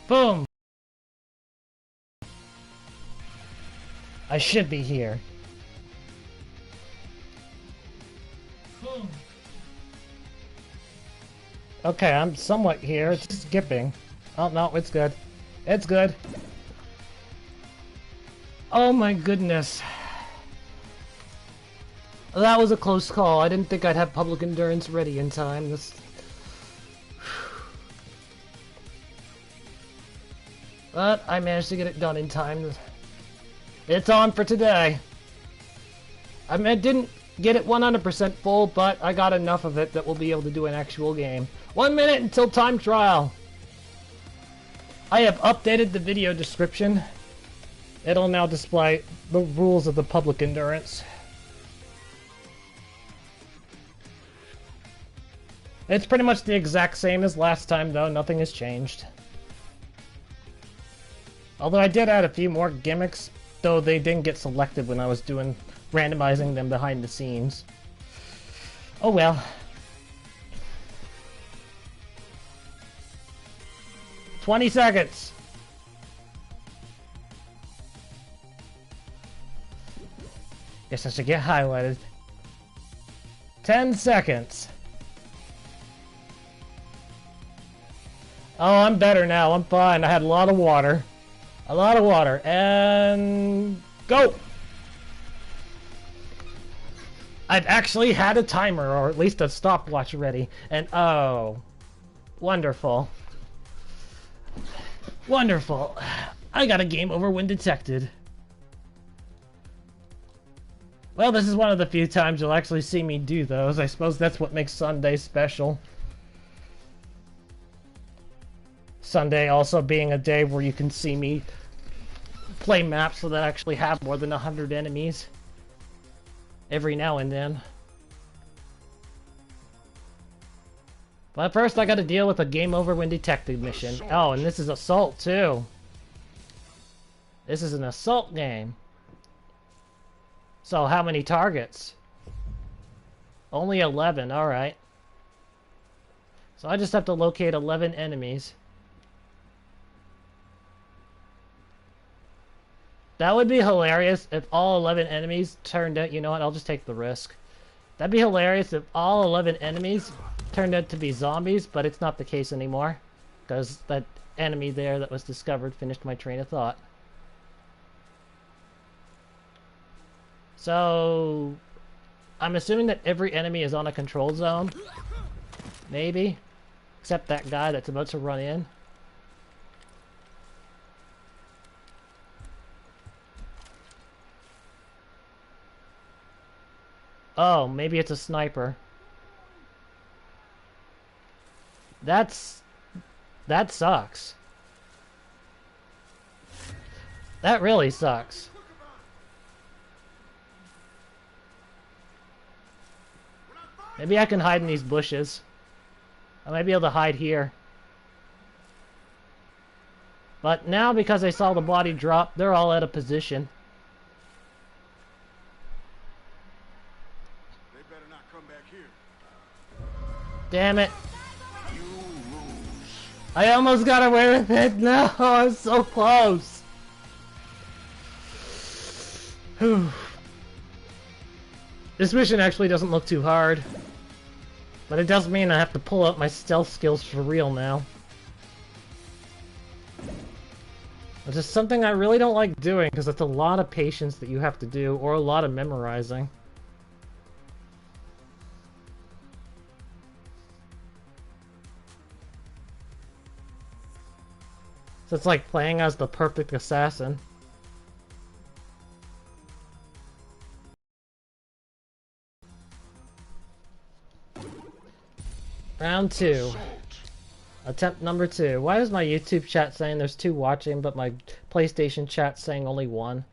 Boom! I should be here. Boom. Okay, I'm somewhat here. It's skipping. Oh, no, it's good. It's good. Oh my goodness. That was a close call. I didn't think I'd have public endurance ready in time. But I managed to get it done in time. It's on for today. I mean, I didn't get it 100% full, but I got enough of it that we'll be able to do an actual game. 1 minute until time trial. I have updated the video description. It'll now display the rules of the public endurance. It's pretty much the exact same as last time, though. Nothing has changed. Although I did add a few more gimmicks, though they didn't get selected when I was randomizing them behind the scenes. Oh well. "20 seconds. Guess I should get highlighted. 10 seconds. Oh, I'm better now. I'm fine. I had a lot of water. A lot of water. And... go! I've actually had a timer, or at least a stopwatch ready. And oh... wonderful. Wonderful. I got a game over when detected. Well, this is one of the few times you'll actually see me do those. I suppose that's what makes Sunday special. Sunday also being a day where you can see me play maps that actually have more than 100 enemies. Every now and then. But first I gotta deal with a game over when detected mission. Oh, and this is assault too. This is an assault game. So how many targets? Only 11, alright. So I just have to locate 11 enemies. That would be hilarious if all 11 enemies turned out... You know what? I'll just take the risk. That'd be hilarious if all 11 enemies turned out to be zombies, but it's not the case anymore. Because that enemy there that was discovered finished my train of thought. So... I'm assuming that every enemy is on a control zone. Maybe. Except that guy that's about to run in. Oh, maybe it's a sniper. That sucks. That really sucks. Maybe I can hide in these bushes. I might be able to hide here. But now, because I saw the body drop, they're all out of position. Damn it. I almost got away with it. No, I was so close. Whew. This mission actually doesn't look too hard. But it does mean I have to pull out my stealth skills for real now. Which is something I really don't like doing, because it's a lot of patience that you have to do, or a lot of memorizing. So it's like playing as the perfect assassin. Round 2. Attempt number 2. Why is my YouTube chat saying there's 2 watching, but my PlayStation chat saying only 1?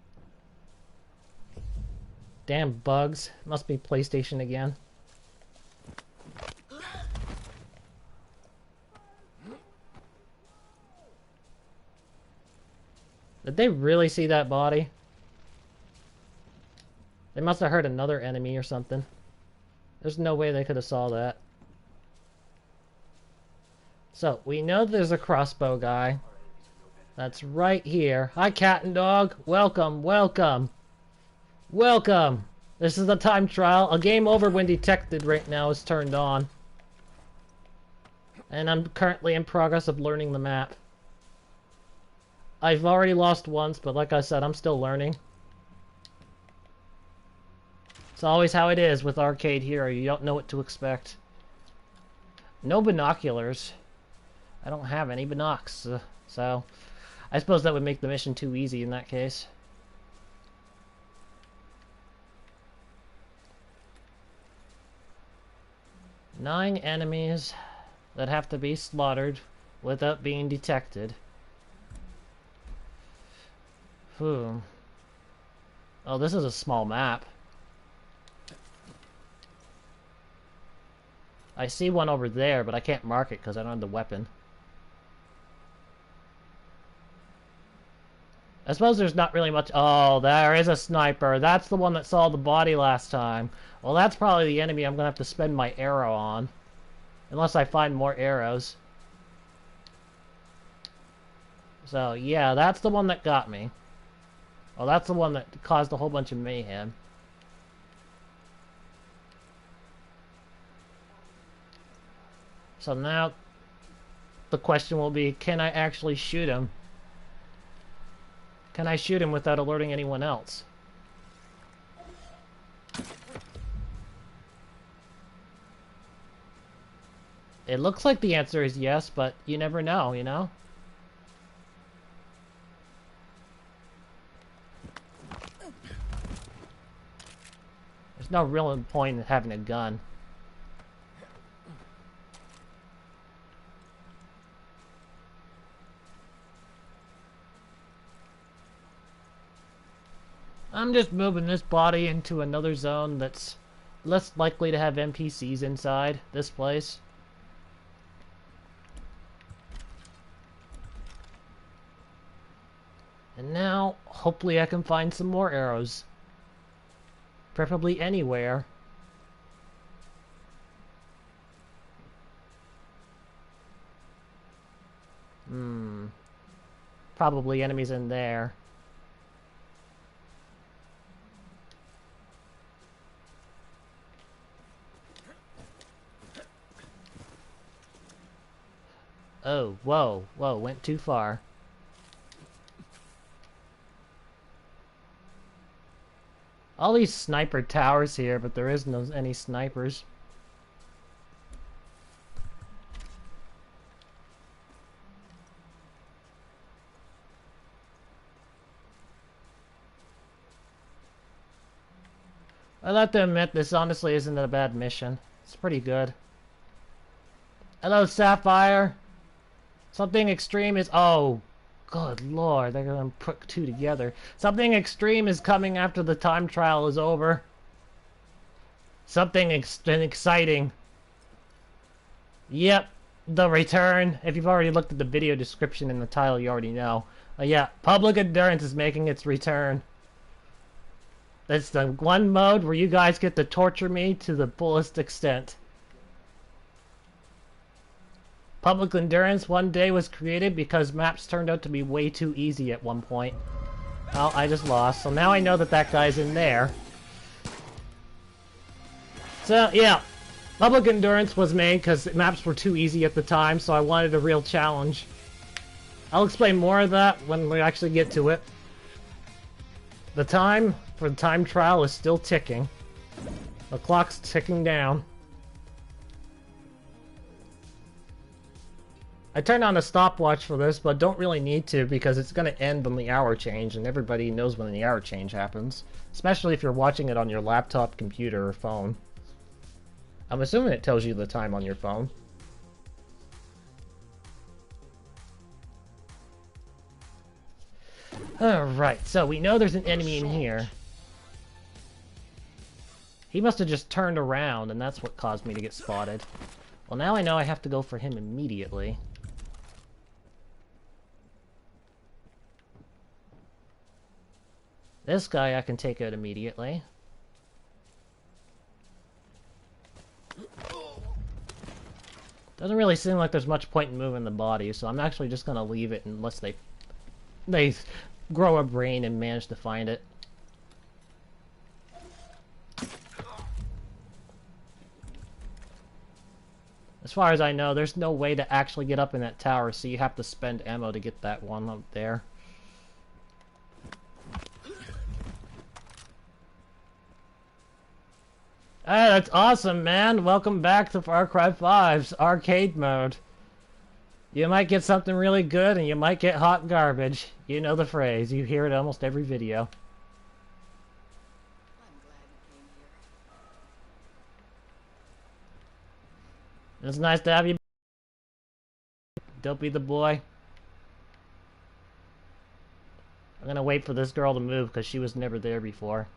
Damn bugs. Must be PlayStation again. Did they really see that body? They must have heard another enemy or something. There's no way they could have saw that. So, we know there's a crossbow guy. That's right here. Hi, cat and dog. Welcome, welcome. Welcome. This is the time trial. A game over when detected right now is turned on. And I'm currently in progress of learning the map. I've already lost once, but like I said, I'm still learning. It's always how it is with Arcade Hero. You don't know what to expect. No binoculars. I don't have any binocs, so I suppose that would make the mission too easy in that case. Nine enemies that have to be slaughtered without being detected. Oh, this is a small map. I see one over there, but I can't mark it because I don't have the weapon. I suppose there's not really much... Oh, there is a sniper. That's the one that saw the body last time. Well, that's probably the enemy I'm going to have to spend my arrow on. Unless I find more arrows. So, yeah, that's the one that got me. Well, that's the one that caused a whole bunch of mayhem. So now, the question will be, can I actually shoot him? Can I shoot him without alerting anyone else? It looks like the answer is yes, but you never know, you know? There's no real point in having a gun. I'm just moving this body into another zone that's less likely to have NPCs inside this place. And now, hopefully I can find some more arrows. Preferably anywhere. Probably enemies in there. Oh, whoa, whoa, went too far. All these sniper towers here, but there isn't any snipers. I'd have to admit, this honestly isn't a bad mission. It's pretty good. Hello, Sapphire! Something extreme is... Oh, good lord, they're gonna put two together. Something extreme is coming after the time trial is over. Something exciting. Yep, the return. If you've already looked at the video description and the title, you already know. Yeah, Public Endurance is making its return. That's the one mode where you guys get to torture me to the fullest extent. Public Endurance one day was created because maps turned out to be way too easy at one point. Well, I just lost, so now I know that that guy's in there. So, yeah. Public Endurance was made because maps were too easy at the time, so I wanted a real challenge. I'll explain more of that when we actually get to it. The time for the time trial is still ticking. The clock's ticking down. I turned on a stopwatch for this, but don't really need to because it's going to end on the hour change, and everybody knows when the hour change happens. Especially if you're watching it on your laptop, computer, or phone. I'm assuming it tells you the time on your phone. Alright, so we know there's an enemy in here. He must have just turned around, and that's what caused me to get spotted. Well, now I know I have to go for him immediately. This guy I can take out immediately. Doesn't really seem like there's much point in moving the body, so I'm actually just gonna leave it unless they they grow a brain and manage to find it. As far as I know, there's no way to actually get up in that tower, so you have to spend ammo to get that one up there. Hey, that's awesome, man! Welcome back to Far Cry 5's arcade mode. You might get something really good, and you might get hot garbage. You know the phrase. You hear it almost every video. It's nice to have you. Dopey the boy. I'm gonna wait for this girl to move because she was never there before.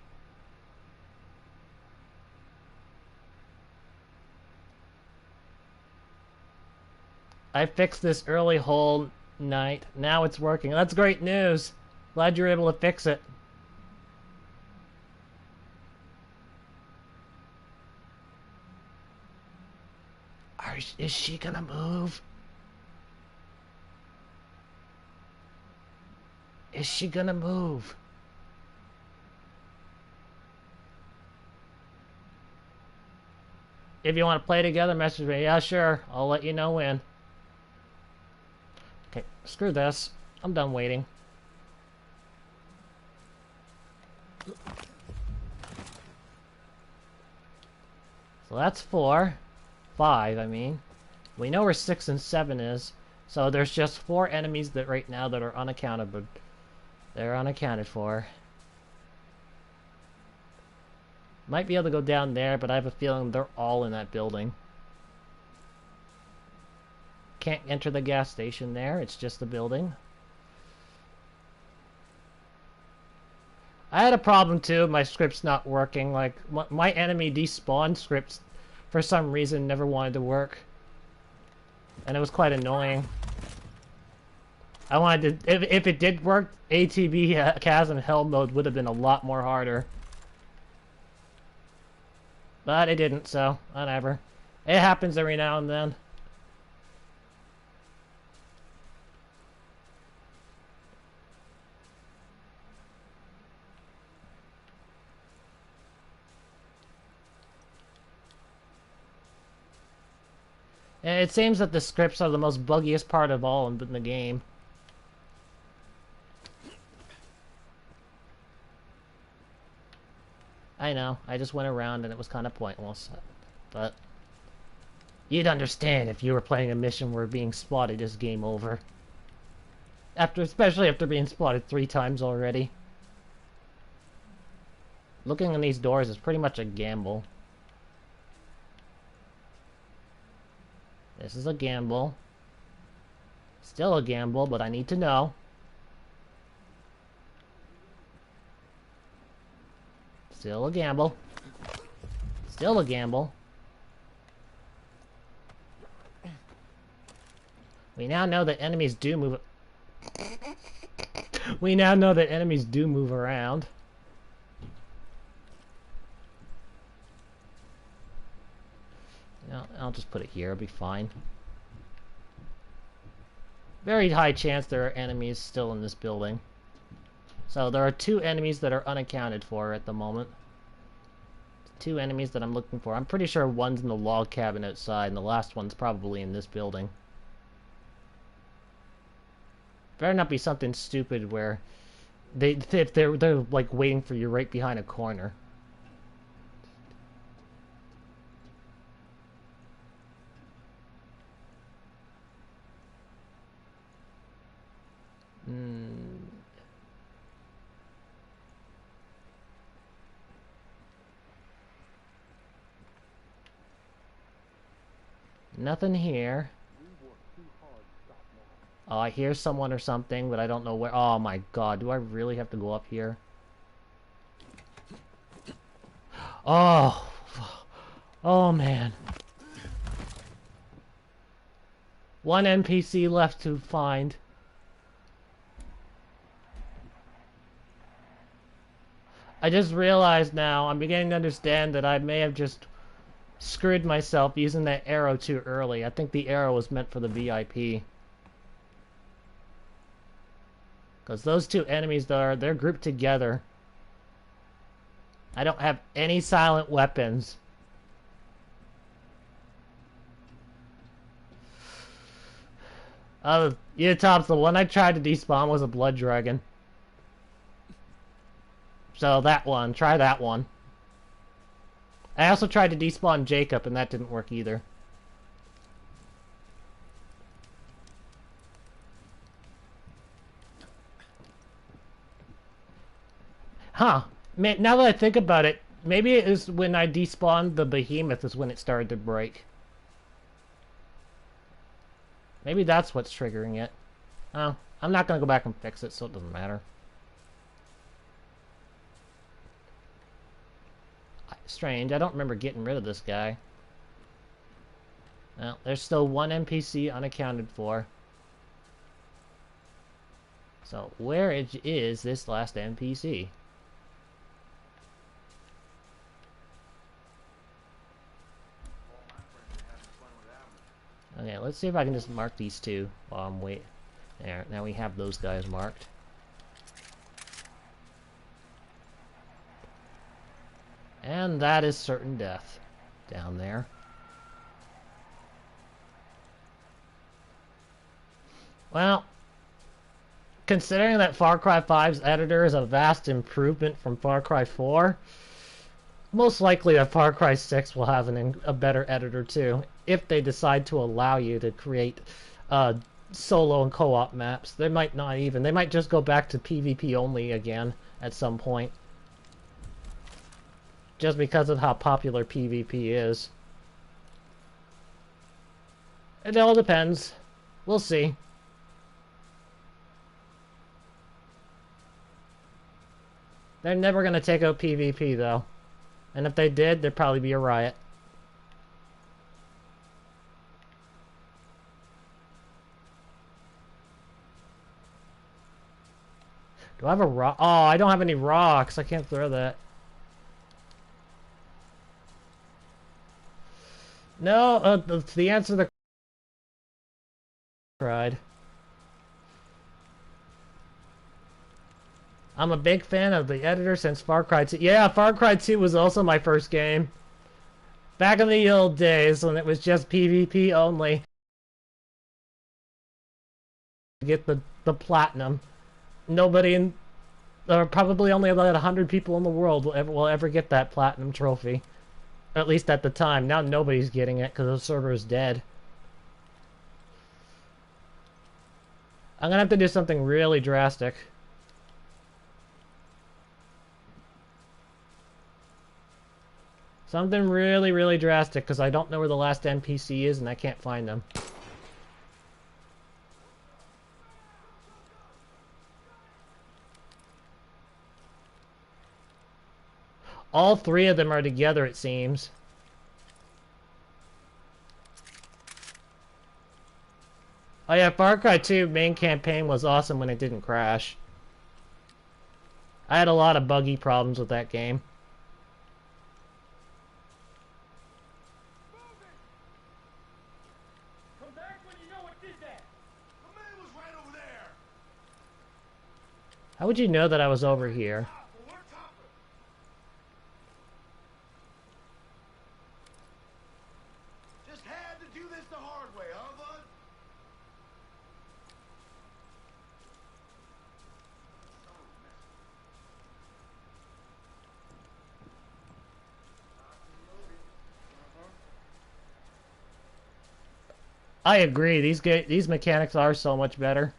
I fixed this early whole night. Now it's working. That's great news. Glad you're able to fix it. Is she gonna move? Is she gonna move? If you want to play together, message me. Yeah, sure. I'll let you know when. Okay, screw this. I'm done waiting. So that's 4. 5, I mean. We know where 6 and 7 is. So there's just 4 enemies that right now that are unaccounted. They're unaccounted for. Might be able to go down there, but I have a feeling they're all in that building. Can't enter the gas station there. It's just the building. I had a problem too. My script's not working. Like, my enemy despawn scripts, for some reason, never wanted to work. And it was quite annoying. I wanted to... If it did work, ATB Chasm Hell mode would have been a lot more harder. But it didn't, so whatever. It happens every now and then. And it seems that the scripts are the most buggiest part of all in the game. I know, I just went around and it was kind of pointless. But you'd understand if you were playing a mission where being spotted is game over. Especially after being spotted 3 times already. Looking in these doors is pretty much a gamble. This is a gamble. Still a gamble, but I need to know. Still a gamble. Still a gamble. We now know that enemies do move... We now know that enemies do move around. I'll just put it here, it'll be fine. Very high chance there are enemies still in this building. So there are 2 enemies that are unaccounted for at the moment. 2 enemies that I'm looking for. I'm pretty sure one's in the log cabin outside, and the last one's probably in this building. Better not be something stupid where they're like waiting for you right behind a corner. Nothing here. Oh, I hear someone or something, but I don't know where. Oh my god, do I really have to go up here? Oh. Oh man. 1 NPC left to find. I just realized now, I'm beginning to understand that I may have just screwed myself using that arrow too early. I think the arrow was meant for the VIP. Because those two enemies, they're grouped together. I don't have any silent weapons. Yeah, Tops, the one I tried to despawn was a blood dragon. So that one, try that one. I also tried to despawn Jacob, and that didn't work either. Huh. Man, now that I think about it, maybe it is when I despawned the behemoth is when it started to break. Maybe that's what's triggering it. Oh, I'm not going to go back and fix it, so it doesn't matter. Strange, I don't remember getting rid of this guy. Well, there's still one NPC unaccounted for. So, where is this last NPC? Okay, let's see if I can just mark these two while I'm waiting. There, now we have those guys marked. And that is certain death down there. Well, considering that Far Cry 5's editor is a vast improvement from Far Cry 4, most likely that Far Cry 6 will have a better editor too, if they decide to allow you to create solo and co-op maps. They might not even. They might just go back to PvP only again at some point. Just because of how popular PvP is. It all depends. We'll see. They're never going to take out PvP though. And if they did, there'd probably be a riot. Do I have a rock? Oh, I don't have any rocks. I can't throw that. No, the answer to the cried. I'm a big fan of the editor since Far Cry 2. Yeah, Far Cry 2 was also my first game. Back in the old days when it was just PvP only. Get the platinum. Nobody in... Or probably only about 100 people in the world will ever get that platinum trophy. At least at the time. Now nobody's getting it because the server is dead. I'm gonna have to do something really drastic. Something really, really drastic because I don't know where the last NPC is and I can't find them. All three of them are together, it seems. Oh yeah, Far Cry 2 main campaign was awesome when it didn't crash. I had a lot of buggy problems with that game. Come back when you know what did that. The man was right over there. How would you know that I was over here? I agree. These mechanics are so much better.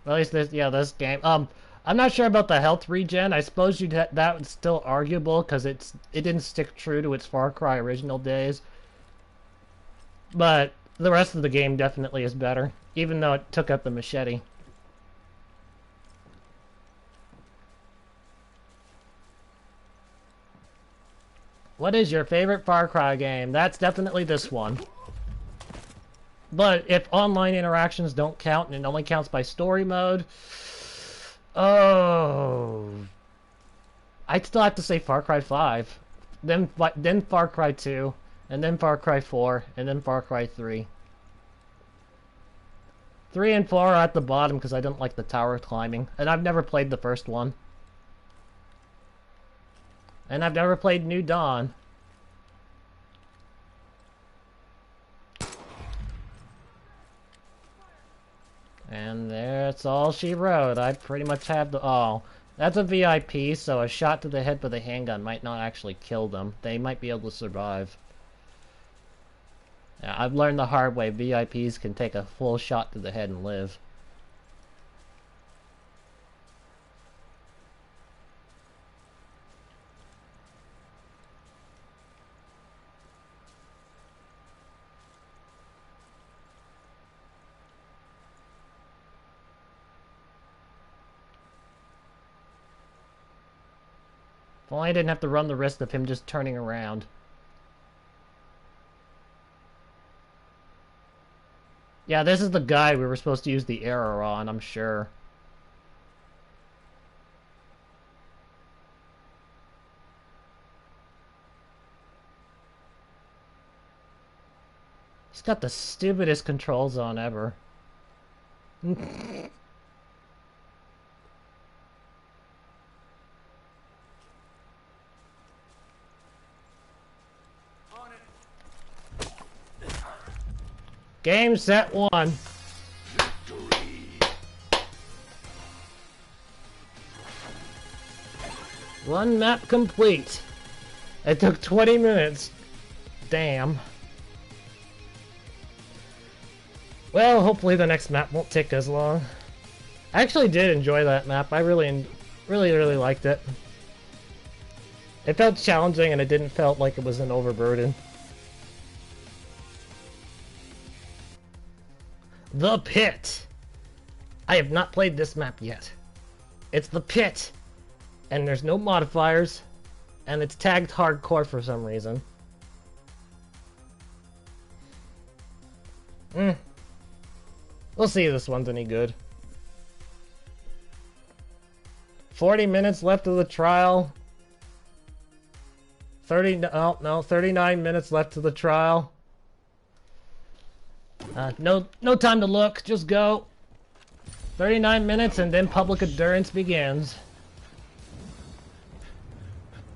Well, at least this game. I'm not sure about the health regen. I suppose that was still arguable because it didn't stick true to its Far Cry original days. But the rest of the game definitely is better, even though it took out the machete. What is your favorite Far Cry game? That's definitely this one. But if online interactions don't count and it only counts by story mode... Oh... I'd still have to say Far Cry 5. Then Far Cry 2. And then Far Cry 4. And then Far Cry 3. 3 and 4 are at the bottom because I didn't like the tower climbing. And I've never played the first one. And I've never played New Dawn. And that's all she wrote. I pretty much have the... Oh, that's a VIP, so a shot to the head with a handgun might not actually kill them. They might be able to survive. Yeah, I've learned the hard way. VIPs can take a full shot to the head and live. If only I didn't have to run the risk of him just turning around. Yeah, this is the guy we were supposed to use the arrow on, I'm sure. He's got the stupidest controls on ever. Game, set, 1. One map complete. It took 20 minutes. Damn. Well, hopefully the next map won't take as long. I actually did enjoy that map. I really liked it. It felt challenging and it didn't felt like it was an overburden. The Pit! I have not played this map yet. It's The Pit! And there's no modifiers, and it's tagged hardcore for some reason. We'll see if this one's any good. 40 minutes left of the trial. 39 minutes left of the trial. No time to look, just go. 39 minutes and then public endurance begins.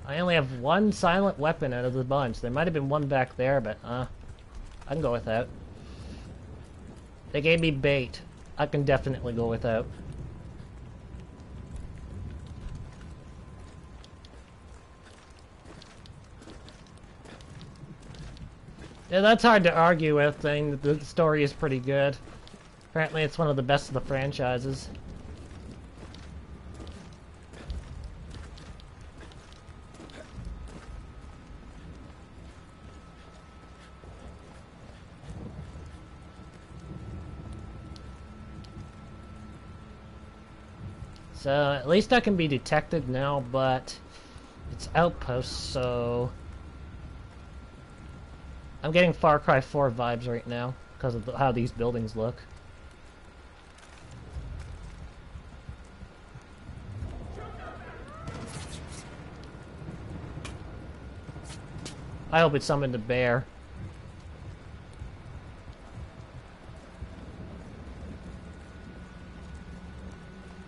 I only have one silent weapon out of the bunch. There might have been one back there, but I can go without. They gave me bait. I can definitely go without. Yeah, that's hard to argue with, saying that the story is pretty good. Apparently it's one of the best of the franchises. So, at least I can be detected now, but it's outposts, so... I'm getting Far Cry 4 vibes right now, because of how these buildings look. I hope it's summoned a bear.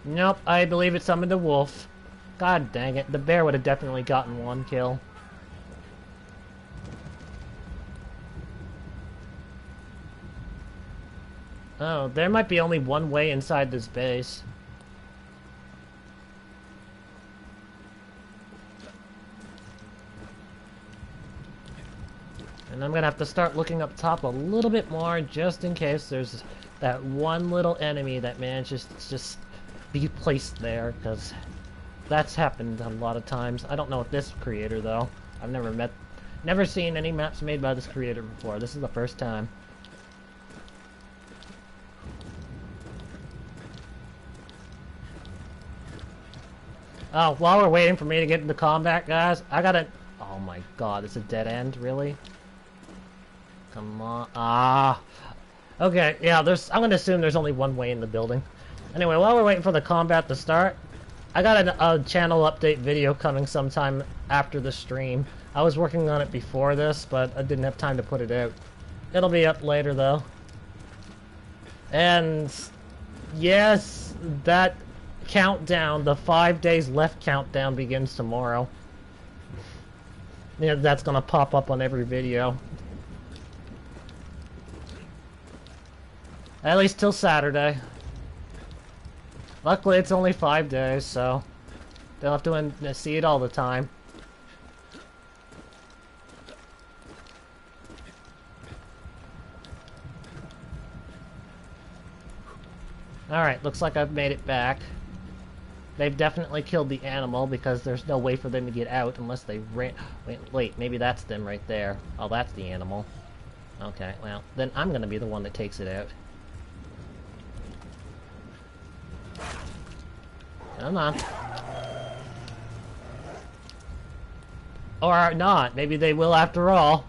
Nope, I believe it summoned a wolf. God dang it, the bear would have definitely gotten one kill. Oh, there might be only one way inside this base. And I'm gonna have to start looking up top a little bit more, just in case there's that one little enemy that manages to just be placed there, because that's happened a lot of times. I don't know with this creator, though. I've never seen any maps made by this creator before. This is the first time. Oh, while we're waiting for me to get into combat, guys, I gotta... Oh my god, it's a dead end, really? Come on. Ah. Okay, yeah, I'm gonna assume there's only one way in the building. Anyway, while we're waiting for the combat to start, I got a channel update video coming sometime after the stream. I was working on it before this, but I didn't have time to put it out. It'll be up later, though. And yes, that countdown, the 5 days left countdown, begins tomorrow. Yeah, that's gonna pop up on every video. At least till Saturday. Luckily, it's only 5 days, so don't have to see it all the time. Alright, looks like I've made it back. They've definitely killed the animal because there's no way for them to get out unless they ran... Wait, maybe that's them right there. Oh, that's the animal. Okay, well, then I'm gonna be the one that takes it out. Come on. Or not. Maybe they will after all.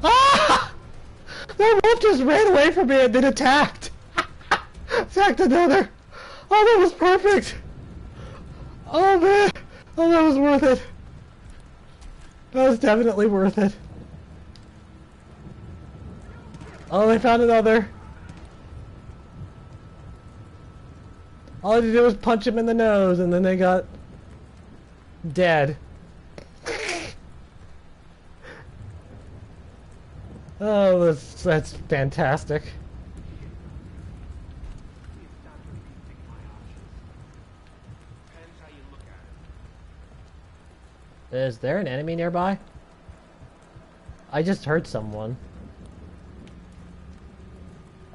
Ah! That wolf just ran away from me and then attacked. Attacked another. Oh, that was perfect. Oh, man. Oh, that was worth it. That was definitely worth it. Oh, they found another. All I had to do was punch him in the nose, and then they got dead. Oh, that's fantastic. Is there an enemy nearby? I just heard someone.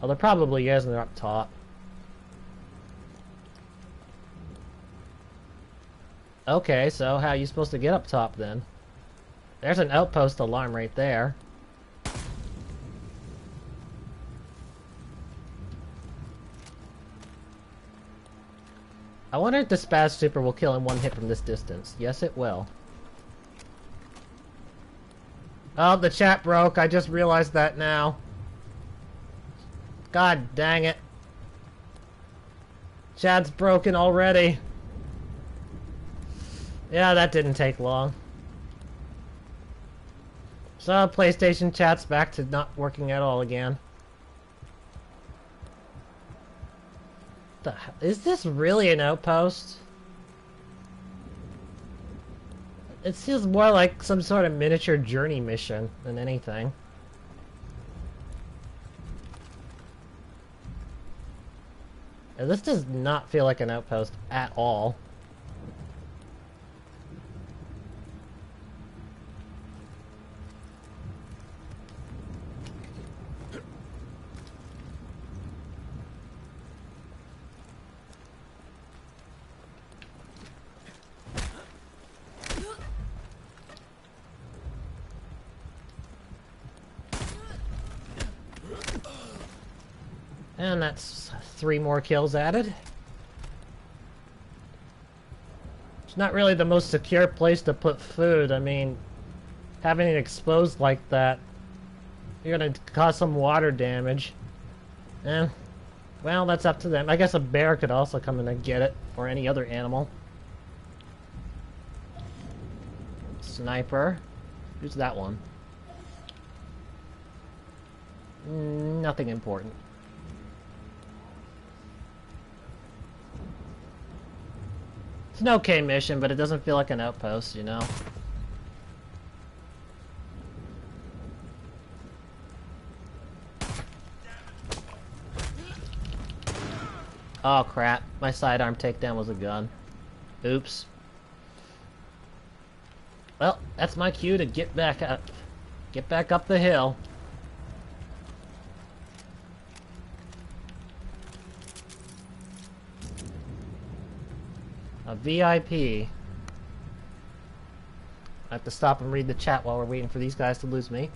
Oh, there probably is, and they're up top. Okay, so how are you supposed to get up top then? There's an outpost alarm right there. I wonder if the Spaz Super will kill in one hit from this distance. Yes, it will. Oh, the chat broke. I just realized that now. God dang it. Chat's broken already. Yeah, that didn't take long. So, PlayStation chat's back to not working at all again. Is this really an outpost? It feels more like some sort of miniature journey mission than anything. And this does not feel like an outpost at all. And that's 3 more kills added. It's not really the most secure place to put food. I mean, having it exposed like that, you're gonna cause some water damage. Eh, well, that's up to them. I guess a bear could also come in and get it, or any other animal. Sniper. Who's that one? Nothing important. It's an okay mission, but it doesn't feel like an outpost, you know? Oh crap, my sidearm takedown was a gun. Oops. Well, that's my cue to get back up. Get back up the hill. A VIP. I have to stop and read the chat while we're waiting for these guys to lose me.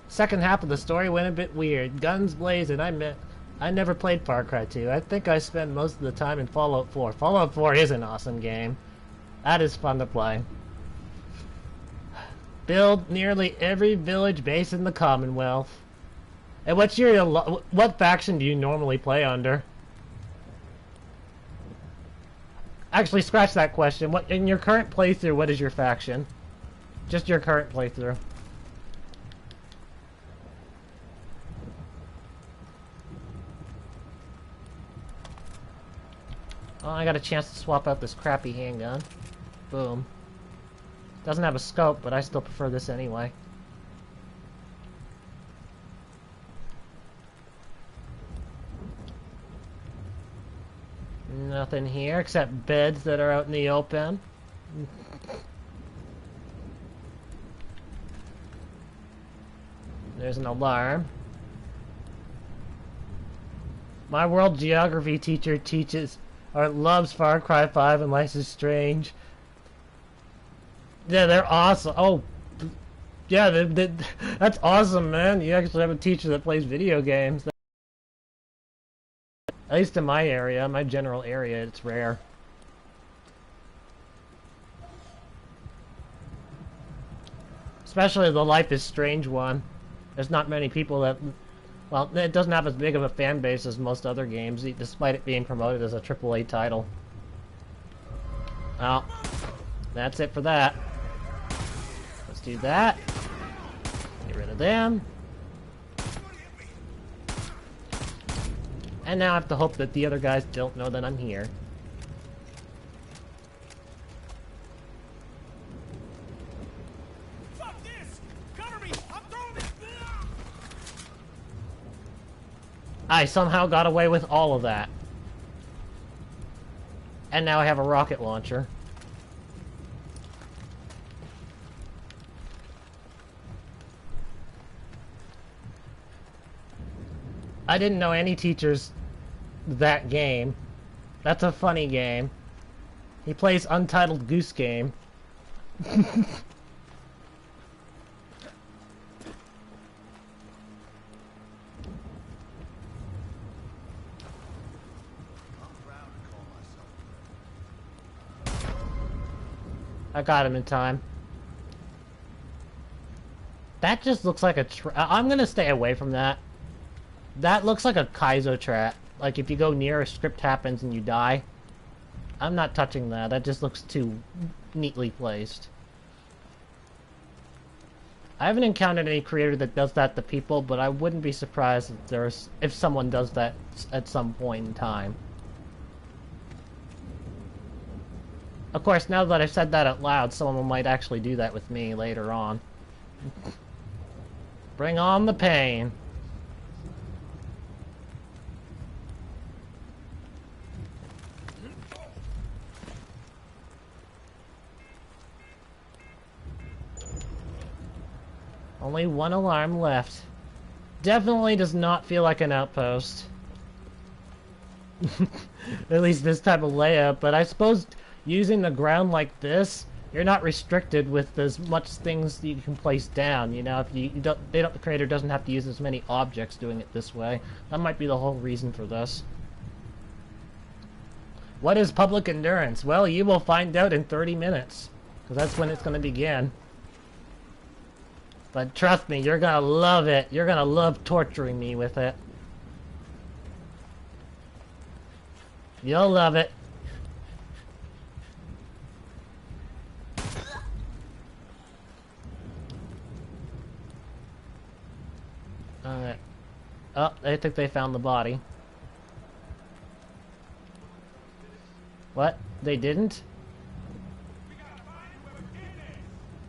Second half of the story went a bit weird. Guns blazing. I never played Far Cry 2. I think I spend most of the time in Fallout 4. Fallout 4 is an awesome game. That is fun to play. Build nearly every village base in the Commonwealth. And what faction do you normally play under? Actually, scratch that question. What in your current playthrough? What is your faction? Just your current playthrough. Oh, I got a chance to swap out this crappy handgun. Boom. Doesn't have a scope, but I still prefer this anyway. Nothing here except beds that are out in the open. There's an alarm. My world geography teacher teaches or loves Far Cry 5 and Life is Strange. Yeah, they're awesome. Oh, yeah, that's awesome, man. You actually have a teacher that plays video games. At least in my area, my general area, it's rare. Especially the Life is Strange one. There's not many people that... Well, it doesn't have as big of a fan base as most other games, despite it being promoted as a AAA title. Well, that's it for that. Let's do that. Get rid of them. And now I have to hope that the other guys don't know that I'm here. Fuck this! Cover me! I'm throwing this! I somehow got away with all of that. And now I have a rocket launcher. I didn't know any teachers that game. That's a funny game. He plays Untitled Goose Game. I got him in time. That just looks like a I'm gonna stay away from that. That looks like a Kaizo trap. Like if you go near, a script happens and you die. I'm not touching that. That just looks too neatly placed. I haven't encountered any creator that does that to people, but I wouldn't be surprised if someone does that at some point in time. Of course, now that I've said that out loud, someone might actually do that with me later on. Bring on the pain. Only one alarm left. Definitely does not feel like an outpost. At least this type of layout, but I suppose using the ground like this, you're not restricted with as much things that you can place down. You know, if the creator doesn't have to use as many objects doing it this way. That might be the whole reason for this. What is public endurance? Well, you will find out in 30 minutes, because that's when it's going to begin. But trust me, you're gonna love it. You're gonna love torturing me with it. You'll love it. Alright. Oh, I think they found the body. What? They didn't?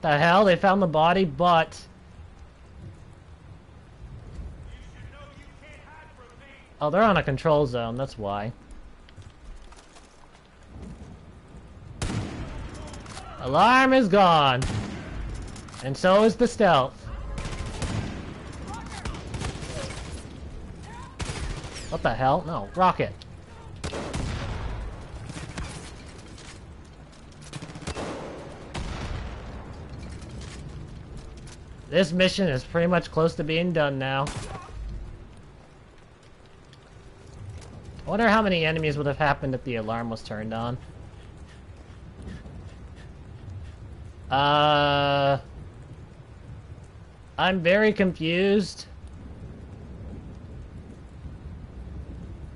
The hell? They found the body, but... Oh, they're on a control zone, that's why. Alarm is gone! And so is the stealth. What the hell? No, rocket. This mission is pretty much close to being done now. I wonder how many enemies would have happened if the alarm was turned on. I'm very confused.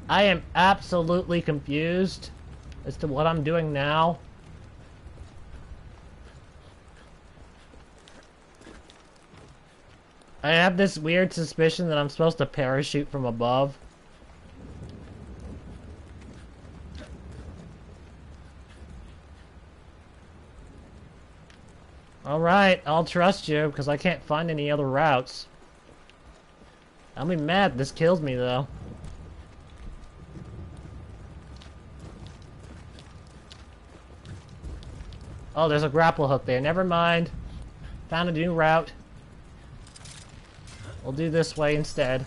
I am absolutely confused as to what I'm doing now. I have this weird suspicion that I'm supposed to parachute from above. Alright, I'll trust you, because I can't find any other routes. I'll be mad if this kills me, though. Oh, there's a grapple hook there. Never mind. Found a new route. We'll do this way instead.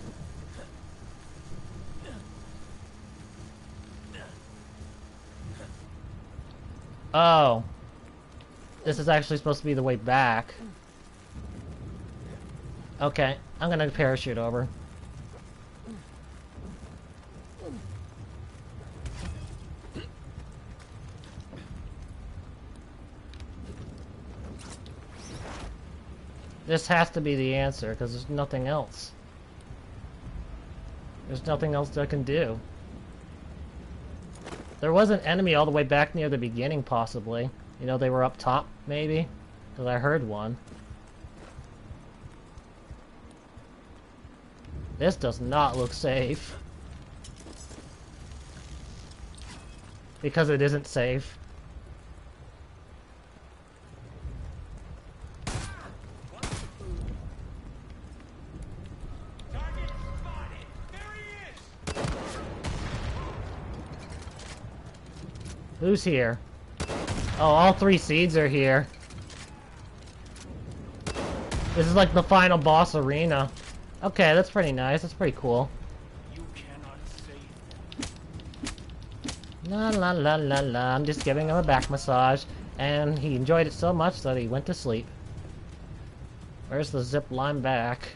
Oh. This is actually supposed to be the way back. Okay, I'm gonna parachute over. This has to be the answer, because there's nothing else. There's nothing else I can do. There was an enemy all the way back near the beginning, possibly. You know, they were up top, maybe? Because I heard one. This does not look safe. Because it isn't safe. Target spotted. There he is. Who's here? Oh, all 3 seeds are here. This is like the final boss arena. Okay, that's pretty nice. That's pretty cool. You cannot save. La la la la la. I'm just giving him a back massage. And he enjoyed it so much that he went to sleep. Where's the zip line back?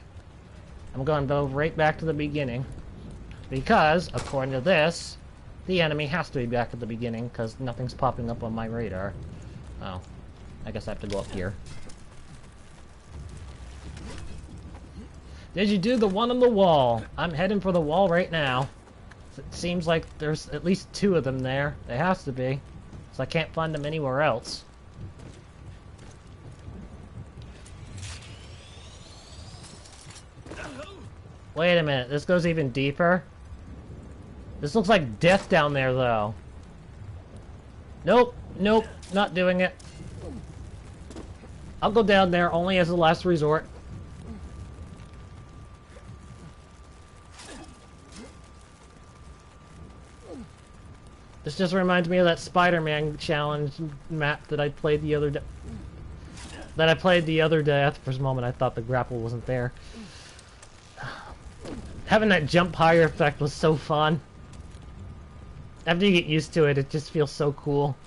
I'm going to go right back to the beginning. Because, according to this, the enemy has to be back at the beginning, because nothing's popping up on my radar. Oh. I guess I have to go up here. Did you do the one on the wall? I'm heading for the wall right now. It seems like there's at least 2 of them there. There has to be. So I can't find them anywhere else. Wait a minute, this goes even deeper? This looks like death down there, though. Nope, nope, not doing it. I'll go down there only as a last resort. This just reminds me of that Spider-Man challenge map that I played the other day. For a moment, I thought the grapple wasn't there. Having that jump higher effect was so fun. After you get used to it, it just feels so cool.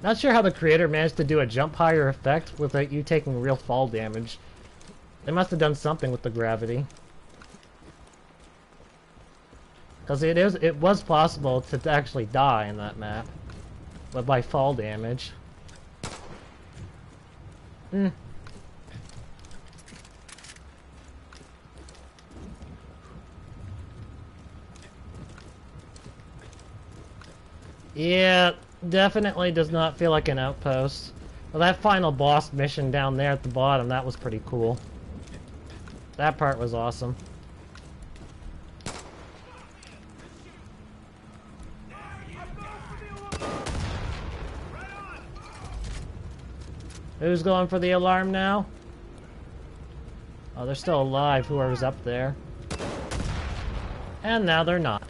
Not sure how the creator managed to do a jump higher effect without you taking real fall damage. They must have done something with the gravity. Because it was possible to actually die in that map. But by fall damage. Yeah, definitely does not feel like an outpost. Well, that final boss mission down there at the bottom, that was pretty cool. That part was awesome. Who's going for the alarm now? Oh, they're still alive, whoever's up there. And now they're not.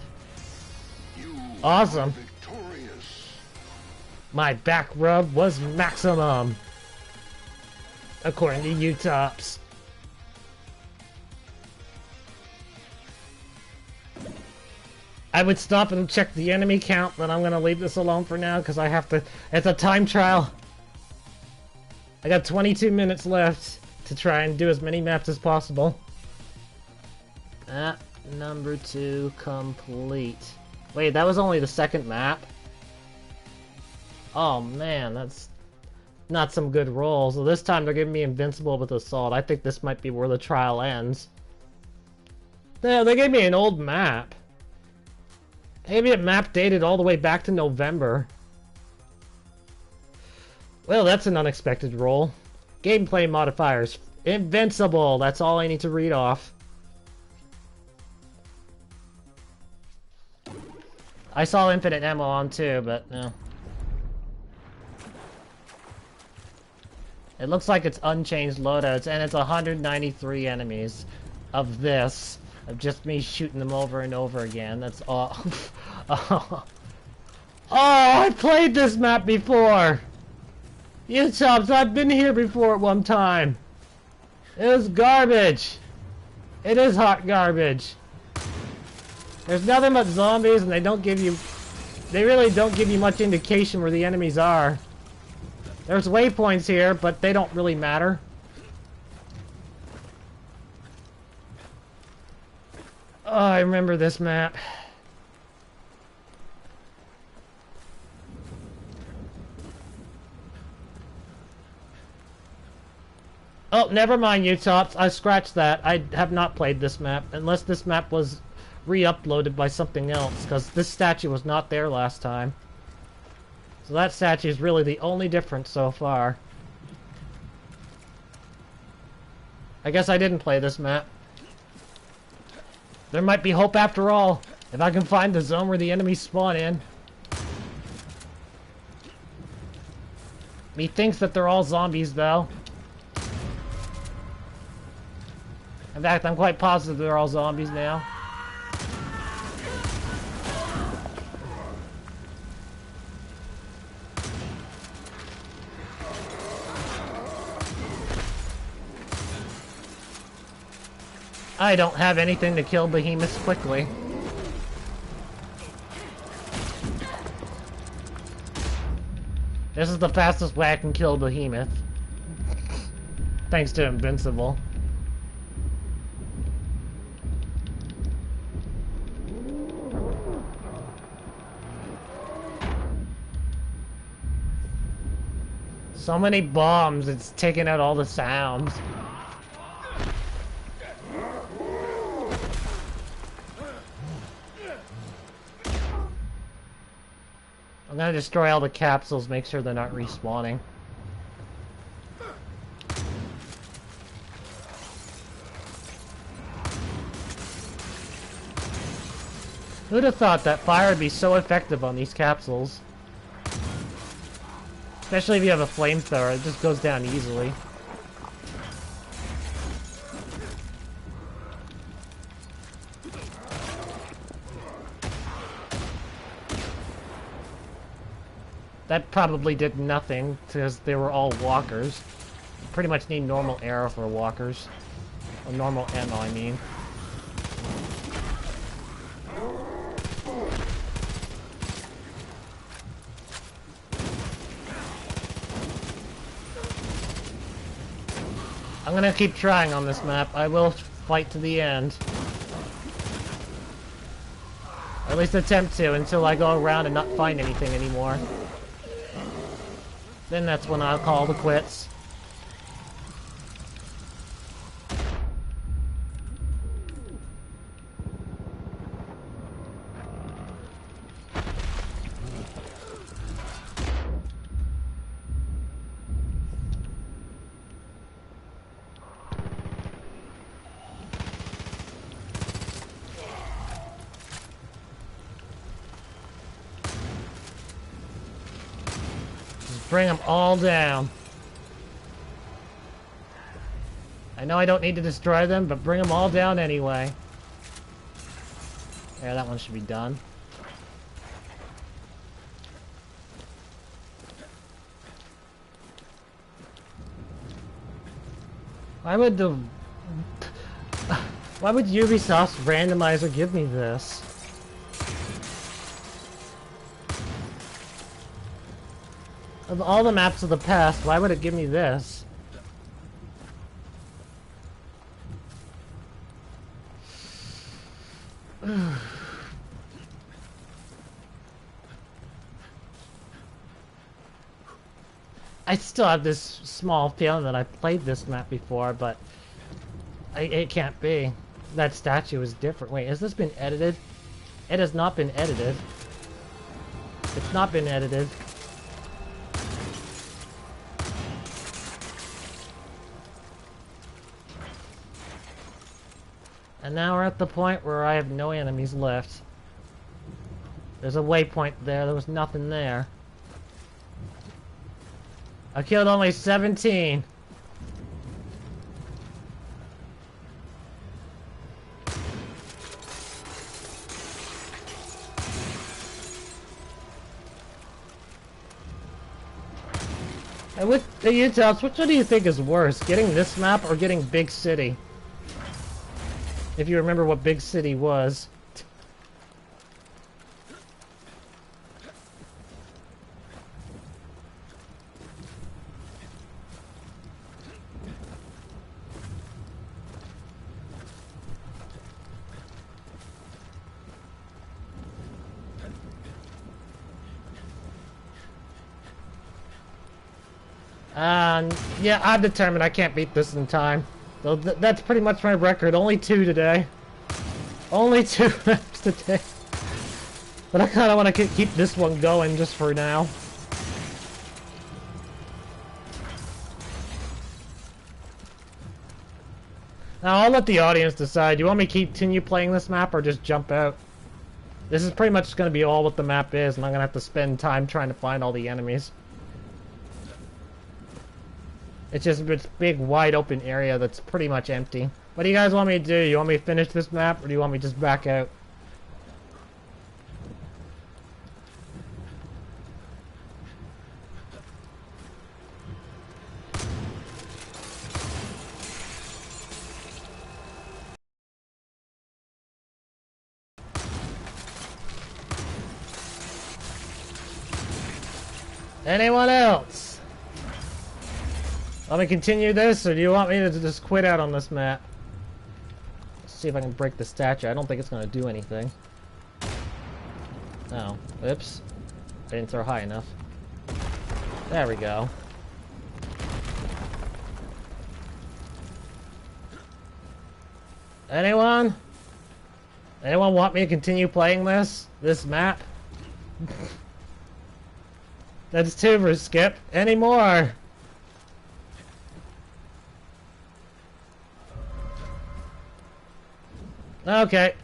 Awesome. My back rub was maximum. According to you tops. I would stop and check the enemy count, but I'm gonna leave this alone for now because I have to. It's a time trial. I got 22 minutes left to try and do as many maps as possible. Map number 2 complete. Wait, that was only the second map? Oh man, not some good roll. So this time they're giving me invincible with assault. I think this might be where the trial ends. Yeah, they gave me an old map. They gave me a map dated all the way back to November. Well, that's an unexpected roll. Gameplay modifiers. Invincible. That's all I need to read off. I saw infinite ammo on too, but no. It looks like it's unchanged loadouts, and it's 193 enemies of this. Of just me shooting them over and over again. That's all. Oh, I played this map before! You chumps, I've been here before at one time. It was garbage. It is hot garbage. There's nothing but zombies, and they don't give you... They really don't give you much indication where the enemies are. There's waypoints here, but they don't really matter. Oh, I remember this map. Oh, never mind, you tops. I scratched that. I have not played this map, unless this map was re-uploaded by something else, because this statue was not there last time. So that statue is really the only difference so far. I guess I didn't play this map. There might be hope after all, if I can find the zone where the enemies spawn in. Methinks that they're all zombies, though. In fact, I'm quite positive they're all zombies now. I don't have anything to kill behemoths quickly. This is the fastest way I can kill a behemoth. Thanks to Invincible. So many bombs, it's taking out all the sounds. I'm gonna destroy all the capsules, make sure they're not respawning. Who'd have thought that fire would be so effective on these capsules? Especially if you have a flamethrower, it just goes down easily. That probably did nothing, because they were all walkers. You pretty much need normal arrow for walkers. Or normal ammo, I mean. I'm gonna keep trying on this map. I will fight to the end. Or at least attempt to, until I go around and not find anything anymore. Then that's when I'll call the quits. Bring them all down. I know I don't need to destroy them, but bring them all down anyway. Yeah, that one should be done. Why would Ubisoft's randomizer give me this? Of all the maps of the past, why would it give me this? I still have this small feeling that I've played this map before, but it can't be. That statue is different. Wait, has this been edited? It has not been edited. It's not been edited. And now we're at the point where I have no enemies left. There's a waypoint there. There was nothing there. I killed only 17. And with the Utahs, which one do you think is worse? Getting this map or getting Big City? If you remember what Big City was. Yeah, I'm determined I can't beat this in time. So that's pretty much my record. Only 2 today. Only 2 maps today. But I kind of want to keep this one going just for now. Now, I'll let the audience decide. Do you want me to continue playing this map or just jump out? This is pretty much going to be all what the map is, and I'm going to have to spend time trying to find all the enemies. It's just this big, wide open area that's pretty much empty. What do you guys want me to do? You want me to finish this map, or do you want me to just back out? Anyone else? Let me continue this, or do you want me to just quit out on this map? Let's see if I can break the statue. I don't think it's going to do anything. Oh, oops. I didn't throw high enough. There we go. Anyone? Anyone want me to continue playing this map? That's 2 for Skip. Any more? Okay,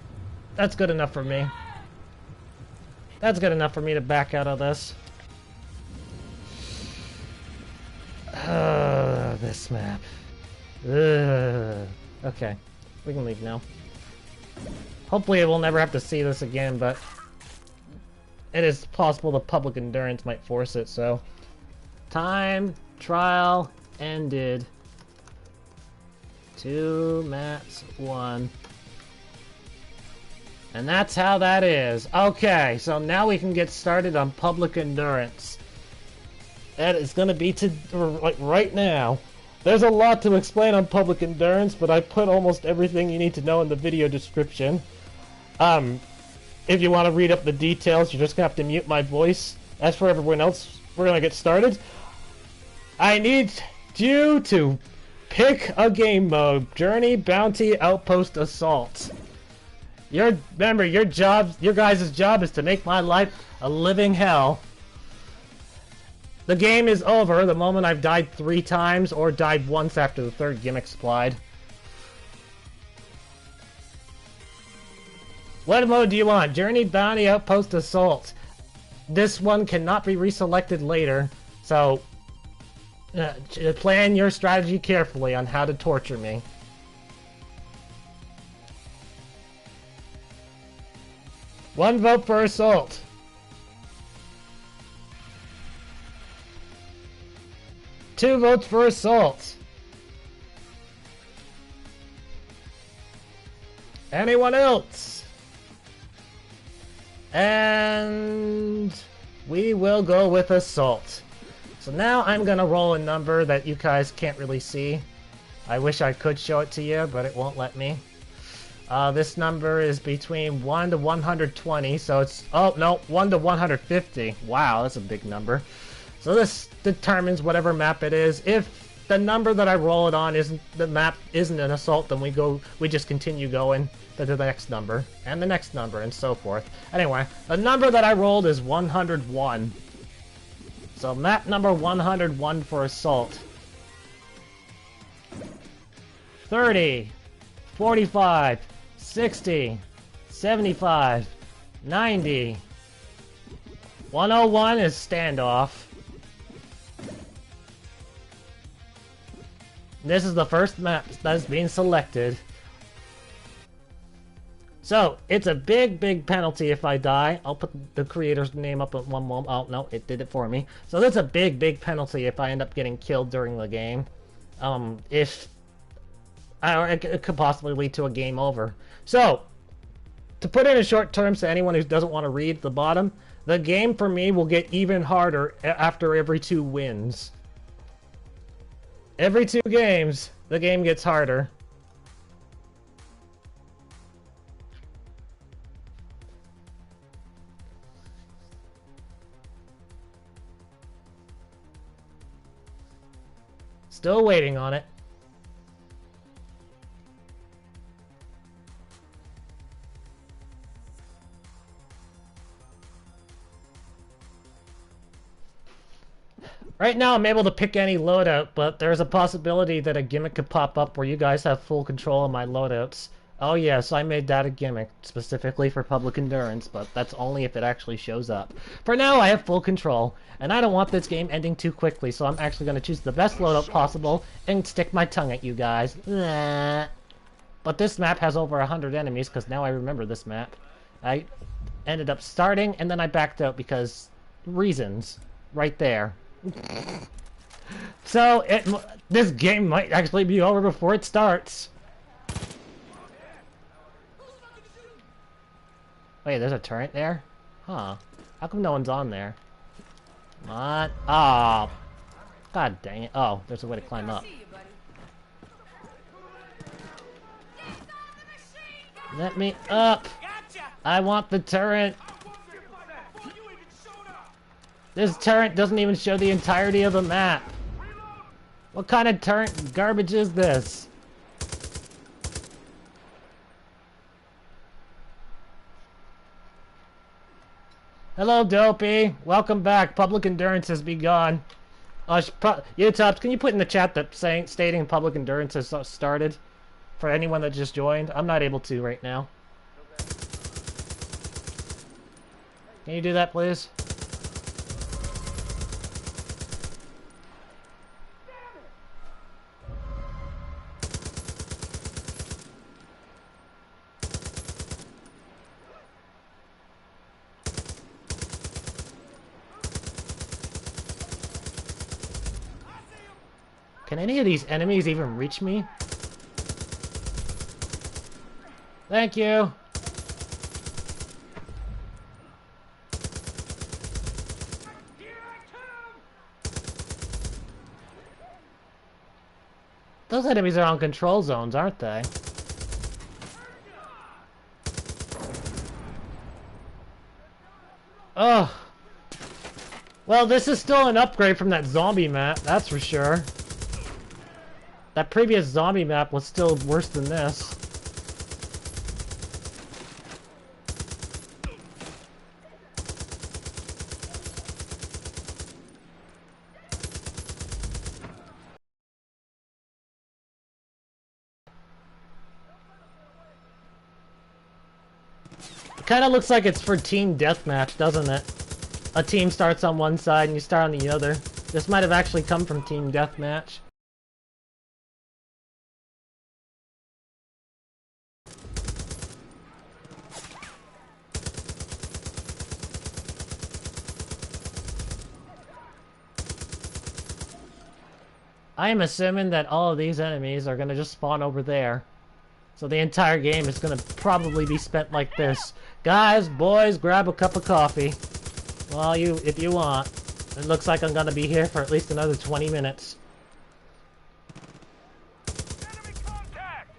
that's good enough for me. That's good enough for me to back out of this. This map. Okay, we can leave now. Hopefully we'll never have to see this again, but it is possible the public endurance might force it, so. Time trial ended. 2 maps, 1. And that's how that is. Okay, so now we can get started on public endurance. That is going to be like right now. There's a lot to explain on public endurance, but I put almost everything you need to know in the video description. If you want to read up the details, you're just going to have to mute my voice. As for everyone else, we're going to get started. I need you to pick a game mode. Journey, Bounty, Outpost, Assault. Remember, your guys' job is to make my life a living hell. The game is over the moment I've died 3 times or died once after the 3rd gimmick supplied. What mode do you want? Journey, Bounty, Outpost, Assault. This one cannot be reselected later, so plan your strategy carefully on how to torture me. One vote for Assault. Two votes for Assault. Anyone else? And we will go with Assault. So now I'm gonna roll a number that you guys can't really see. I wish I could show it to you, but it won't let me. This number is between 1 to 120, so it's... Oh, no, 1 to 150. Wow, that's a big number. So this determines whatever map it is. If the number that I roll it on isn't the map isn't an assault, then we just continue going to the next number and the next number and so forth. Anyway, the number that I rolled is 101. So map number 101 for assault. 30, 45, 60, 75, 90. 101 is standoff. This is the first map that is being selected. So, it's a big penalty if I die. I'll put the creator's name up at one moment. Oh, no, it did it for me. So that's a big penalty if I end up getting killed during the game. It could possibly lead to a game over. So, to put it in short terms to anyone who doesn't want to read the bottom, the game for me will get even harder after every 2 wins. Every 2 games, the game gets harder. Still waiting on it. Right now I'm able to pick any loadout, but there's a possibility that a gimmick could pop up where you guys have full control of my loadouts. Oh yes, I made that a gimmick, specifically for public endurance, but that's only if it actually shows up. For now, I have full control, and I don't want this game ending too quickly, so I'm actually going to choose the best loadout possible and stick my tongue at you guys. But this map has over 100 enemies, because now I remember this map. I ended up starting, and then I backed out because... reasons. Right there. So, this game might actually be over before it starts. Wait, there's a turret there? Huh. How come no one's on there? What? Oh. God dang it. Oh, there's a way to climb up. Let me up! I want the turret! This turret doesn't even show the entirety of the map. What kind of turret garbage is this? Hello, Dopey. Welcome back. Public endurance has begun. YouTube, can you put in the chat that stating public endurance has started? For anyone that just joined? I'm not able to right now. Can you do that, please? Can any of these enemies even reach me? Thank you! Those enemies are on control zones, aren't they? Ugh. Well, this is still an upgrade from that zombie map, that's for sure. That previous zombie map was still worse than this. It kinda looks like it's for team deathmatch, doesn't it? A team starts on one side and you start on the other. This might have actually come from team deathmatch. I am assuming that all of these enemies are gonna just spawn over there. So the entire game is gonna probably be spent like this. Guys, boys, grab a cup of coffee. Well, if you want. It looks like I'm gonna be here for at least another 20 minutes. Enemy contact!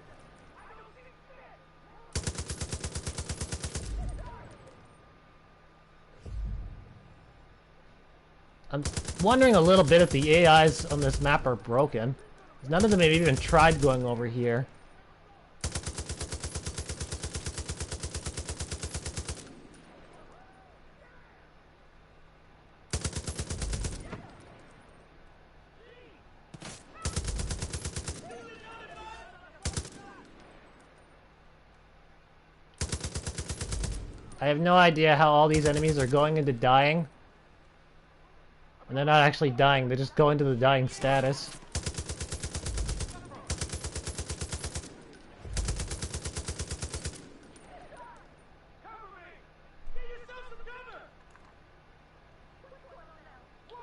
I'm Wondering a little bit if the AIs on this map are broken. None of them have even tried going over here. I have no idea how all these enemies are going into dying. And they're not actually dying, they just go into the dying status.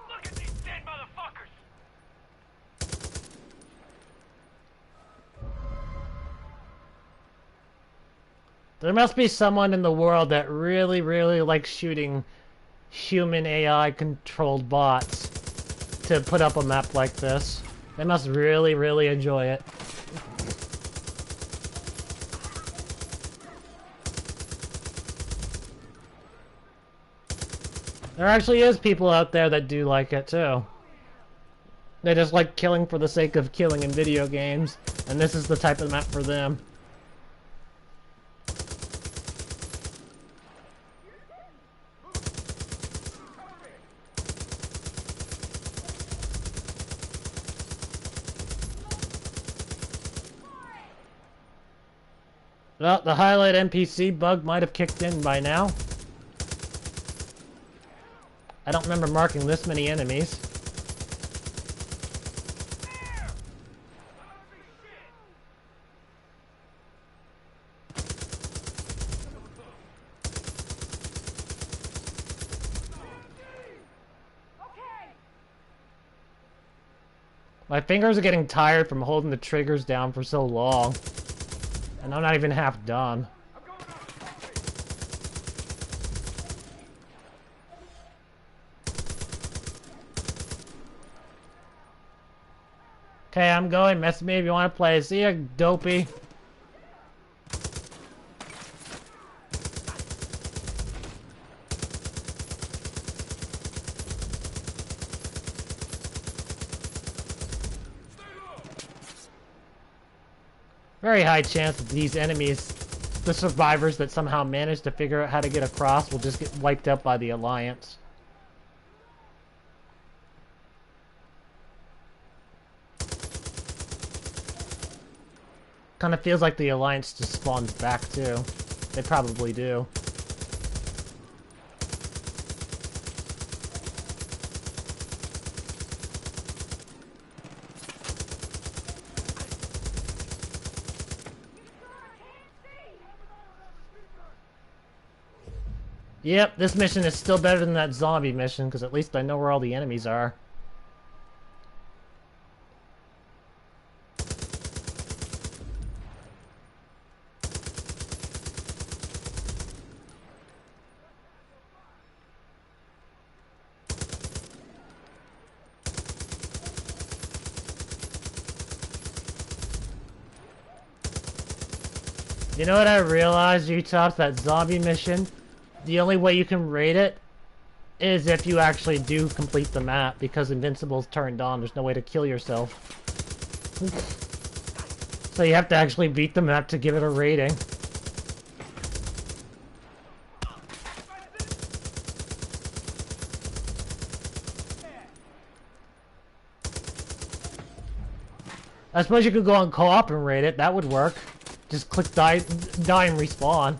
Look at these dead motherfuckers! There must be someone in the world that really, really likes shooting human AI controlled bots to put up a map like this. They must really, really enjoy it. There actually is people out there that do like it too. They just like killing for the sake of killing in video games, and this is the type of map for them. Well, the highlight NPC bug might have kicked in by now. I don't remember marking this many enemies. My fingers are getting tired from holding the triggers down for so long. And I'm not even half done. Okay, I'm going. Message me if you want to play. See ya, dopey. Very high chance that these enemies, the survivors that somehow manage to figure out how to get across, will just get wiped out by the Alliance. Kind of feels like the Alliance just spawns back too. They probably do. Yep, this mission is still better than that zombie mission, because at least I know where all the enemies are. You know what I realized, Utops, that zombie mission? The only way you can rate it is if you actually do complete the map, because Invincible's turned on. There's no way to kill yourself. So you have to actually beat the map to give it a rating. I suppose you could go on co-op and rate it. That would work. Just click die and respawn.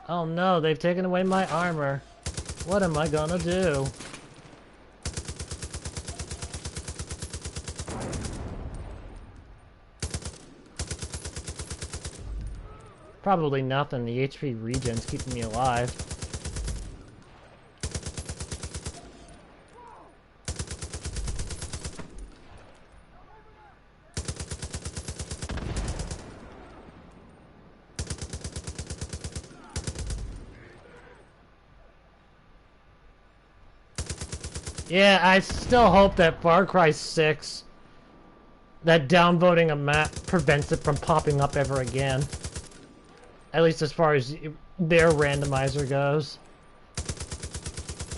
Oh no, they've taken away my armor. What am I gonna do? Probably nothing. The HP regen's keeping me alive. Yeah, I still hope that Far Cry 6, that downvoting a map prevents it from popping up ever again. At least as far as their randomizer goes.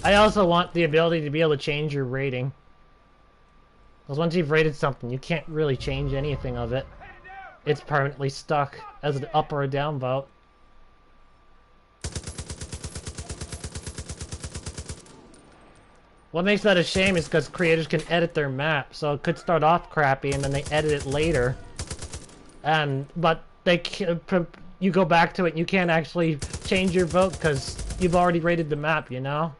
I also want the ability to be able to change your rating. Because once you've rated something, you can't really change anything of it. It's permanently stuck as an up or a down vote. What makes that a shame is because creators can edit their map, so it could start off crappy and then they edit it later. But you go back to it and you can't actually change your vote because you've already rated the map, you know?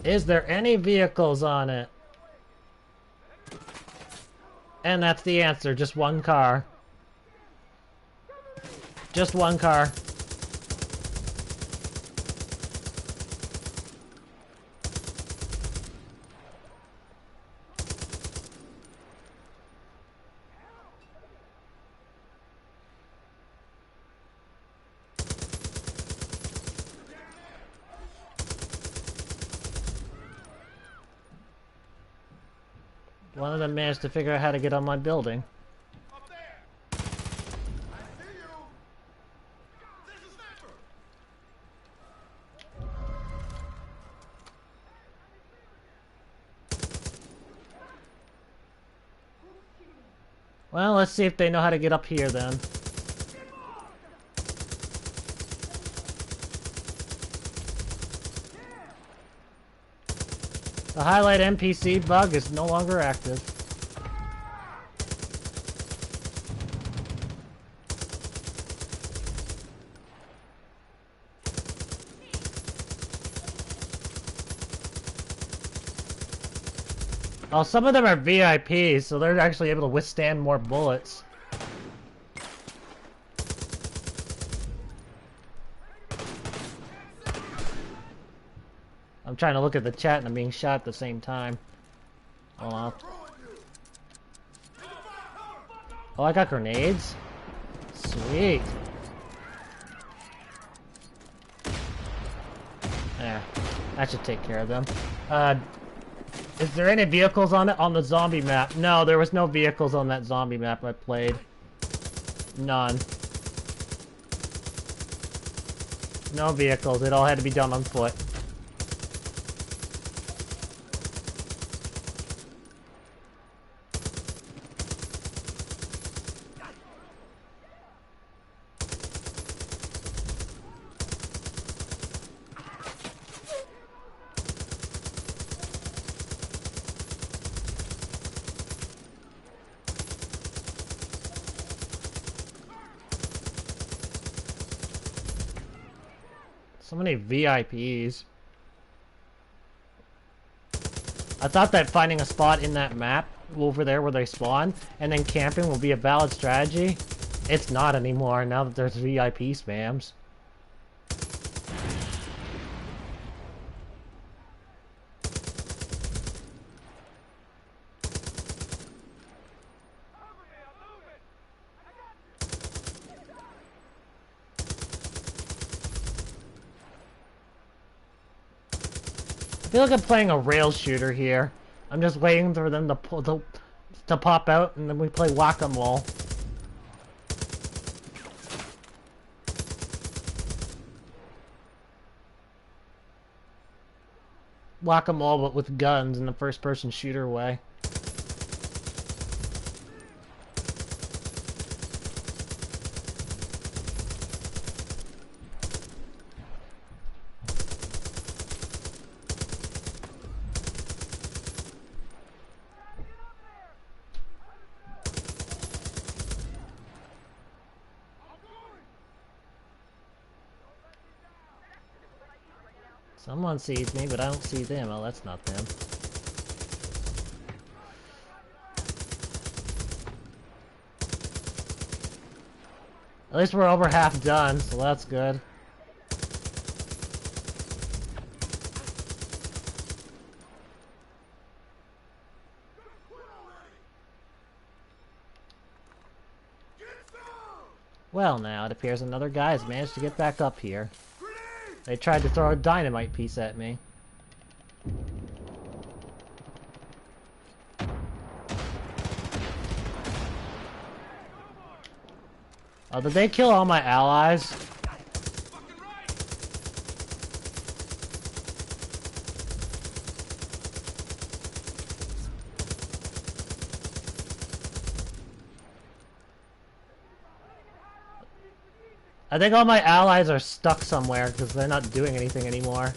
Is there any vehicles on it? And that's the answer, just one car. Just one car. One of them managed to figure out how to get on my building. Up there. I see you. There's a sniper. Well, let's see if they know how to get up here then. The highlight NPC bug is no longer active. Oh, some of them are VIPs, so they're actually able to withstand more bullets. I'm trying to look at the chat and I'm being shot at the same time. Hold on. Oh, I got grenades? Sweet. There. That should take care of them. Is there any vehicles on it on the zombie map? No, there was no vehicles on that zombie map I played. None. No vehicles. It all had to be done on foot. So many VIPs. I thought that finding a spot in that map over there where they spawn and then camping will be a valid strategy. It's not anymore now that there's VIP spams. I feel like I'm playing a rail shooter here. I'm just waiting for them to pop out and then we play whack-a-mole. Whack-a-mole but with guns in the first-person shooter way. Someone sees me, but I don't see them. Oh, that's not them. At least we're over half done, so that's good. Well, now it appears another guy has managed to get back up here. They tried to throw a dynamite piece at me. Oh, did they kill all my allies? I think all my allies are stuck somewhere because they're not doing anything anymore.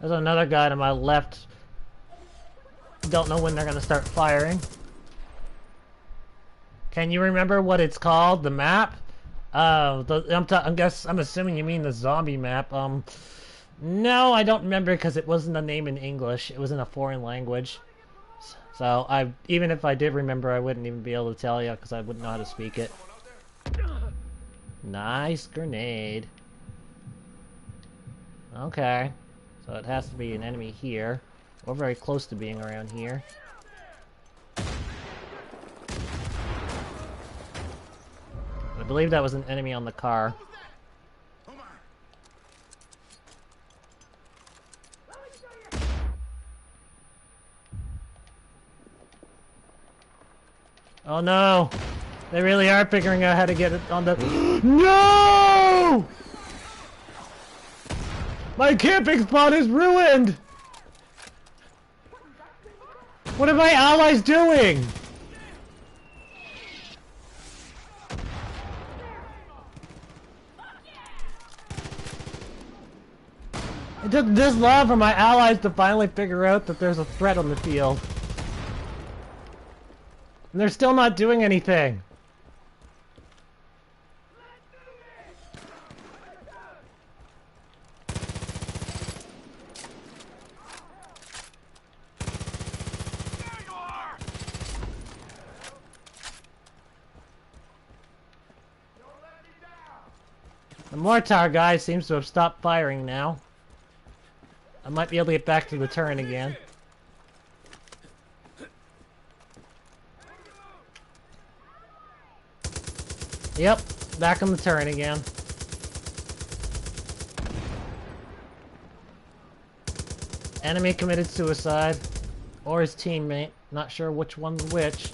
There's another guy to my left. Don't know when they're gonna start firing. Can you remember what it's called? The map? I'm assuming you mean the zombie map. No, I don't remember because it wasn't a name in English. It was in a foreign language. So even if I did remember, I wouldn't even be able to tell you because I wouldn't know how to speak it. Nice grenade. Okay. So it has to be an enemy here. Or very close to being around here. I believe that was an enemy on the car. Oh no! They really are figuring out how to get it on the... No! My camping spot is ruined! What are my allies doing? It took this long for my allies to finally figure out that there's a threat on the field. And they're still not doing anything. The mortar guy seems to have stopped firing now. I might be able to get back to the turret again. Yep, back on the turret again. Enemy committed suicide. Or his teammate. Not sure which one's which.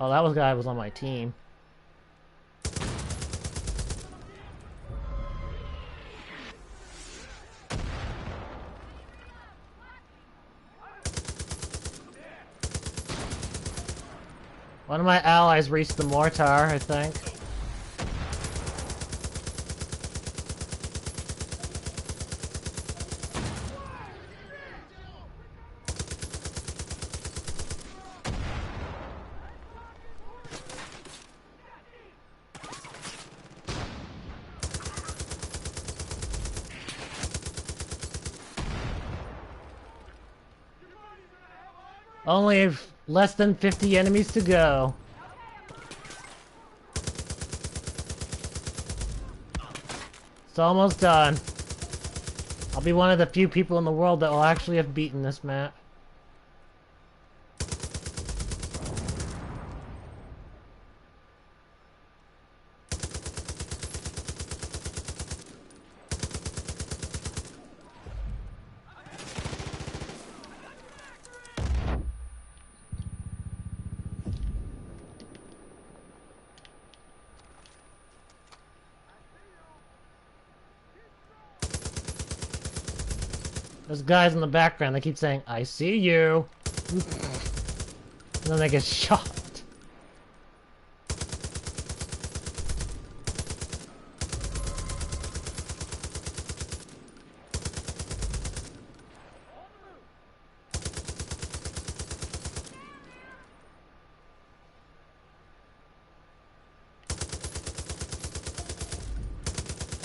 Oh, that was the guy who was on my team. One of my allies reached the mortar, I think. Only less than 50 enemies to go. It's almost done. I'll be one of the few people in the world that will actually have beaten this map. There's guys in the background that keep saying, "I see you." And then they get shot.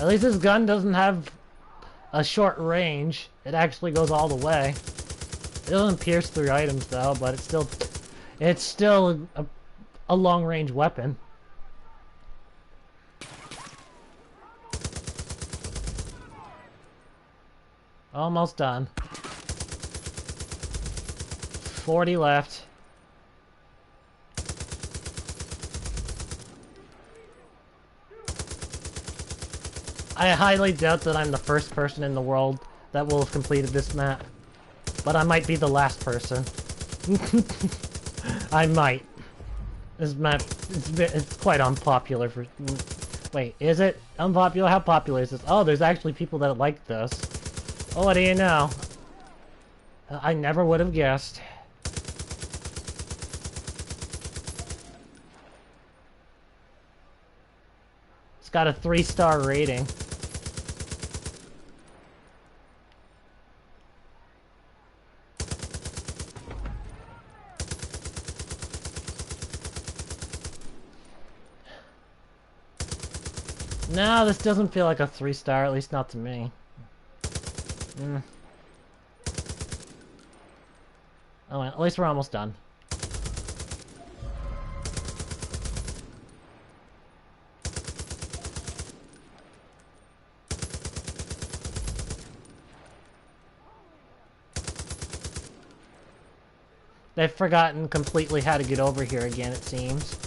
At least this gun doesn't have a short range. It actually goes all the way. It doesn't pierce through items though, but it's still a long-range weapon. Almost done. 40 left. I highly doubt that I'm the first person in the world that will have completed this map. But I might be the last person. I might. This map, it's quite unpopular for... Wait, is it unpopular? How popular is this? Oh, there's actually people that like this. Oh, what do you know? I never would have guessed. It's got a 3-star rating. No, this doesn't feel like a 3-star, at least not to me. Oh, well, at least we're almost done. They've forgotten completely how to get over here again, it seems.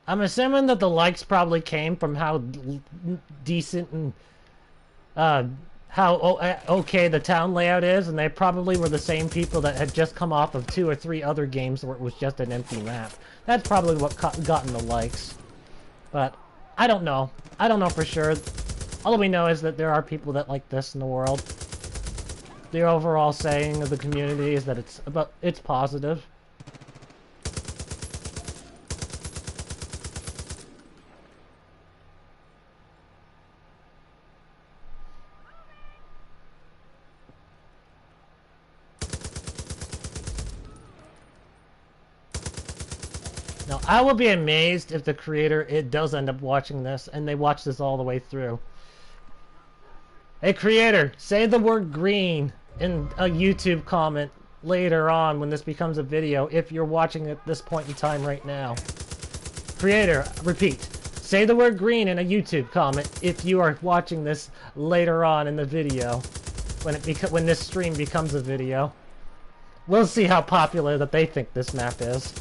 I'm assuming that the likes probably came from how decent and how okay the town layout is, and they probably were the same people that had just come off of 2 or 3 other games where it was just an empty map. That's probably what gotten the likes. But I don't know. I don't know for sure. All we know is that there are people that like this in the world. The overall saying of the community is that it's positive. Now, I will be amazed if the creator does end up watching this, and they watch this all the way through. Hey, creator, say the word green in a YouTube comment later on when this becomes a video, if you're watching at this point in time right now. Creator, repeat. Say the word green in a YouTube comment if you are watching this later on in the video, when this stream becomes a video. We'll see how popular that they think this map is.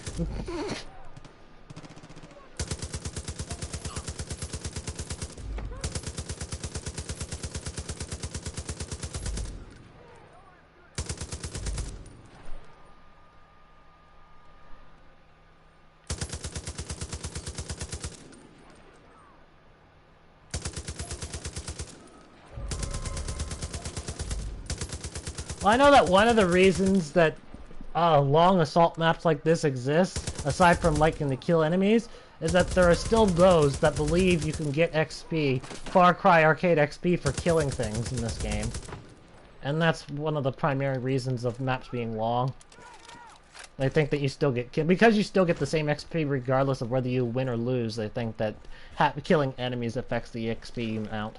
Well, I know that one of the reasons that long assault maps like this exist, aside from liking to kill enemies, is that there are still those that believe you can get XP, Far Cry Arcade XP, for killing things in this game. And that's one of the primary reasons of maps being long. They think that you still get killed. Because you still get the same XP regardless of whether you win or lose, they think that killing enemies affects the XP amount.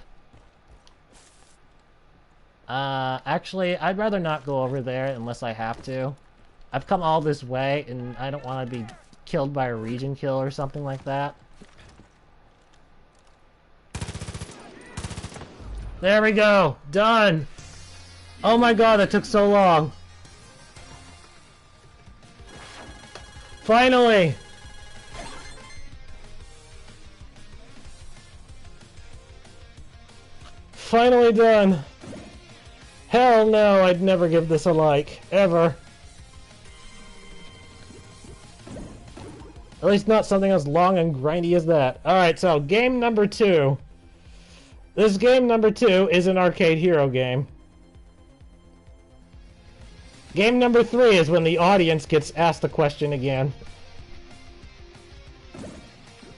Actually, I'd rather not go over there unless I have to. I've come all this way, and I don't want to be killed by a regen kill or something like that. There we go! Done! Oh my god, that took so long! Finally! Finally done! Hell no, I'd never give this a like. Ever. At least not something as long and grindy as that. Alright, so game number 2. This game number 2 is an arcade hero game. Game number 3 is when the audience gets asked the question again.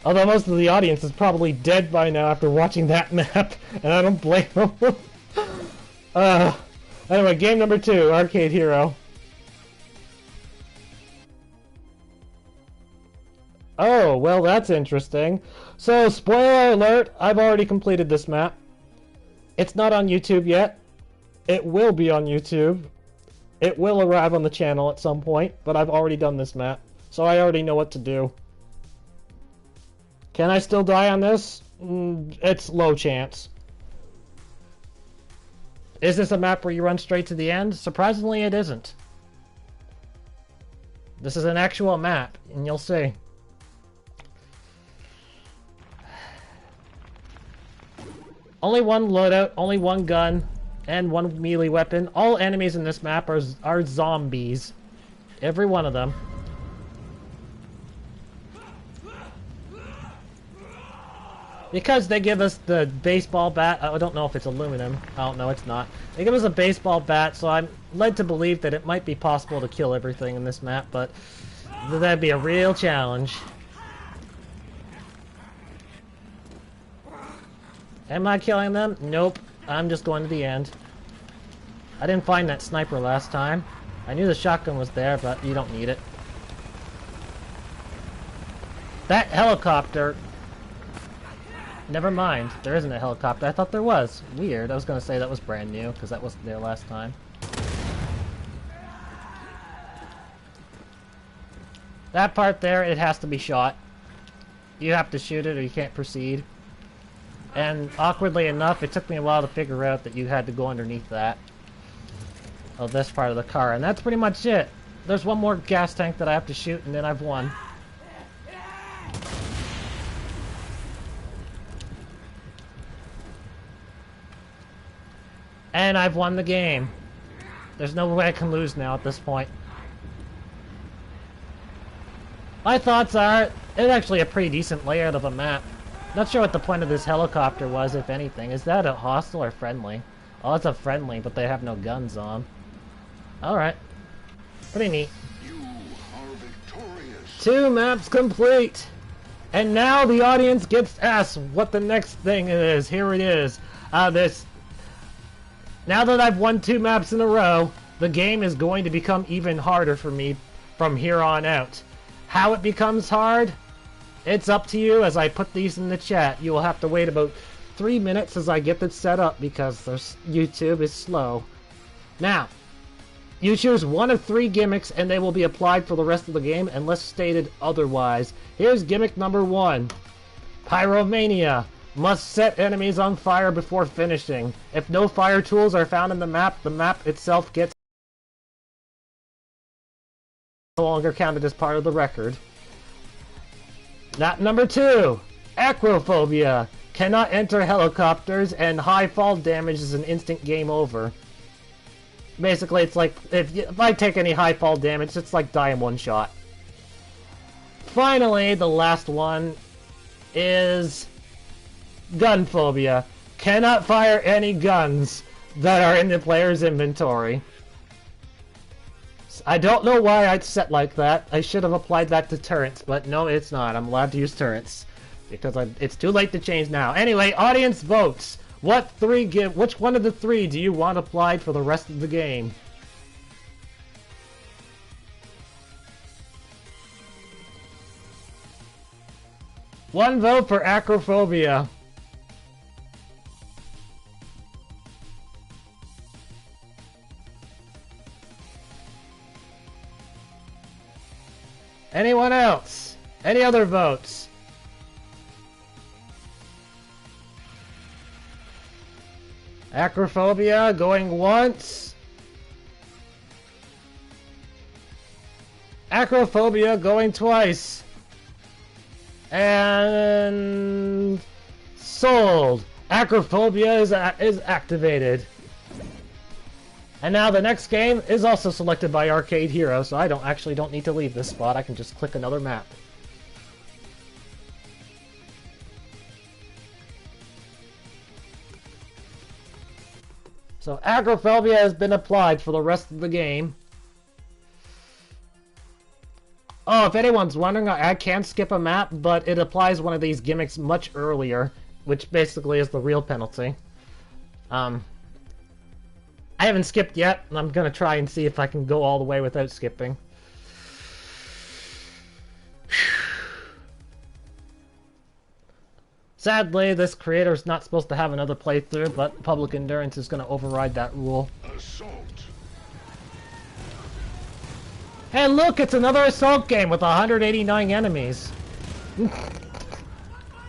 Although most of the audience is probably dead by now after watching that map, and I don't blame them. Anyway, game number 2, Arcade Hero. Oh, well, that's interesting. So, spoiler alert, I've already completed this map. It's not on YouTube yet. It will be on YouTube. It will arrive on the channel at some point, but I've already done this map, so I already know what to do. Can I still die on this? It's low chance. Is this a map where you run straight to the end? Surprisingly, it isn't. This is an actual map, and you'll see. Only one loadout, only one gun, and one melee weapon. All enemies in this map are zombies. Every one of them. Because they give us the baseball bat. I don't know if it's aluminum. I don't know, it's not. They give us a baseball bat, so I'm led to believe that it might be possible to kill everything in this map, but that'd be a real challenge. Am I killing them? Nope. I'm just going to the end. I didn't find that sniper last time. I knew the shotgun was there, but you don't need it. That helicopter... Never mind. There isn't a helicopter. I thought there was. Weird. I was going to say that was brand new, because that wasn't there last time. That part there, it has to be shot. You have to shoot it or you can't proceed. And awkwardly enough, it took me a while to figure out that you had to go underneath that. Of this part of the car. And that's pretty much it. There's one more gas tank that I have to shoot and then I've won. And I've won the game. There's no way I can lose now at this point. My thoughts are, it's actually a pretty decent layout of a map. Not sure what the point of this helicopter was, if anything. Is that a hostile or friendly? Oh, it's a friendly, but they have no guns on. Alright. Pretty neat. You are victorious. 2 maps complete! And now the audience gets asked what the next thing is. Here it is. Now that I've won 2 maps in a row, the game is going to become even harder for me from here on out. How it becomes hard? It's up to you as I put these in the chat. You will have to wait about 3 minutes as I get this set up because YouTube is slow. Now, you choose one of 3 gimmicks and they will be applied for the rest of the game unless stated otherwise. Here's gimmick number 1. Pyromania. Must set enemies on fire before finishing. If no fire tools are found in the map itself gets no longer counted as part of the record. Number 2. Acrophobia. Cannot enter helicopters and high fall damage is an instant game over. Basically, it's like, if I take any high fall damage, it's like die in one shot. Finally, the last one is gun phobia. Cannot fire any guns that are in the player's inventory. I don't know why I'd set like that. I should have applied that to turrets, but no, it's not. I'm allowed to use turrets. Because it's too late to change now. Anyway, audience votes. Which one of the 3 do you want applied for the rest of the game? One vote for Acrophobia. Anyone else? Any other votes? Acrophobia going once. Acrophobia going twice. And sold. Acrophobia is activated. And now the next game is also selected by Arcade Hero, so I don't need to leave this spot. I can just click another map. So Acrophobia has been applied for the rest of the game. Oh, if anyone's wondering, I can skip a map, but it applies one of these gimmicks much earlier, which basically is the real penalty. I haven't skipped yet, and I'm gonna try and see if I can go all the way without skipping. Sadly, this creator is not supposed to have another playthrough, but public endurance is going to override that rule. Assault. Hey, look, it's another assault game with 189 enemies.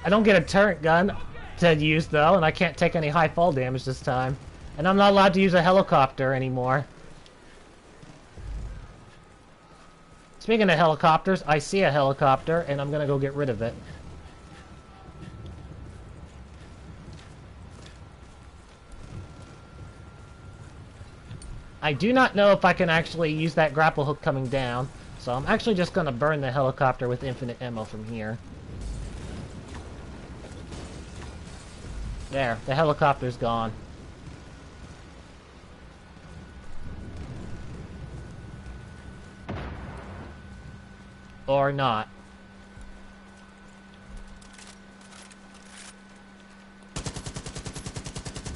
I don't get a turret gun to use, though, and I can't take any high fall damage this time. And I'm not allowed to use a helicopter anymore. Speaking of helicopters, I see a helicopter, and I'm going to go get rid of it. I do not know if I can actually use that grapple hook coming down, so I'm actually just going to burn the helicopter with infinite ammo from here. There, the helicopter's gone. Or not.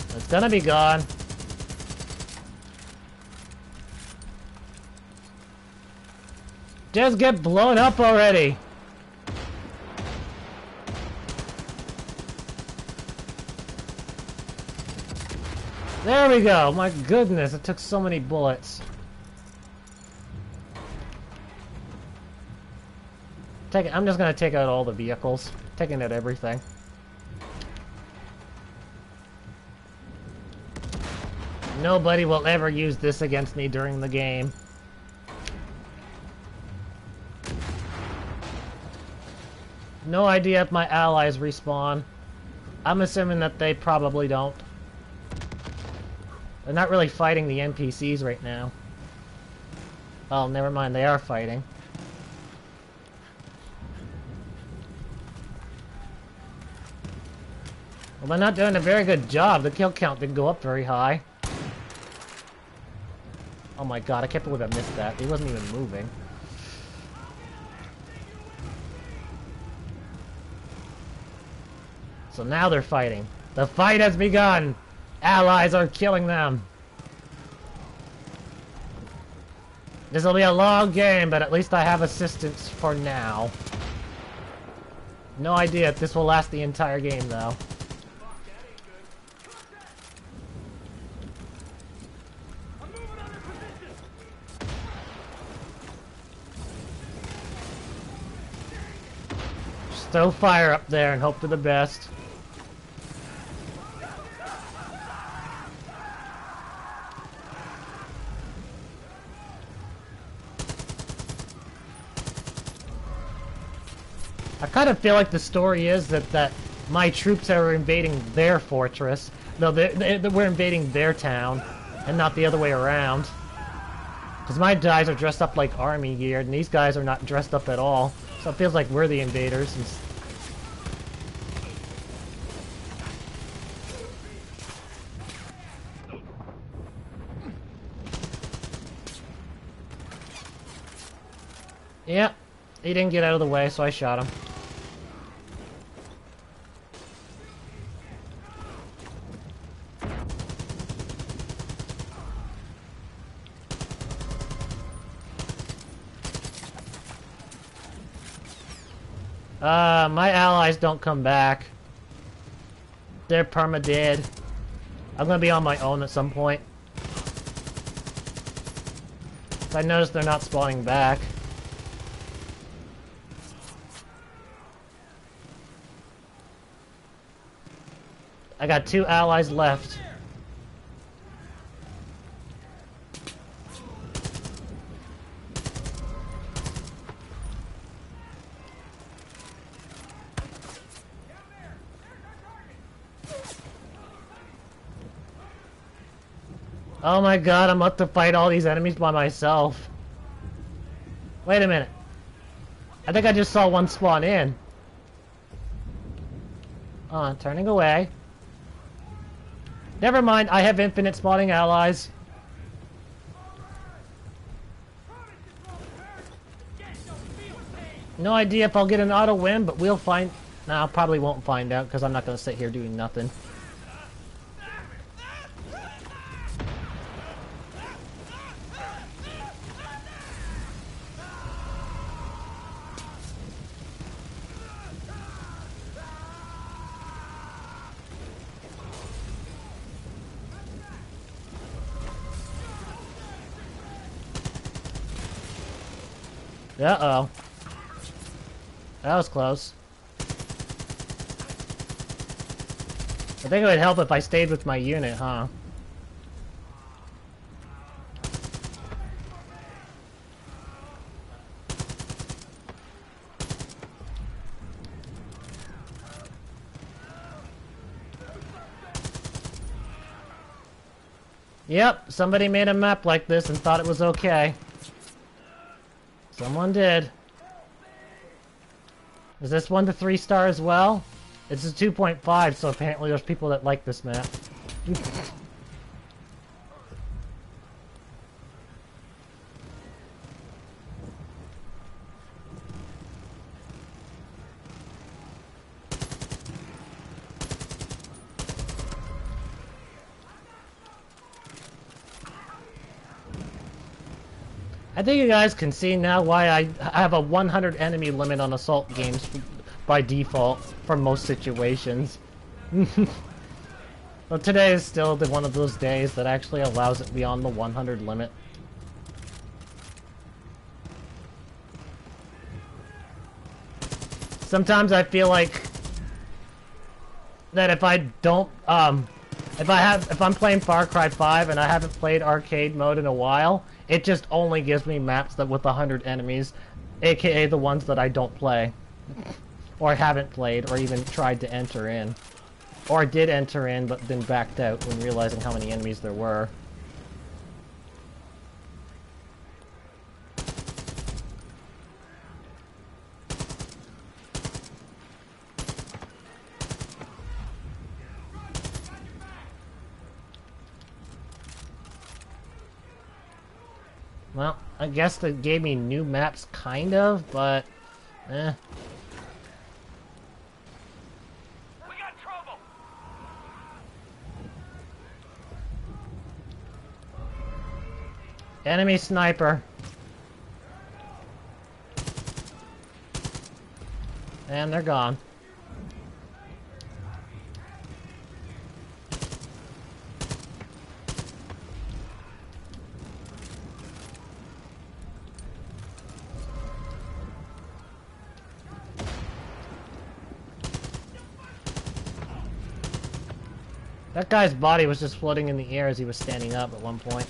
It's gonna be gone. Just get blown up already! There we go! My goodness, it took so many bullets. I'm just gonna take out all the vehicles. Taking out everything. Nobody will ever use this against me during the game. No idea if my allies respawn. I'm assuming that they probably don't. They're not really fighting the NPCs right now. Oh, never mind, they are fighting. Well, they're not doing a very good job. The kill count didn't go up very high. Oh my god, I can't believe I missed that. He wasn't even moving. So now they're fighting. The fight has begun! Allies are killing them! This will be a long game, but at least I have assistance for now. No idea if this will last the entire game, though. Just throw fire up there and hope for the best. I kind of feel like the story is that my troops are invading their fortress. No, we're invading their town, and not the other way around. Because my guys are dressed up like army gear, and these guys are not dressed up at all. So it feels like we're the invaders. Yep, he didn't get out of the way, so I shot him. My allies don't come back. They're perma-dead. I'm gonna be on my own at some point. I noticed they're not spawning back. I got 2 allies left. Oh my god, I'm about to fight all these enemies by myself. Wait a minute. I think I just saw one spawn in. Turning away. Never mind, I have infinite spawning allies. No idea if I'll get an auto win, but we'll find... Nah, I probably won't find out, because I'm not going to sit here doing nothing. Uh-oh. That was close. I think it would help if I stayed with my unit, huh? Yep, somebody made a map like this and thought it was okay. Someone did. Is this 1 to 3 star as well? It's a 2.5, so apparently there's people that like this map. I think you guys can see now why I have a 100 enemy limit on assault games by default for most situations. Well, today is still one of those days that actually allows it beyond the 100 limit. Sometimes I feel like that if I don't, if I'm playing Far Cry 5 and I haven't played arcade mode in a while, it just only gives me maps that with 100 enemies, aka the ones that I don't play. Or haven't played, or even tried to enter in. Or did enter in, but then backed out when realizing how many enemies there were. Well, I guess that gave me new maps, kind of, but... eh. We got trouble. Enemy sniper. And they're gone. That guy's body was just floating in the air as he was standing up at one point.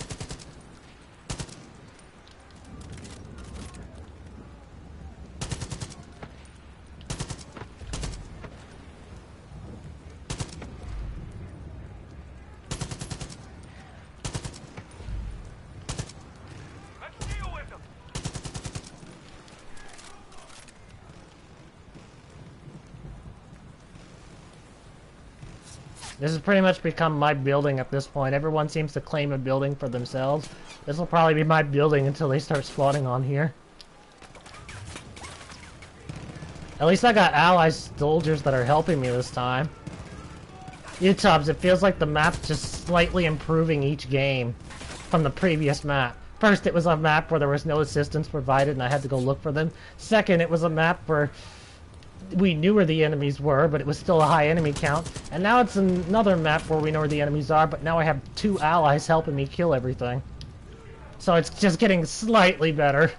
Let's deal with them. This has pretty much become my building at this point. Everyone seems to claim a building for themselves. This will probably be my building until they start spawning on here. At least I got allies soldiers that are helping me this time. Utubs, it feels like the map's just slightly improving each game from the previous map. First, it was a map where there was no assistance provided and I had to go look for them. Second, it was a map where we knew where the enemies were, but it was still a high enemy count. And now it's another map where we know where the enemies are, but now I have 2 allies helping me kill everything. So it's just getting slightly better.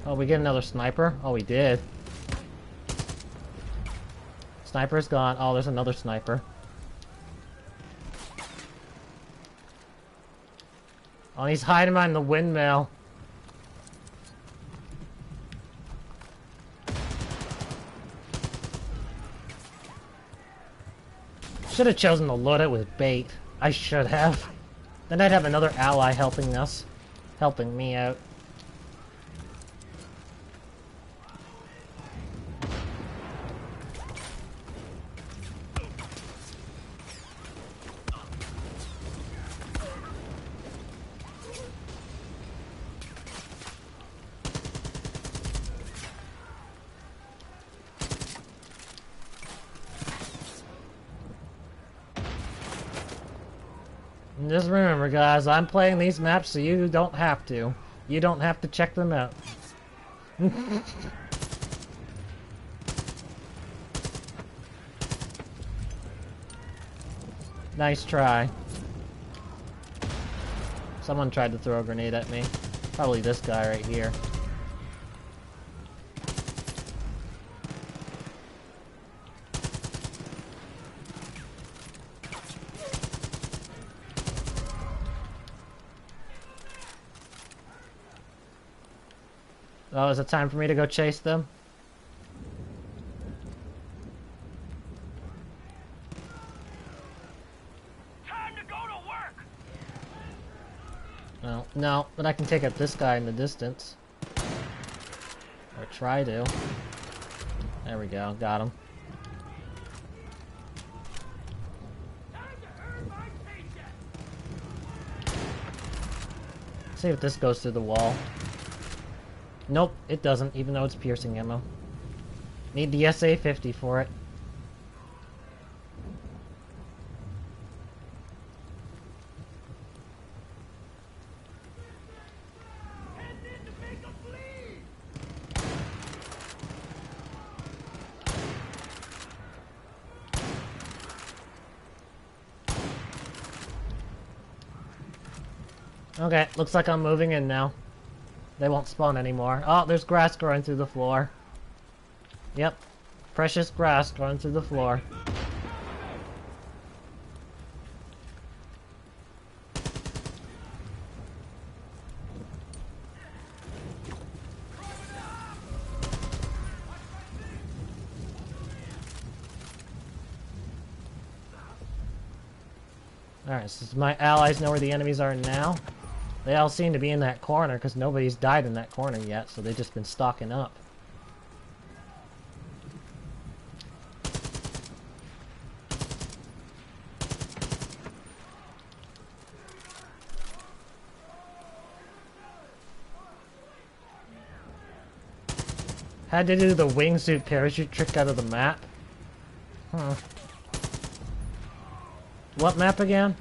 Oh, we get another sniper? Oh, we did. Sniper's gone. Oh, there's another sniper. Oh, he's hiding behind the windmill. Should have chosen to load it with bait. I should have. Then I'd have another ally helping us. Helping me out. And just remember, guys, I'm playing these maps so you don't have to. You don't have to check them out. Nice try. Someone tried to throw a grenade at me. Probably this guy right here. Oh, is it time for me to go chase them? Time to go to work. No, no, but I can take out this guy in the distance. Or try to. There we go, got him. Time to earn my paycheck. See if this goes through the wall. Nope, it doesn't, even though it's piercing ammo. Need the SA-50 for it. Head in to make 'em bleed. Okay, looks like I'm moving in now. They won't spawn anymore. Oh, there's grass growing through the floor. Yep. Precious grass growing through the floor. Alright, so my allies know where the enemies are now. They all seem to be in that corner because nobody's died in that corner yet, so they've just been stocking up. Had to do the wingsuit parachute trick out of the map. Huh. What map again?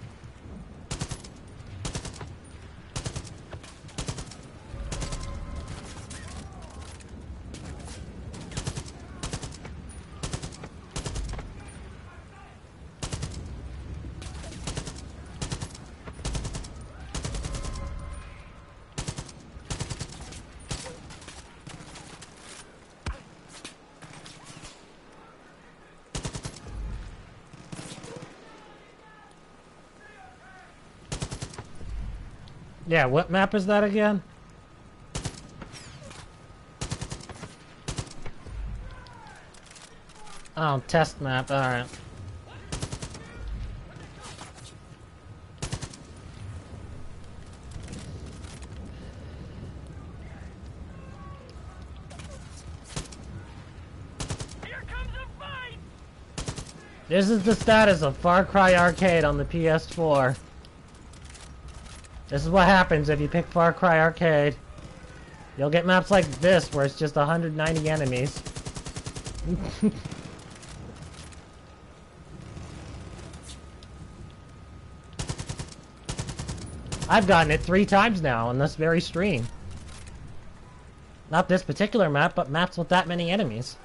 Yeah, what map is that again? Oh, test map, alright. Here comes a fight. This is the status of Far Cry Arcade on the PS4. This is what happens if you pick Far Cry Arcade. You'll get maps like this where it's just 190 enemies. I've gotten it 3 times now on this very stream. Not this particular map, but maps with that many enemies.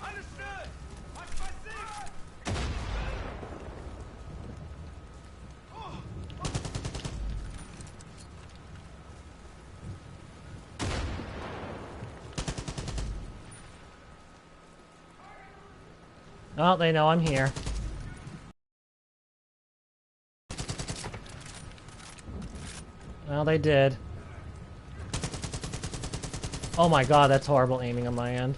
Understood. Watch my six. Oh, they know I'm here. Well, they did. Oh my god, that's horrible aiming on my end.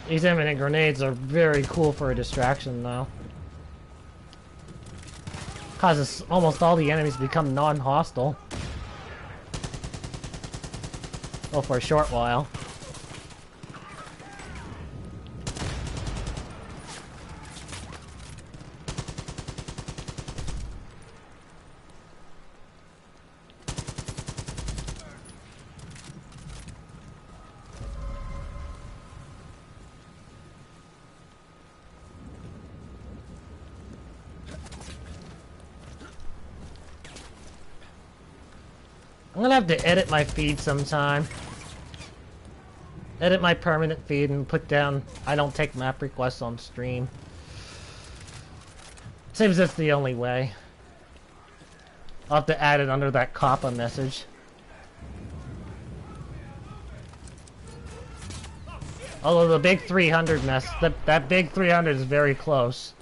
These imminent grenades are very cool for a distraction, though. Causes almost all the enemies to become non-hostile. Well, for a short while. I'm gonna have to edit my feed sometime. Edit my permanent feed and put down I don't take map requests on stream. Seems that's the only way. I'll have to add it under that COPPA message. Although the big 300 that big 300 is very close.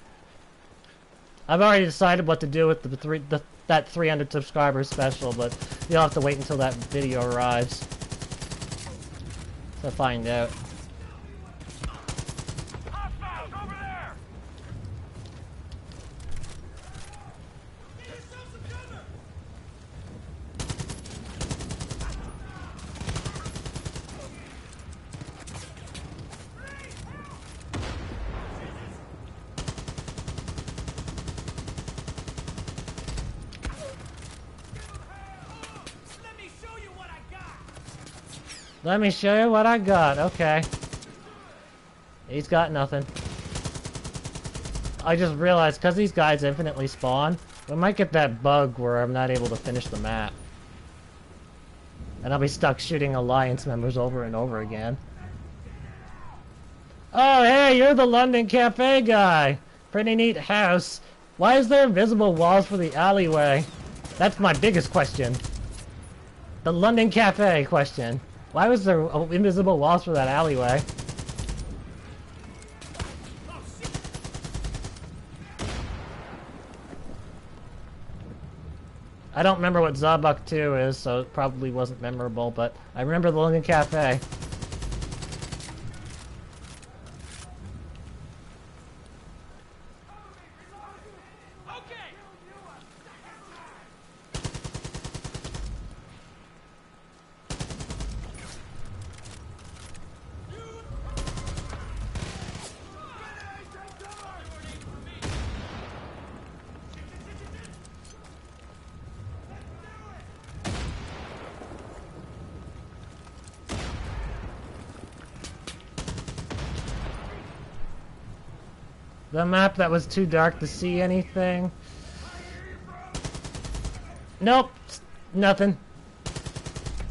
I've already decided what to do with that 300 subscribers special, but you'll have to wait until that video arrives to find out. Hostiles over there! Get yourself some cover! Let me show you what I got! Let me show you what I got. Okay. He's got nothing. I just realized, because these guys infinitely spawn, we might get that bug where I'm not able to finish the map. And I'll be stuck shooting Alliance members over and over again. Oh, hey, you're the London Cafe guy. Pretty neat house. Why is there invisible walls for the alleyway? That's my biggest question. The London Cafe question. Why was there invisible walls for that alleyway? I don't remember what Zabuk 2 is, so it probably wasn't memorable, but I remember the London Cafe. The map that was too dark to see anything. Nope, nothing.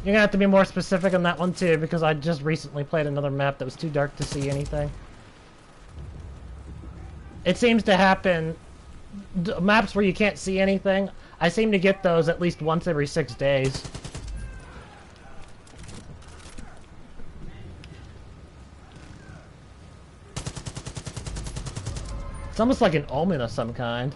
You're gonna have to be more specific on that one too, because I just recently played another map that was too dark to see anything. It seems to happen, maps where you can't see anything, I seem to get those at least once every 6 days. It's almost like an omen of some kind.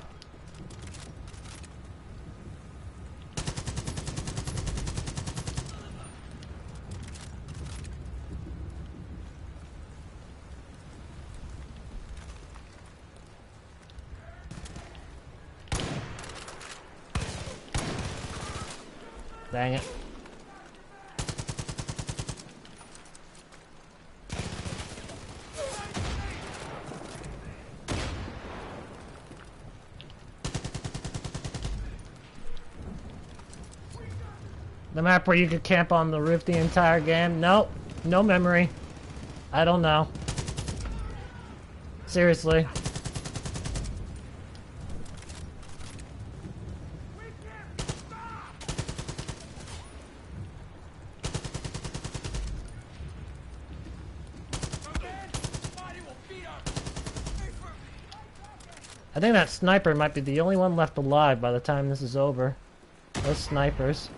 Dang it. The map where you could camp on the roof the entire game? Nope. No memory. I don't know. Seriously. I think that sniper might be the only one left alive by the time this is over. Those snipers.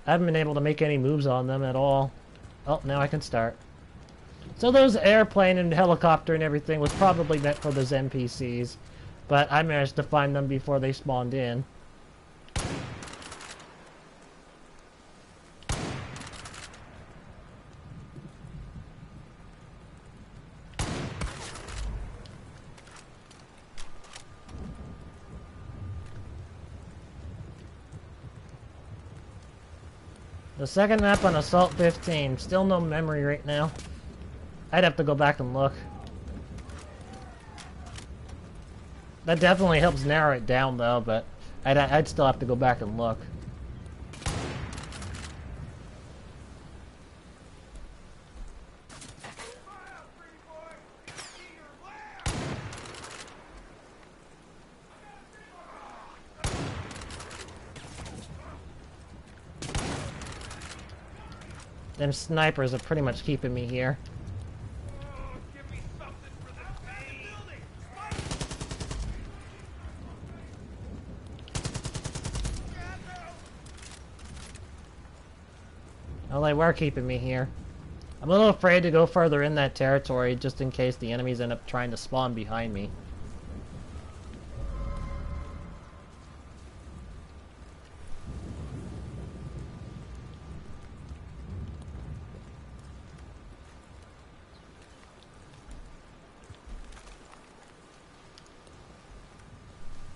I haven't been able to make any moves on them at all. Oh, now I can start. So those airplane and helicopter and everything was probably meant for those NPCs. But I managed to find them before they spawned in. The second map on Assault 15. Still no memory right now. I'd have to go back and look. That definitely helps narrow it down though, but I'd still have to go back and look. Them snipers are pretty much keeping me here. Give me something for the pain. Well, they were keeping me here. I'm a little afraid to go further in that territory just in case the enemies end up trying to spawn behind me.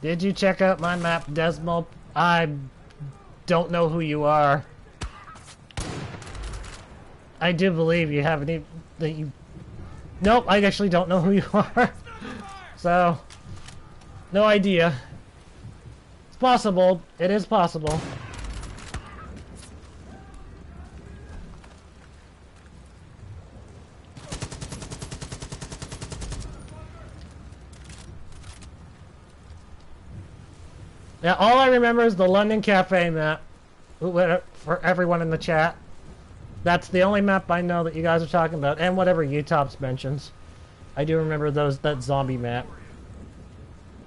Did you check out my map, Desmo? I don't know who you are. I do believe you haven't even... that you... Nope, I actually don't know who you are. So, no idea. It's possible. It is possible. Yeah, all I remember is the London Cafe map. For everyone in the chat. That's the only map I know that you guys are talking about, and whatever Utops mentions. I do remember that zombie map.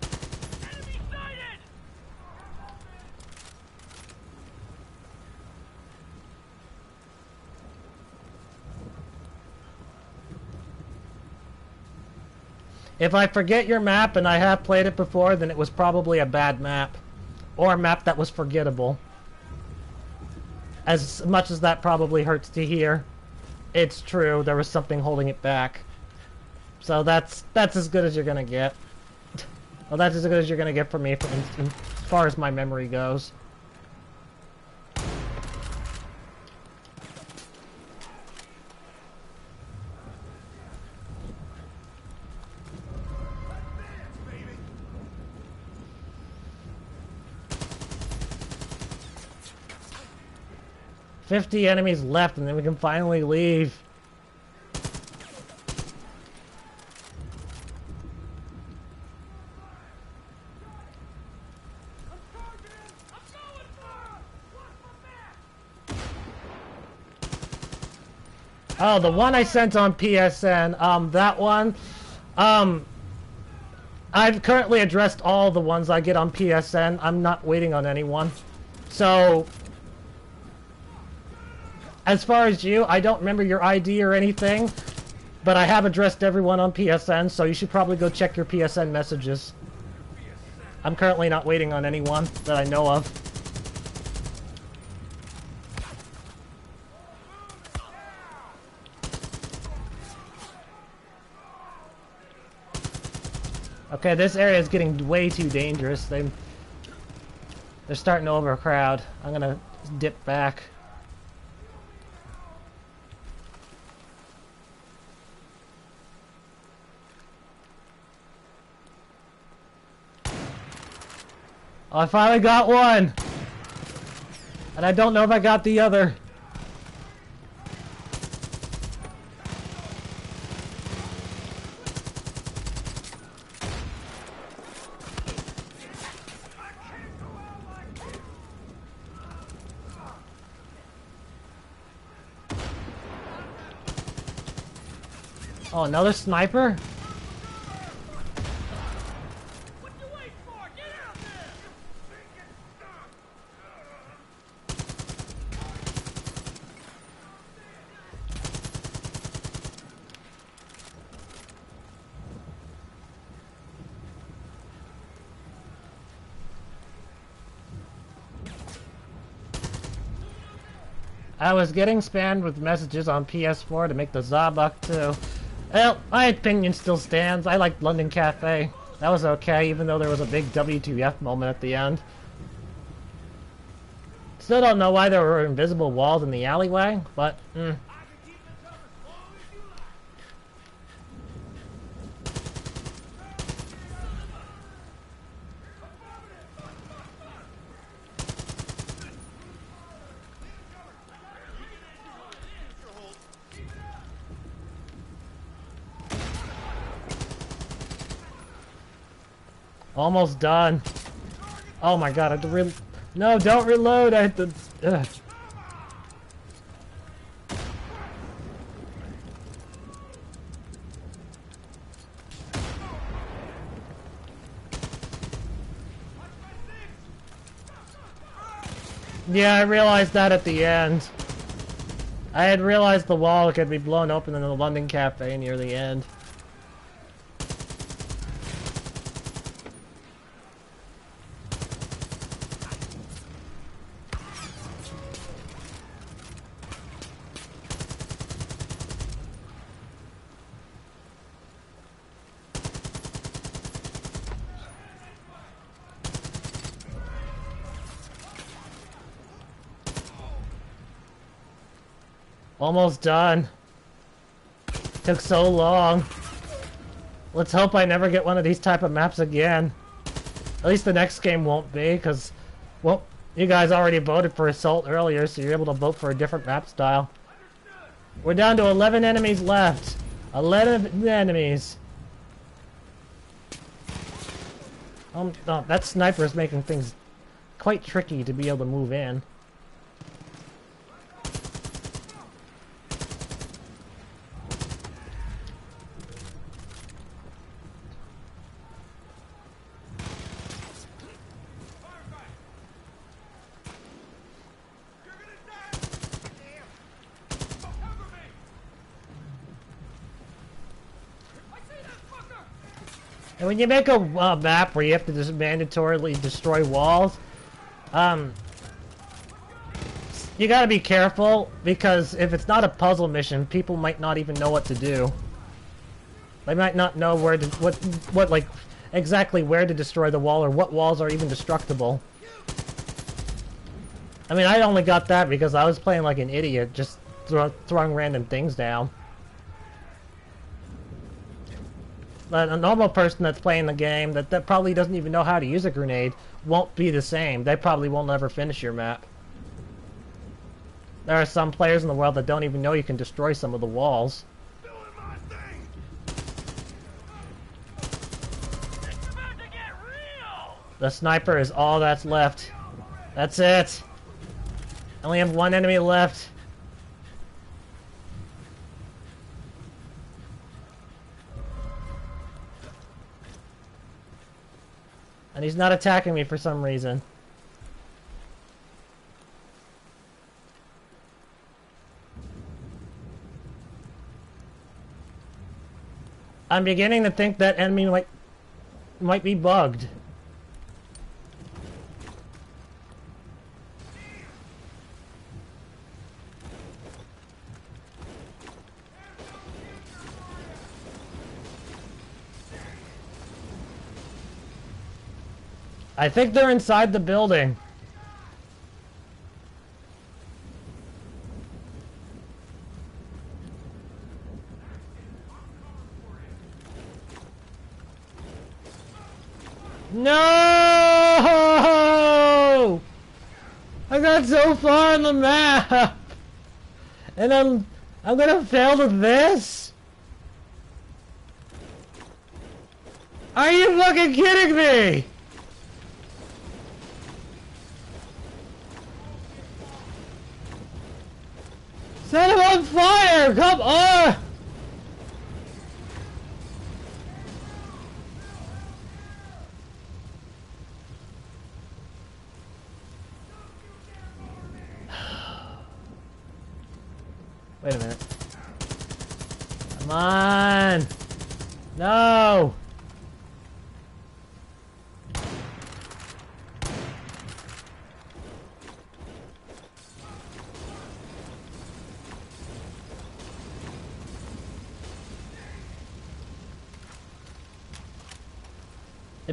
Enemy sighted! If I forget your map and I have played it before, then it was probably a bad map. Or a map that was forgettable. As much as that probably hurts to hear, it's true, there was something holding it back. So that's as good as you're gonna get. Well, that's as good as you're gonna get from me as far as my memory goes. Baby. 50 enemies left, and then we can finally leave. Oh, the one I sent on PSN, that one, I've currently addressed all the ones I get on PSN. I'm not waiting on anyone. So, as far as you, I don't remember your ID or anything, but I have addressed everyone on PSN, so you should probably go check your PSN messages. I'm currently not waiting on anyone that I know of. Okay, this area is getting way too dangerous. They're starting to overcrowd. I'm gonna dip back. Oh, I finally got one! And I don't know if I got the other. Oh, another sniper? What you waiting for? Get out there! I was getting spammed with messages on PS4 to make the Zabuk too. Well, my opinion still stands. I liked London Cafe. That was okay, even though there was a big WTF moment at the end. Still don't know why there were invisible walls in the alleyway, but almost done. Oh my god, I have to no, don't reload, I have to... Ugh. Yeah, I realized that at the end. I had realized the wall could be blown open in the London Cafe near the end. Almost done. Took so long. Let's hope I never get one of these type of maps again. At least the next game won't be, because, well, you guys already voted for Assault earlier, so you're able to vote for a different map style. We're down to 11 enemies left. 11 enemies. Oh, that sniper is making things quite tricky to be able to move in. And when you make a map where you have to just mandatorily destroy walls, you gotta be careful, because if it's not a puzzle mission, people might not even know what to do. They might not know where to, what like, exactly where to destroy the wall, or what walls are even destructible. I mean, I only got that because I was playing like an idiot, just throwing random things down. But a normal person that's playing the game that probably doesn't even know how to use a grenade won't be the same. They probably won't ever finish your map. There are some players in the world that don't even know you can destroy some of the walls. Doing my thing. It's about to get real. The sniper is all that's left. That's it. I only have one enemy left. And he's not attacking me for some reason. I'm beginning to think that enemy might be bugged. I think they're inside the building. No! I got so far on the map, and I'm gonna fail to this? Are you fucking kidding me? Set him on fire! Come on! Wait a minute. Come on! No!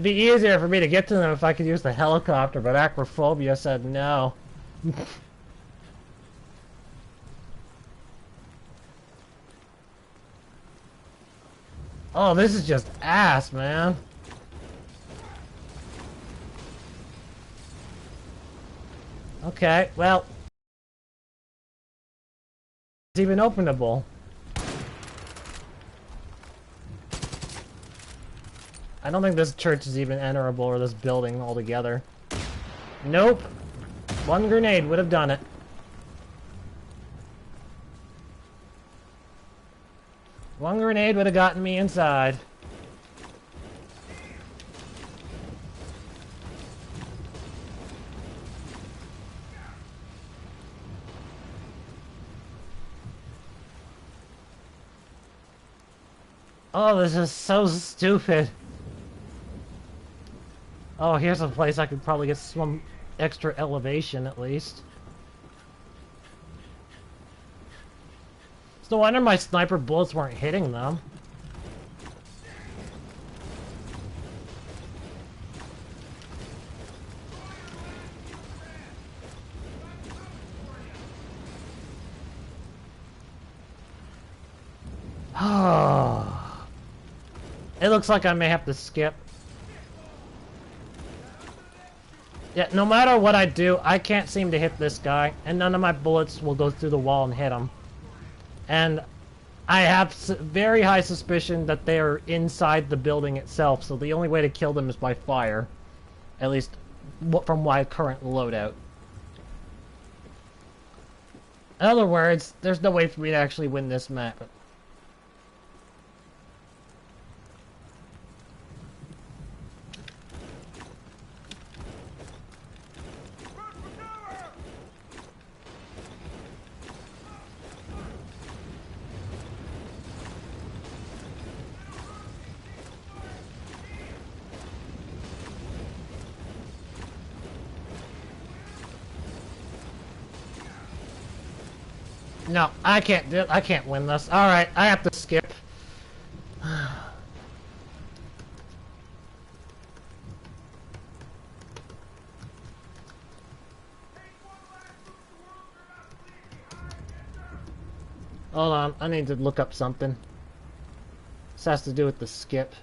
It'd be easier for me to get to them if I could use the helicopter, but Acrophobia said no. Oh, this is just ass, man. Okay, well... It's even openable. I don't think this church is even enterable, or this building altogether. Nope. One grenade would have done it. One grenade would have gotten me inside. Oh, this is so stupid. Oh, here's a place I could probably get some extra elevation at least. It's no wonder my sniper bullets weren't hitting them. Oh. It looks like I may have to skip. Yeah, no matter what I do, I can't seem to hit this guy, and none of my bullets will go through the wall and hit him. And I have very high suspicion that they are inside the building itself, so the only way to kill them is by fire. At least from my current loadout. In other words, there's no way for me to actually win this map. No, I can't do it. I can't win this. Alright, I have to skip. Hold on, I need to look up something. This has to do with the skip.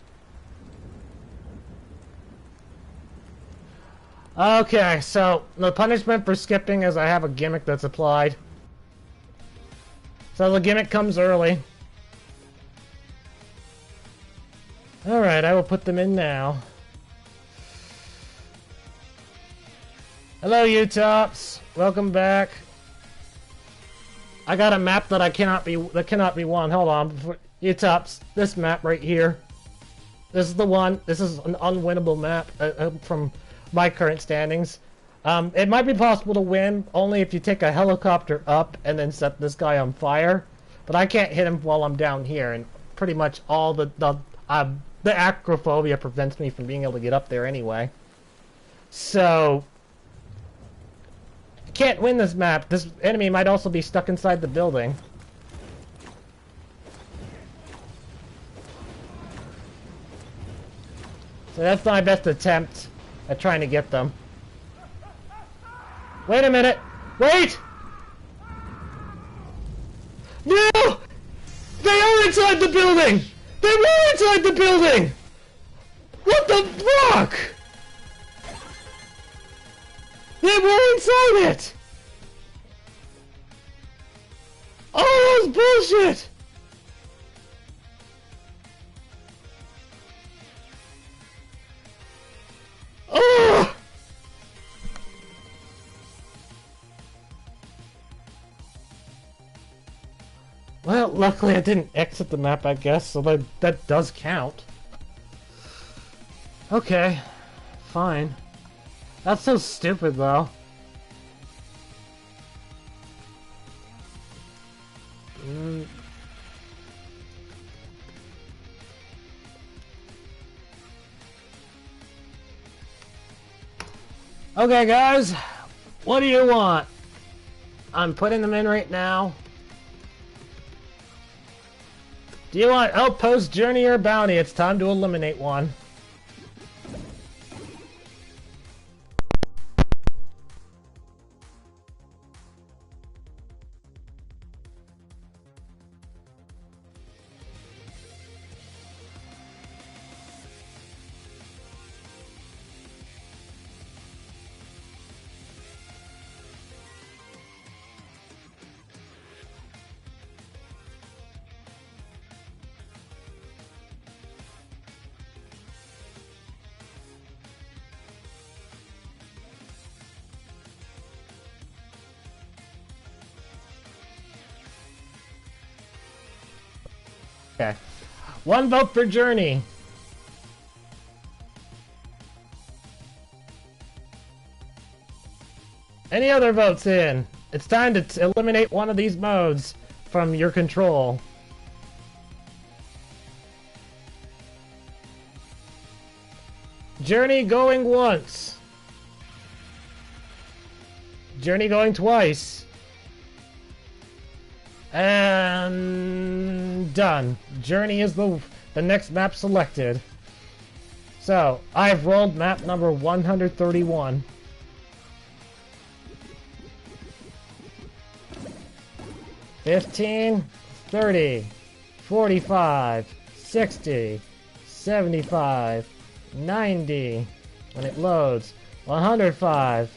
Okay, so the punishment for skipping is I have a gimmick that's applied. So the gimmick comes early. Alright, I will put them in now. Hello, U-Tops. Welcome back. I got a map that cannot be won. Hold on. U-Tops, this map right here. This is the one. This is an unwinnable map from my current standings. It might be possible to win only if you take a helicopter up and then set this guy on fire. But I can't hit him while I'm down here, and pretty much all the acrophobia prevents me from being able to get up there anyway. So I can't win this map. This enemy might also be stuck inside the building. So that's my best attempt at trying to get them. Wait a minute! Wait! No! They are inside the building! They were inside the building! What the fuck? They were inside it! Oh, that's bullshit! Oh! Well, luckily I didn't exit the map, I guess, so that does count. Okay, fine. That's so stupid, though. Okay, guys, what do you want? I'm putting them in right now. Do you want Outpost, Journey, or Bounty? It's time to eliminate one. Okay. 1 vote for Journey. Any other votes in? It's time to eliminate one of these modes from your control. Journey going once. Journey going twice. And done. Journey is the next map selected. So, I've rolled map number 131. $15, $30, $45, $60, $75, $90. When it loads, $105,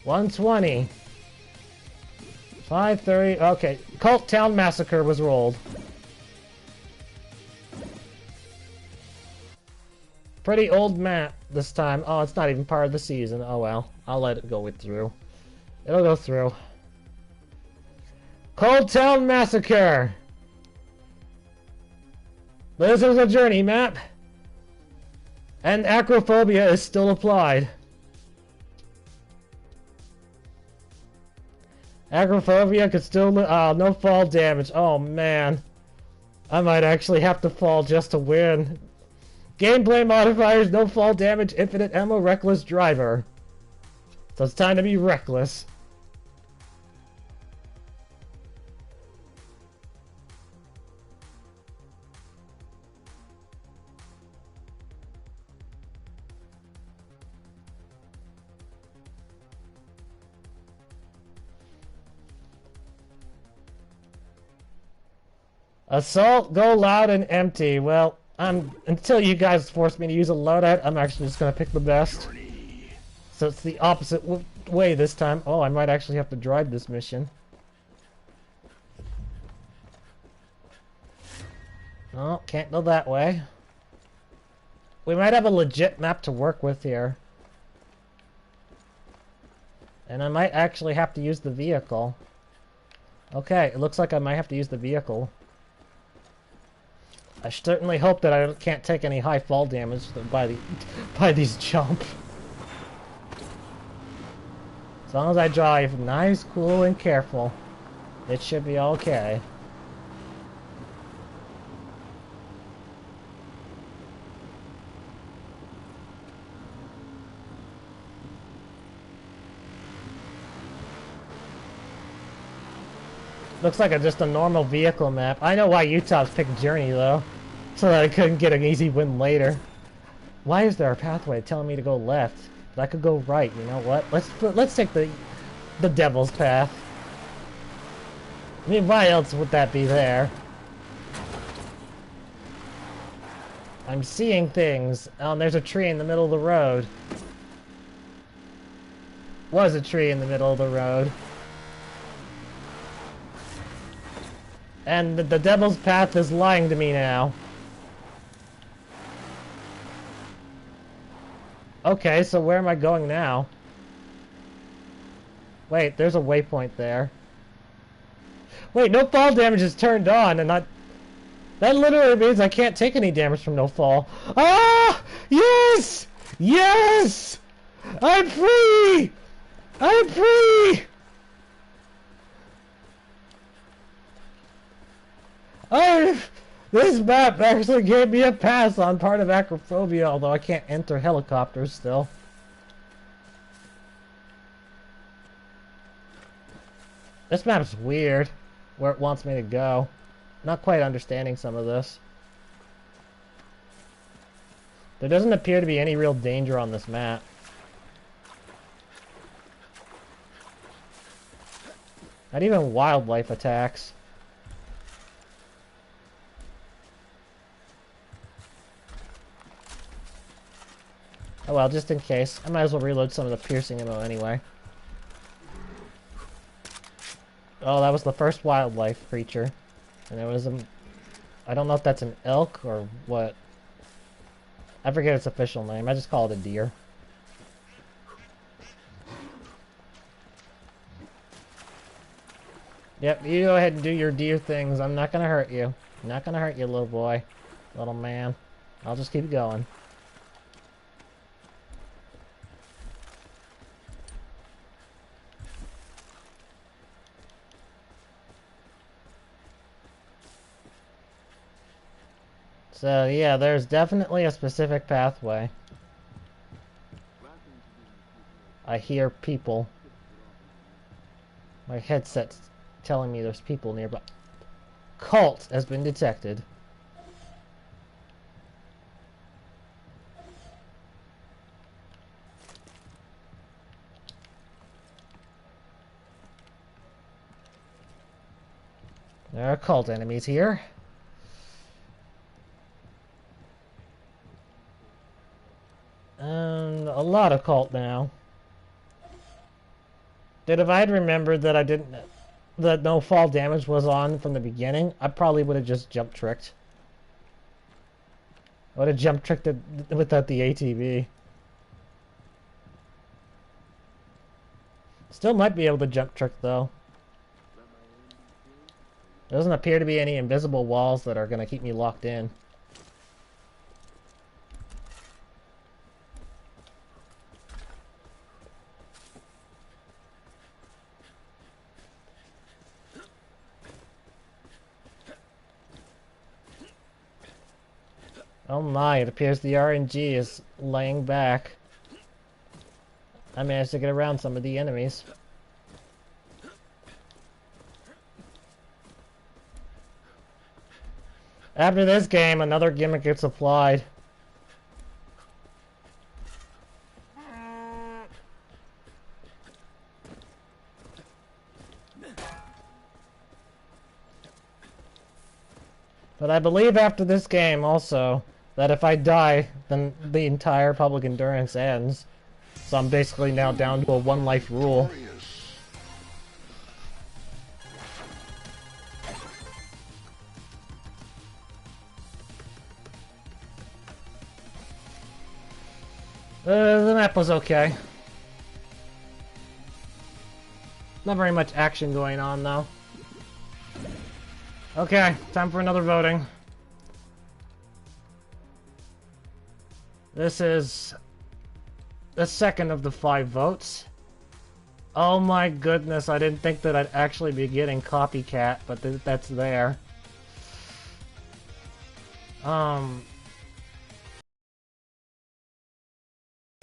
$120, $530. Okay, Cult Town Massacre was rolled. Pretty old map this time. Oh, it's not even part of the season. Oh well, I'll let it go through. It'll go through. Cold Town Massacre. This is a journey map. And Acrophobia is still applied. Acrophobia could still... no fall damage. Oh, man. I might actually have to fall just to win. Gameplay modifiers, no fall damage, infinite ammo, reckless driver. So it's time to be reckless. Assault, go loud and empty. Well, until you guys force me to use a loadout, I'm actually just gonna pick the best. So it's the opposite way this time. Oh, I might actually have to drive this mission. Oh, can't go that way. We might have a legit map to work with here. And I might actually have to use the vehicle. Okay, it looks like I might have to use the vehicle. I certainly hope that I can't take any high fall damage by these jump. As long as I drive nice, cool, and careful, it should be okay. Looks like just a normal vehicle map. I know why Utah's picked Journey, though. So that I couldn't get an easy win later. Why is there a pathway telling me to go left? But I could go right, you know what? Let's take the devil's path. I mean, why else would that be there? I'm seeing things. Oh, and there's a tree in the middle of the road. Was a tree in the middle of the road. And the devil's path is lying to me now. Okay, so where am I going now? Wait, there's a waypoint there. Wait, no fall damage is turned on, and that literally means I can't take any damage from no fall. Ah! Yes! Yes! I'm free! I'm free! This map actually gave me a pass on part of Acrophobia, although I can't enter helicopters still. This map's weird, where it wants me to go. Not quite understanding some of this. There doesn't appear to be any real danger on this map. Not even wildlife attacks. Oh well, just in case. I might as well reload some of the piercing ammo anyway. Oh, that was the first wildlife creature. And it was I don't know if that's an elk or what. I forget its official name. I just call it a deer. Yep, you go ahead and do your deer things. I'm not gonna hurt you. Not gonna hurt you, little boy. Little man. I'll just keep going. So, yeah, there's definitely a specific pathway. I hear people. My headset's telling me there's people nearby. Cult has been detected. There are cult enemies here. And a lot of cult now. Dude, if I had remembered that that no fall damage was on from the beginning, I probably would have just jump tricked. I would have jump tricked it without the ATV. Still might be able to jump trick though. There doesn't appear to be any invisible walls that are going to keep me locked in. Oh my, it appears the RNG is laying back. I managed to get around some of the enemies. After this game, another gimmick gets applied. But I believe after this game also, that if I die, then the entire public endurance ends. So I'm basically now down to a one life rule. The map was okay. Not very much action going on though. Okay, time for another voting. This is the second of the 5 votes. Oh my goodness, I didn't think that I'd actually be getting copycat, but that's there.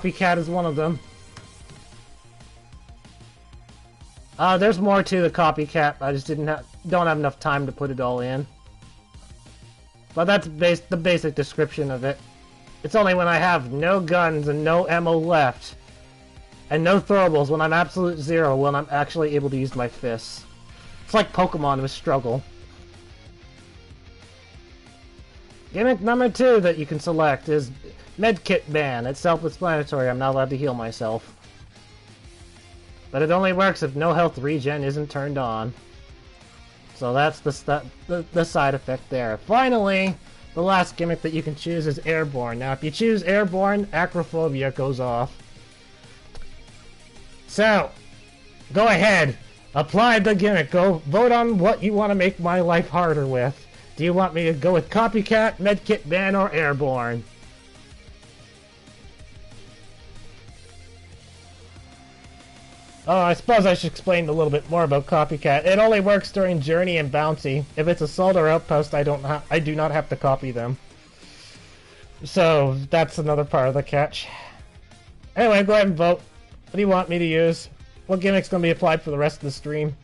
Copycat is one of them. There's more to the copycat. I just don't have enough time to put it all in. But that's the basic description of it. It's only when I have no guns and no ammo left, and no throwables, when I'm absolute zero, when I'm actually able to use my fists. It's like Pokemon with struggle. Gimmick number 2 that you can select is Medkit ban. It's self-explanatory. I'm not allowed to heal myself. But it only works if No Health Regen isn't turned on. So that's the side effect there. Finally, the last gimmick that you can choose is Airborne. Now, if you choose Airborne, Acrophobia goes off. So, go ahead. Apply the gimmick. Go vote on what you want to make my life harder with. Do you want me to go with Copycat, Medkit ban, or Airborne? Oh, I suppose I should explain a little bit more about Copycat. It only works during Journey and Bounty. If it's Assault or Outpost, I do not have to copy them. So, that's another part of the catch. Anyway, go ahead and vote. What do you want me to use? What gimmick's going to be applied for the rest of the stream?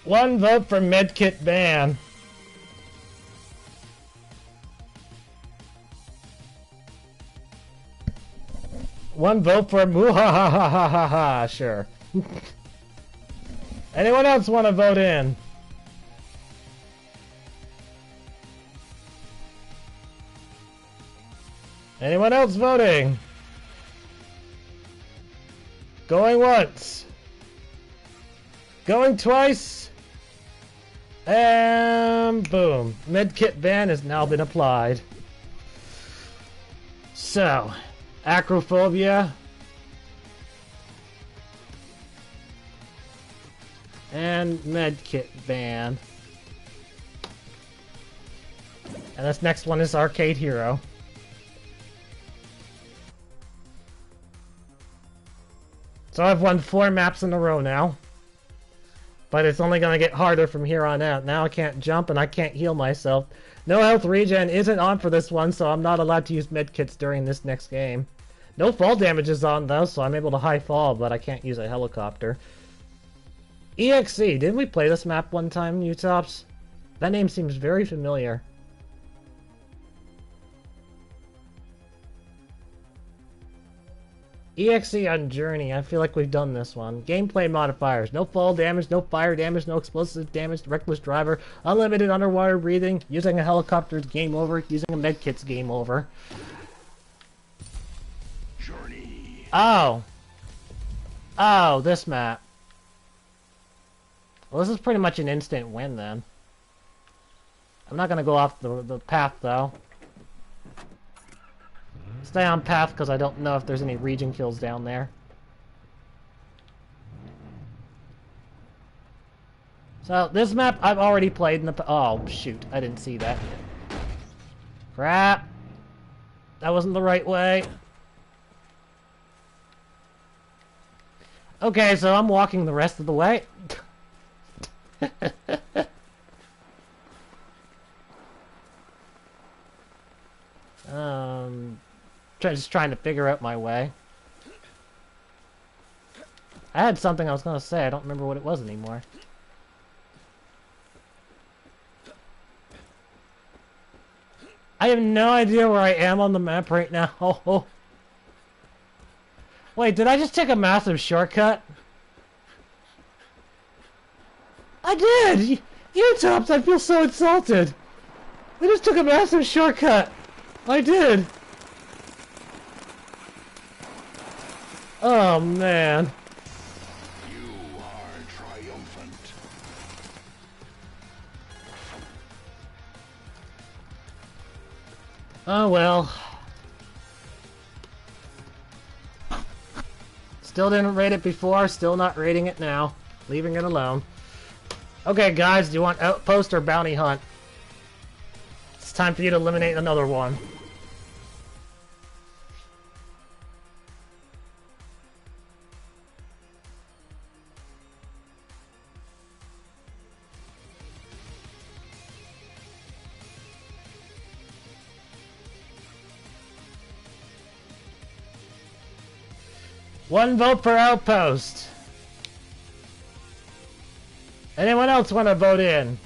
One vote for Medkit ban. One vote for Muhahahahaha, sure. Anyone else want to vote in? Anyone else voting? Going once. Going twice. And boom. Medkit ban has now been applied. So, Acrophobia And medkit ban. And this next one is Arcade Hero. So I've won 4 maps in a row now. But it's only going to get harder from here on out. Now I can't jump and I can't heal myself. No Health Regen isn't on for this one, so I'm not allowed to use medkits during this next game. No fall damage is on though, so I'm able to high fall, but I can't use a helicopter. EXE, didn't we play this map one time, Utops? That name seems very familiar. EXE on Journey, I feel like we've done this one. Gameplay modifiers. No fall damage, no fire damage, no explosive damage, reckless driver, unlimited underwater breathing, using a helicopter's game over, using a medkit's game over. Journey. Oh. Oh, this map. Well, this is pretty much an instant win then. I'm not gonna go off the path though. Stay on path because I don't know if there's any region kills down there. So this map I've already played in the oh shoot, I didn't see that. Crap. That wasn't the right way. Okay, so I'm walking the rest of the way. Just trying to figure out my way. I had something I was gonna say, I don't remember what it was anymore. I have no idea where I am on the map right now. Oh. Wait, did I just take a massive shortcut? I did! You tops, I feel so insulted! I just took a massive shortcut! I did! Oh, man. You are triumphant. Oh, well. Still didn't rate it before, still not rating it now. Leaving it alone. Okay, guys, do you want Outpost or Bounty Hunt? It's time for you to eliminate another one. One vote per Outpost. Anyone else want to vote in?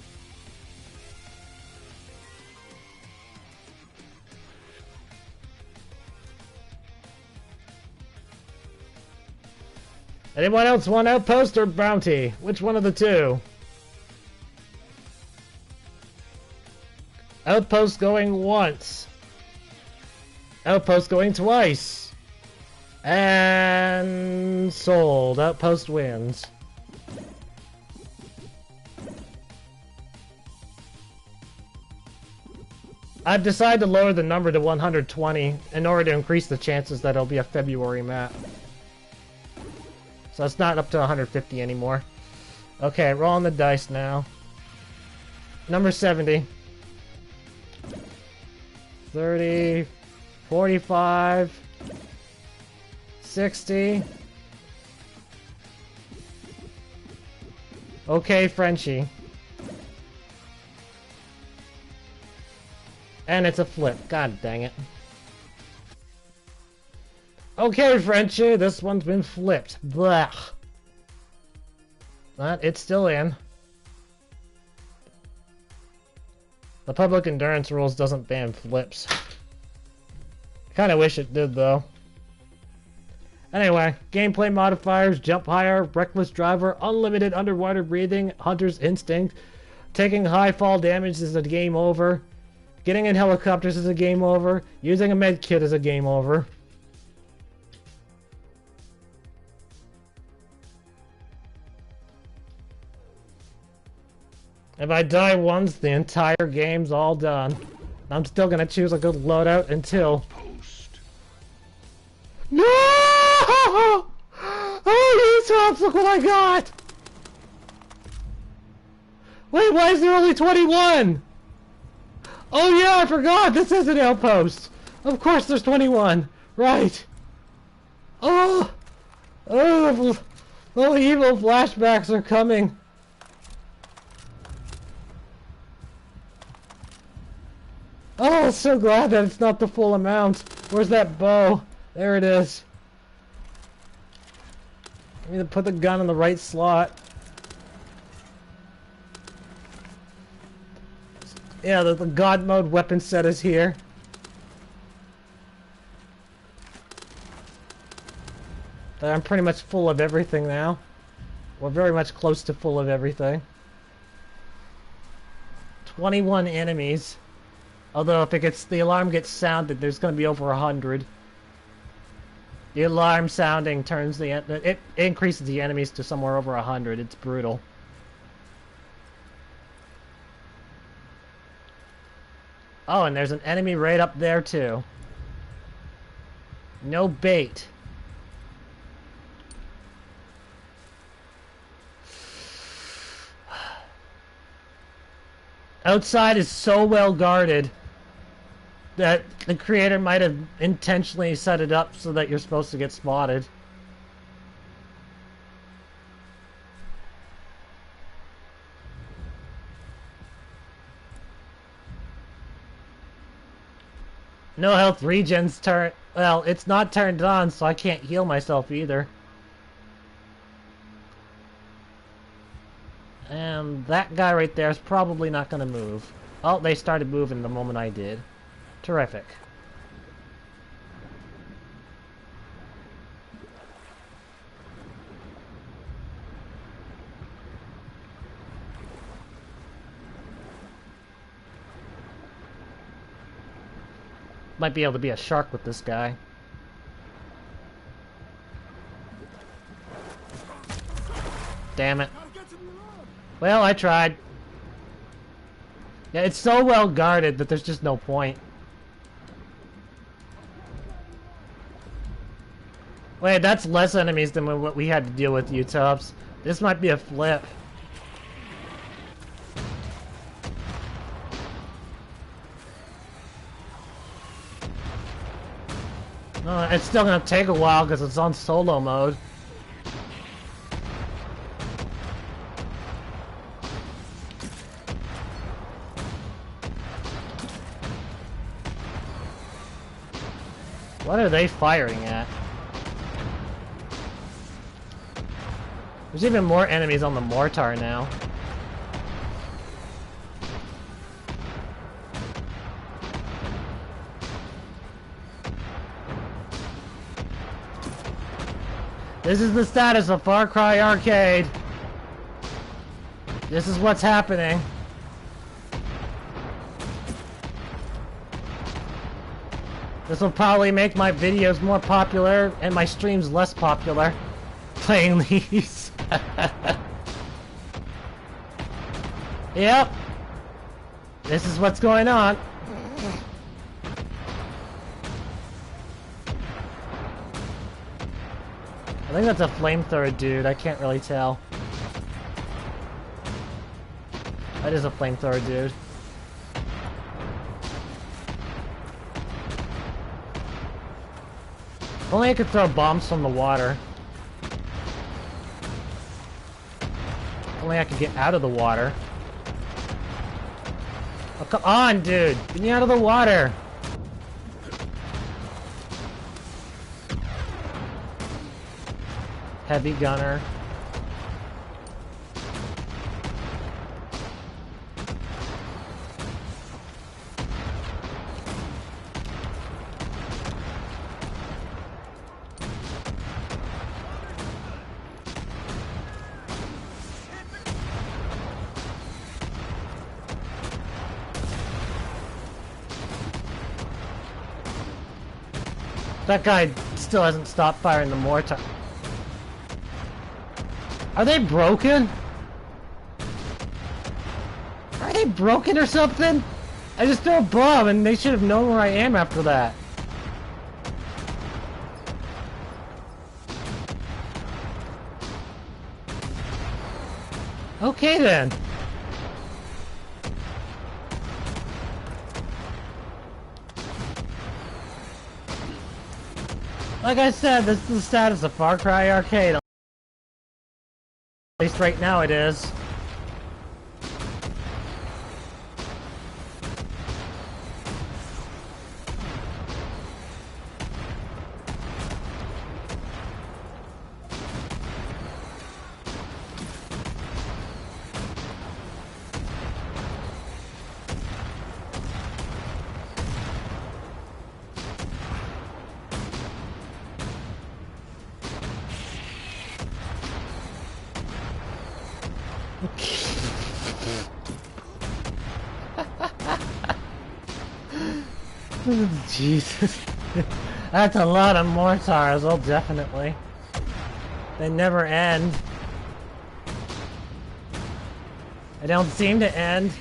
Anyone else want Outpost or Bounty? Which one of the two? Outpost going once. Outpost going twice. And sold. Outpost wins. I've decided to lower the number to 120 in order to increase the chances that it'll be a February map. So it's not up to 150 anymore. Okay, rolling the dice now. Number 70. 30. 45. 60. Okay, Frenchie. And it's a flip. God dang it. Okay, Frenchie, this one's been flipped. Blah. But it's still in. The public endurance rules doesn't ban flips. I kinda wish it did, though. Anyway, gameplay modifiers, jump higher, reckless driver, unlimited underwater breathing, hunter's instinct, taking high fall damage is a game over, getting in helicopters is a game over, using a med kit is a game over. If I die once, the entire game's all done. I'm still gonna choose a good loadout until... Post. No! Oh, you tops, look what I got! Wait, why is there only 21? Oh yeah, I forgot! This is an outpost! Of course there's 21! Right! Oh! Oh, the evil flashbacks are coming! Oh, so glad that it's not the full amount. Where's that bow? There it is. I need to put the gun in the right slot. Yeah, the God mode weapon set is here. I'm pretty much full of everything now. We're very much close to full of everything. 21 enemies. Although if the alarm gets sounded, there's going to be over 100. The alarm sounding turns it increases the enemies to somewhere over 100. It's brutal. Oh, and there's an enemy right up there too. No bait. Outside is so well guarded that the creator might have intentionally set it up so that you're supposed to get spotted. No Health Regen's well, it's not turned on, so I can't heal myself either. And that guy right there is probably not going to move. Oh, they started moving the moment I did. Terrific. Might be able to be a shark with this guy. Damn it. Well, I tried. Yeah, it's so well guarded that there's just no point. Wait, that's less enemies than what we had to deal with, U-Tops. This might be a flip. It's still gonna take a while because it's on solo mode. What are they firing at? There's even more enemies on the mortar now. This is the status of Far Cry Arcade. This is what's happening. This will probably make my videos more popular and my streams less popular. Playing these. Yep. This is what's going on. I think that's a flamethrower dude. I can't really tell. That is a flamethrower dude. If only I could throw bombs from the water. If only I could get out of the water. Oh, come on, dude! Get me out of the water! Heavy gunner. That guy still hasn't stopped firing the mortar. Are they broken? Are they broken or something? I just threw a bomb and they should have known where I am after that. Okay then. Like I said, this is the status of Far Cry Arcade. At least right now it is. Jesus. That's a lot of mortars, oh definitely. They never end. They don't seem to end.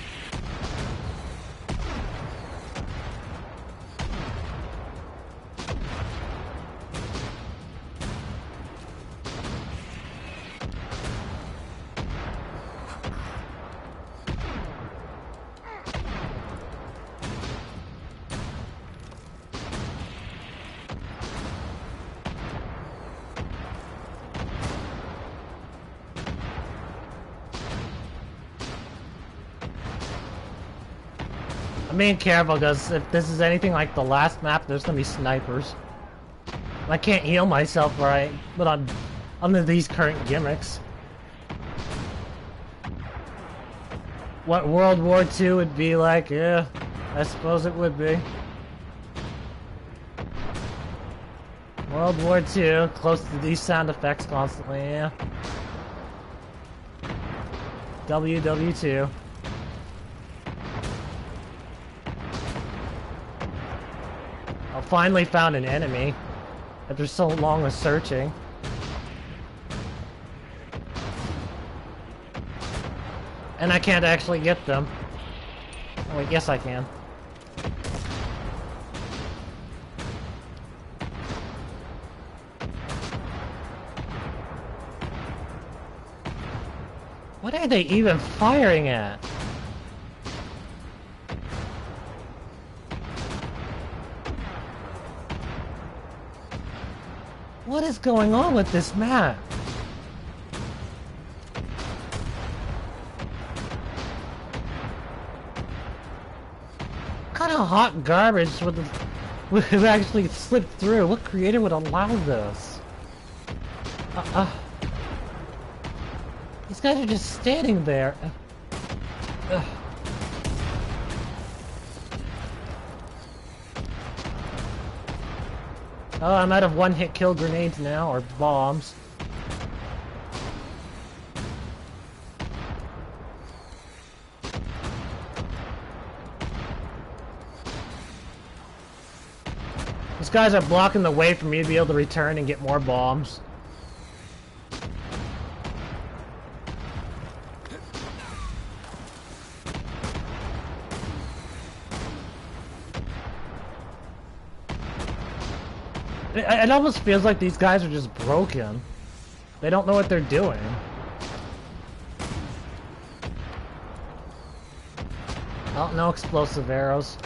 I'm being careful because if this is anything like the last map, there's gonna be snipers. I can't heal myself right, but I'm under these current gimmicks. What World War II would be like, yeah, I suppose it would be. World War II, close to these sound effects constantly, yeah. WW2. I finally found an enemy after so long of searching. And I can't actually get them. Oh wait, yes I can. What are they even firing at? What is going on with this map? What kind of hot garbage would actually slip through? What creator would allow this? These guys are just standing there. Oh, I'm out of one-hit kill grenades now, or bombs. These guys are blocking the way for me to be able to return and get more bombs. It almost feels like these guys are just broken. They don't know what they're doing. Oh, no explosive arrows.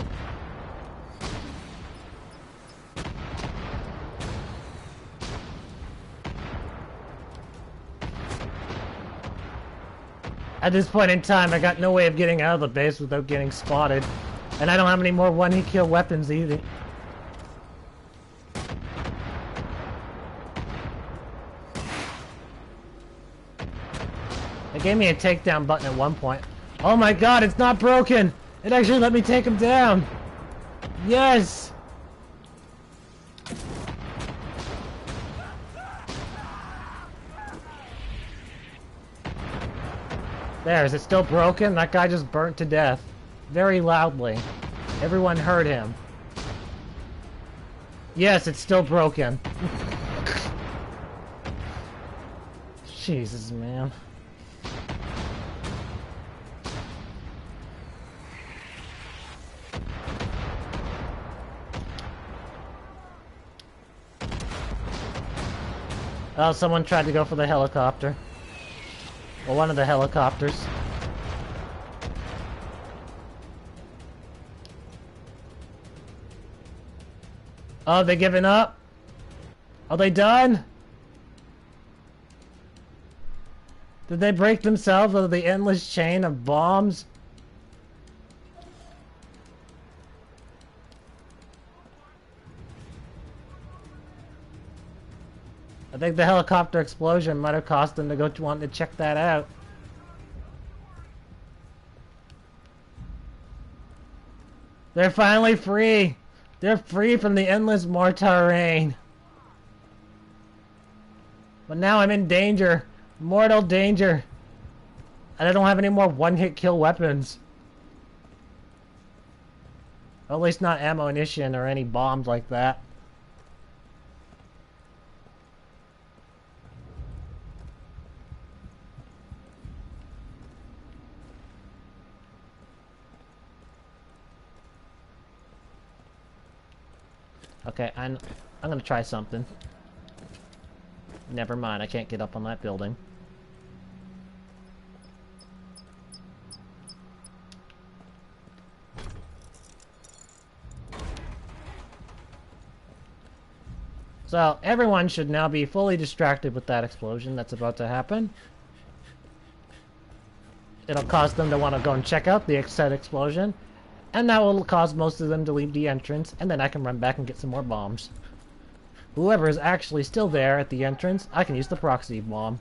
At this point in time, I got no way of getting out of the base without getting spotted. And I don't have any more one-hit kill weapons either. It gave me a takedown button at one point. Oh my god, it's not broken! It actually let me take him down! Yes! There, is it still broken? That guy just burnt to death. Very loudly. Everyone heard him. Yes, it's still broken. Jesus, man. Oh, someone tried to go for the helicopter. Well, one of the helicopters. Oh, they giving up? Are they done? Did they break themselves out of the endless chain of bombs? I think the helicopter explosion might have caused them to go to want to check that out. They're finally free! They're free from the endless mortar rain. But now I'm in danger. Mortal danger. And I don't have any more one-hit kill weapons. Or at least not ammunition or any bombs like that. Okay, I'm gonna try something. Never mind, I can't get up on that building. So, everyone should now be fully distracted with that explosion that's about to happen. It'll cause them to want to go and check out the said explosion. And that will cause most of them to leave the entrance, and then I can run back and get some more bombs. Whoever is actually still there at the entrance, I can use the proxy bomb.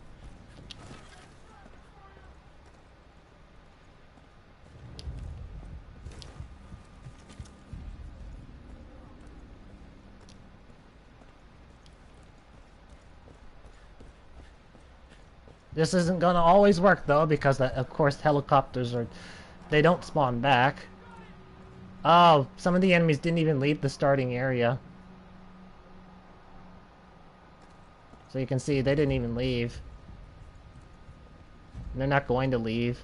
This isn't gonna always work though, because of course helicopters they don't spawn back. Oh, some of the enemies didn't even leave the starting area. So you can see they didn't even leave. And they're not going to leave.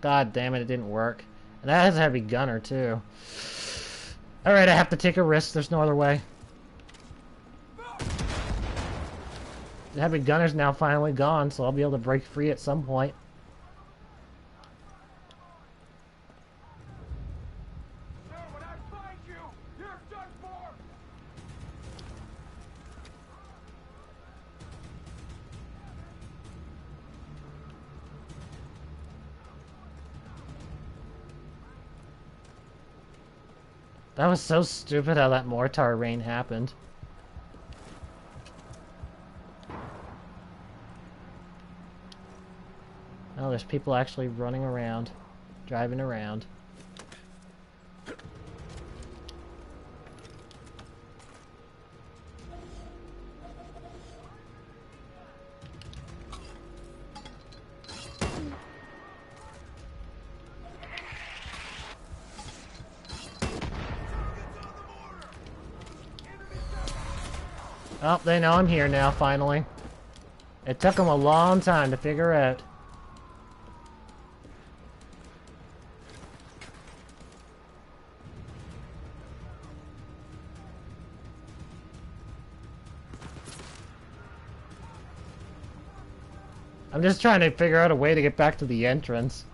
God damn it, it didn't work. And that has a heavy gunner too. Alright, I have to take a risk, there's no other way. The heavy gunner's now finally gone, so I'll be able to break free at some point. That was so stupid how that mortar rain happened. Oh, there's people actually running around, driving around. Oh, they know I'm here now, finally. It took them a long time to figure out. I'm just trying to figure out a way to get back to the entrance.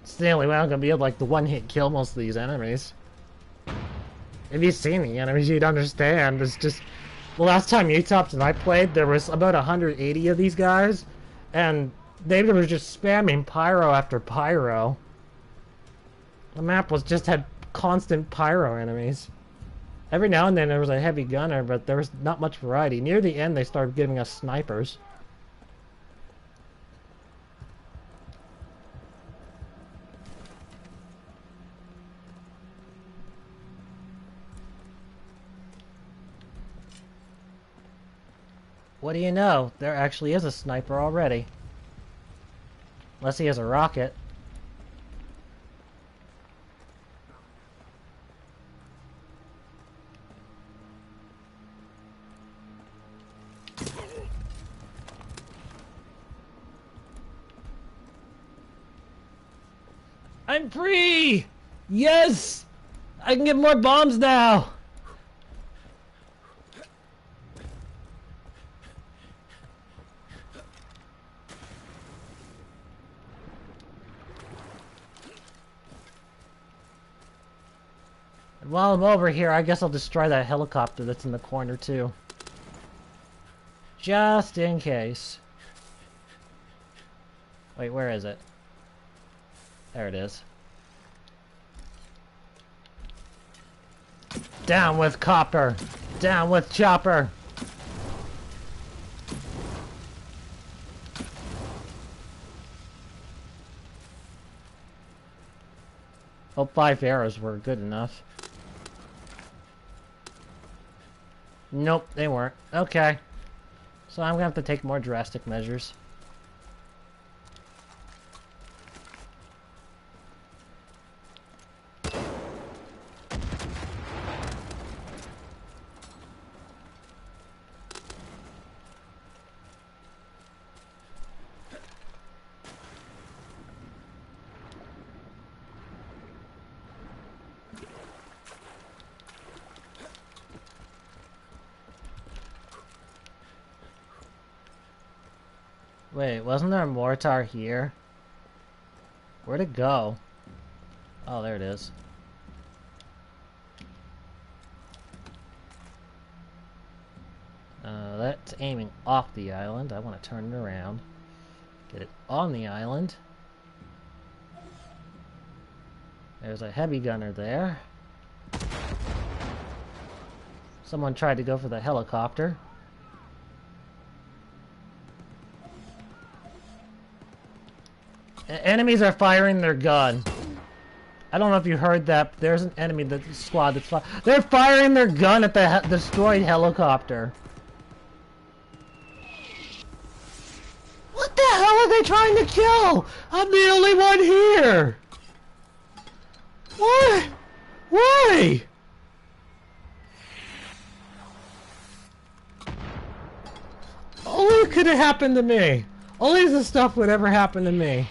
It's the only way I'm gonna be able to, like, the one-hit kill most of these enemies. If you've seen the enemies, you'd understand. It's just... The last time Utops and I played, there was about 180 of these guys, and they were just spamming pyro after pyro. The map had constant pyro enemies. Every now and then there was a heavy gunner, but there was not much variety. Near the end, they started giving us snipers. What do you know? There actually is a sniper already. Unless he has a rocket. I'm free! Yes! I can get more bombs now! While I'm over here, I guess I'll destroy that helicopter that's in the corner, too. Just in case. Wait, where is it? There it is. Down with Copper! Down with Chopper! Oh, 5 arrows were good enough. Nope, they weren't. Okay. So I'm gonna have to take more drastic measures. Wait, wasn't there a mortar here? Where'd it go? Oh, there it is. That's aiming off the island. I want to turn it around. Get it on the island. There's a heavy gunner there. Someone tried to go for the helicopter. Enemies are firing their gun. I don't know if you heard that, but there's an enemy squad that's they're firing their gun at the destroyed helicopter. What the hell are they trying to kill? I'm the only one here. What? Why? Only could have happened to me. Only this stuff would ever happen to me.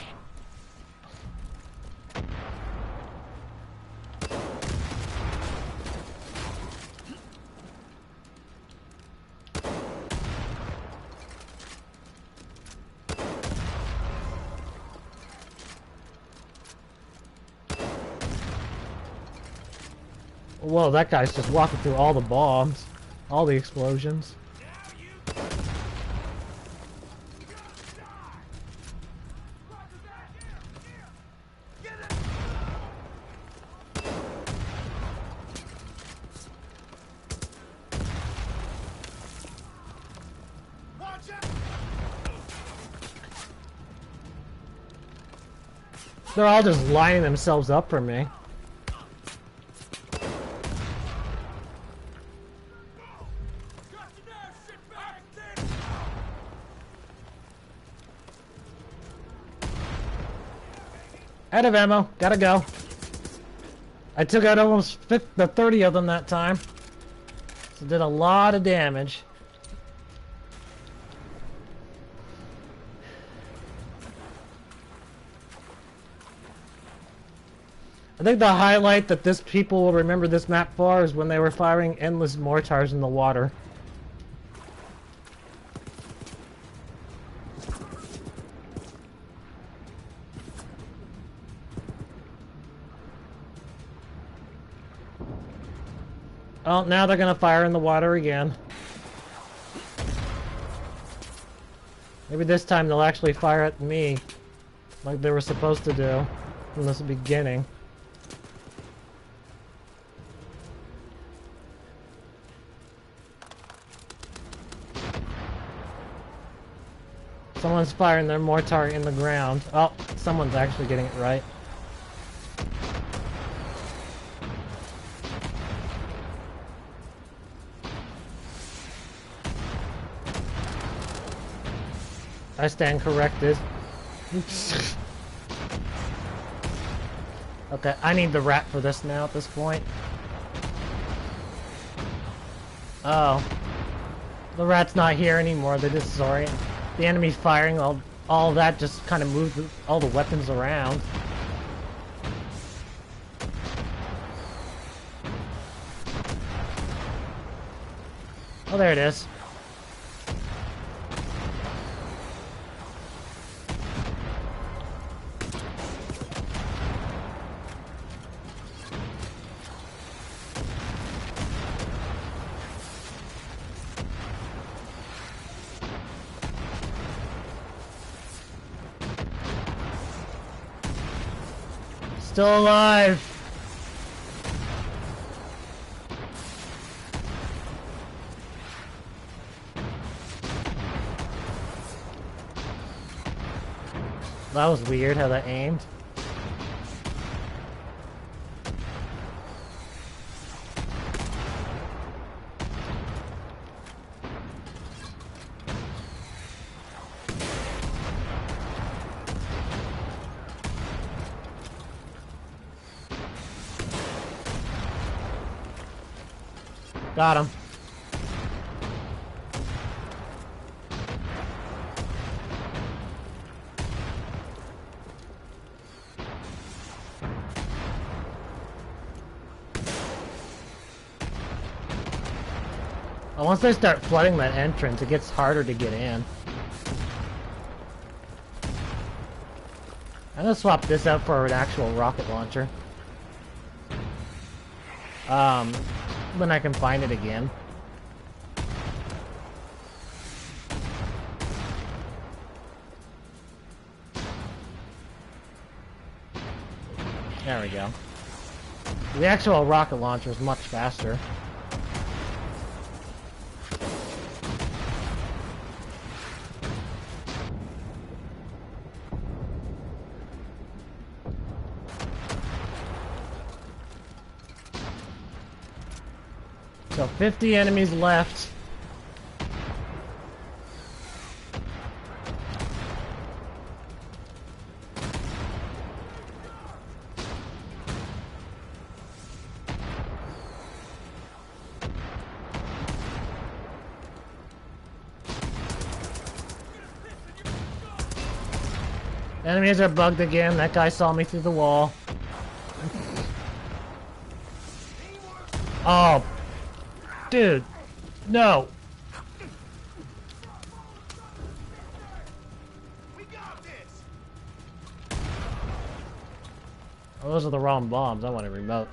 Whoa, that guy's just walking through all the bombs. All the explosions. They're all just lining themselves up for me. Out of ammo. Gotta go. I took out almost 30 of them that time. So did a lot of damage. I think the highlight that this people will remember this map for is when they were firing endless mortars in the water. Oh, now they're gonna fire in the water again. Maybe this time they'll actually fire at me, like they were supposed to do from the beginning. Someone's firing their mortar in the ground. Oh, someone's actually getting it right. I stand corrected. Okay, I need the rat for this now at this point. Oh. The rat's not here anymore, they just disorient. The enemy firing, all that just kind of moved all the weapons around. Oh, there it is. still alive. That was weird how that aimed. Got him. Once they start flooding that entrance, it gets harder to get in. I'm gonna swap this out for an actual rocket launcher. When I can find it again. There we go. The actual rocket launcher is much faster. So 50 enemies left. Enemies are bugged again. That guy saw me through the wall. Oh. Dude, no. We got this. Oh, those are the wrong bombs. I want a remote.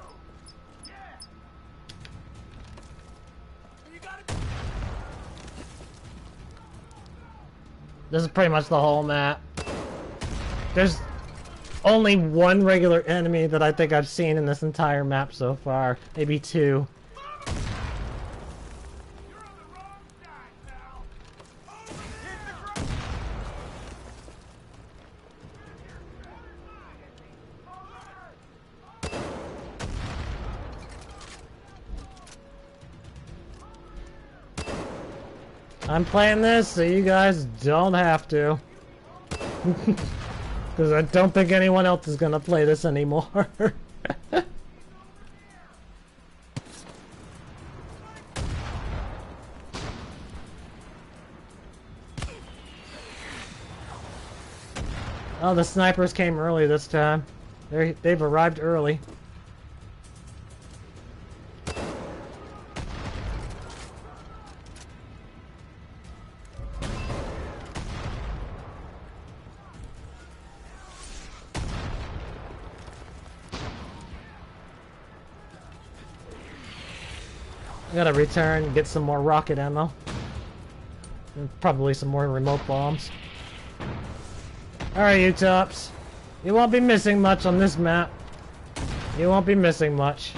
You got it. This is pretty much the whole map. There's only one regular enemy that I think I've seen in this entire map so far. Maybe two. I'm playing this so you guys don't have to. Because I don't think anyone else is gonna play this anymore. Oh, the snipers came early this time. They've arrived early. I gotta return and get some more rocket ammo. And probably some more remote bombs. Alright, you tops. You won't be missing much on this map. You won't be missing much.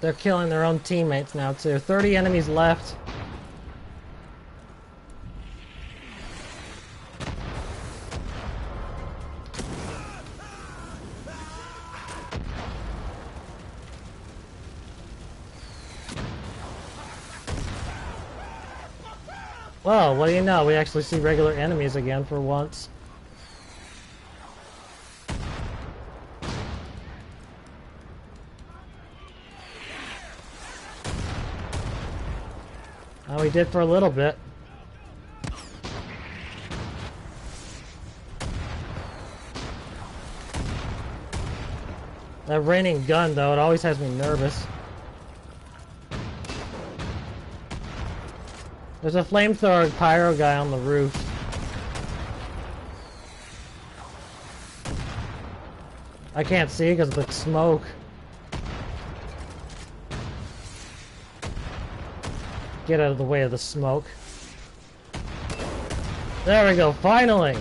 They're killing their own teammates now too. 30 enemies left. Well, what do you know? We actually see regular enemies again for once. Oh, we did for a little bit. That raining gun, though, it always has me nervous. There's a flamethrower pyro guy on the roof. I can't see because of the smoke. Get out of the way of the smoke. There we go, finally!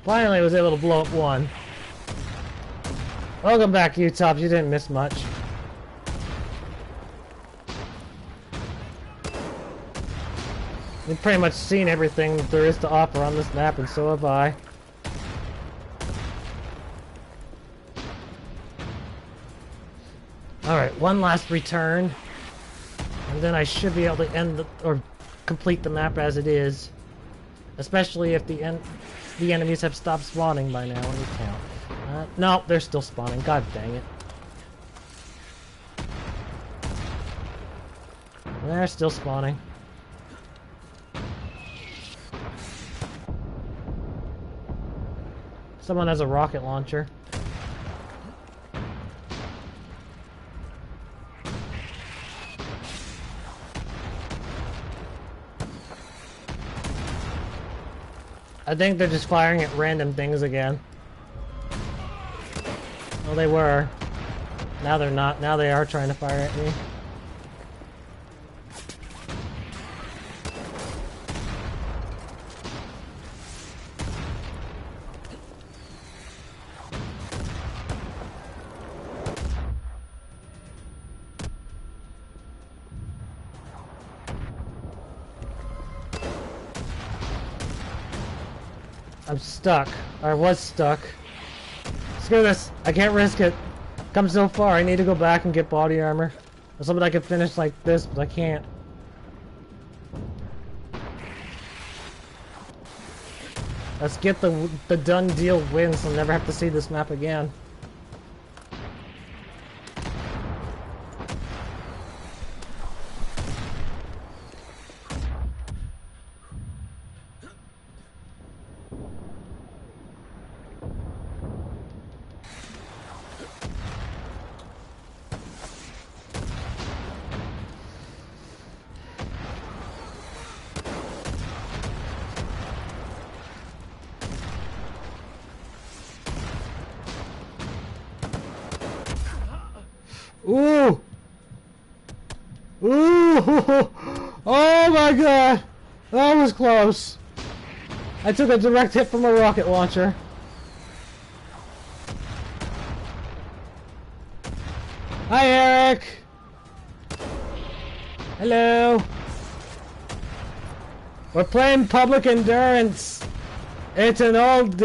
Finally I was able to blow up one. Welcome back, U-Tops, you didn't miss much. You've pretty much seen everything that there is to offer on this map, and so have I. Alright, one last return. And then I should be able to end the, or complete the map as it is. Especially if the enemies have stopped spawning by now. Let me count. No, they're still spawning. God dang it. They're still spawning. Someone has a rocket launcher. I think they're just firing at random things again. Well, they were. Now they're not. Now they are trying to fire at me. I'm stuck. I was stuck. Screw this. I can't risk it. Come so far. I need to go back and get body armor. Or something I can finish like this, but I can't. Let's get the done deal win so I'll never have to see this map again. Ooh! Ooh! Oh my god! That was close! I took a direct hit from a rocket launcher. Hi, Eric! Hello! We're playing Public Endurance! It's an old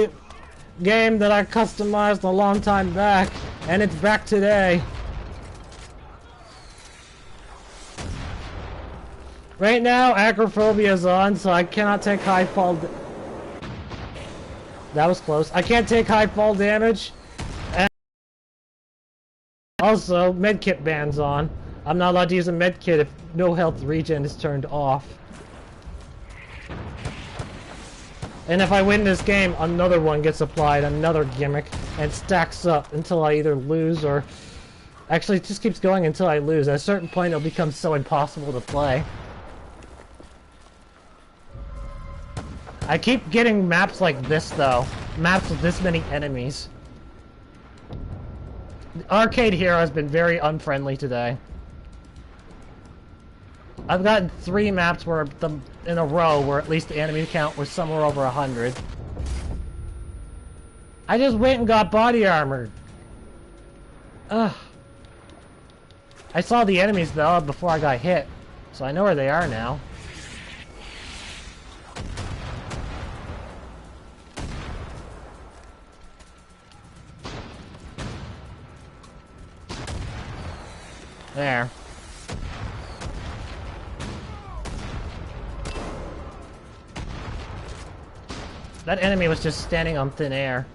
game that I customized a long time back, and it's back today. Right now, Acrophobia is on, so I cannot take high fall. That was close. I can't take high fall damage. And also, medkit ban's on. I'm not allowed to use a medkit if No Health Regen is turned off. And if I win this game, another one gets applied, another gimmick, and stacks up until I either lose or... Actually, it just keeps going until I lose. At a certain point, it'll become so impossible to play. I keep getting maps like this, though. Maps with this many enemies. The Arcade Hero has been very unfriendly today. I've gotten 3 maps where in a row where at least the enemy count was somewhere over 100. I just went and got body armor. Ugh. I saw the enemies, though, before I got hit. So I know where they are now. There. That enemy was just standing on thin air.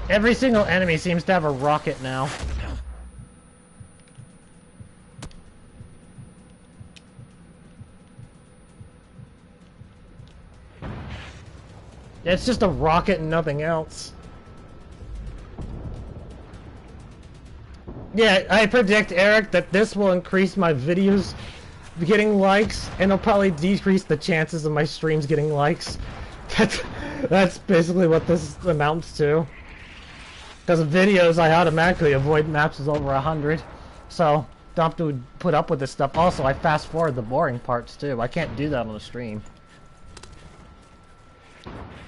Every single enemy seems to have a rocket now. It's just a rocket and nothing else. Yeah, I predict, Eric, that this will increase my videos getting likes, and it'll probably decrease the chances of my streams getting likes. That's basically what this amounts to. Because of videos, I automatically avoid maps with over 100. So, don't have to put up with this stuff. Also, I fast forward the boring parts too. I can't do that on the stream.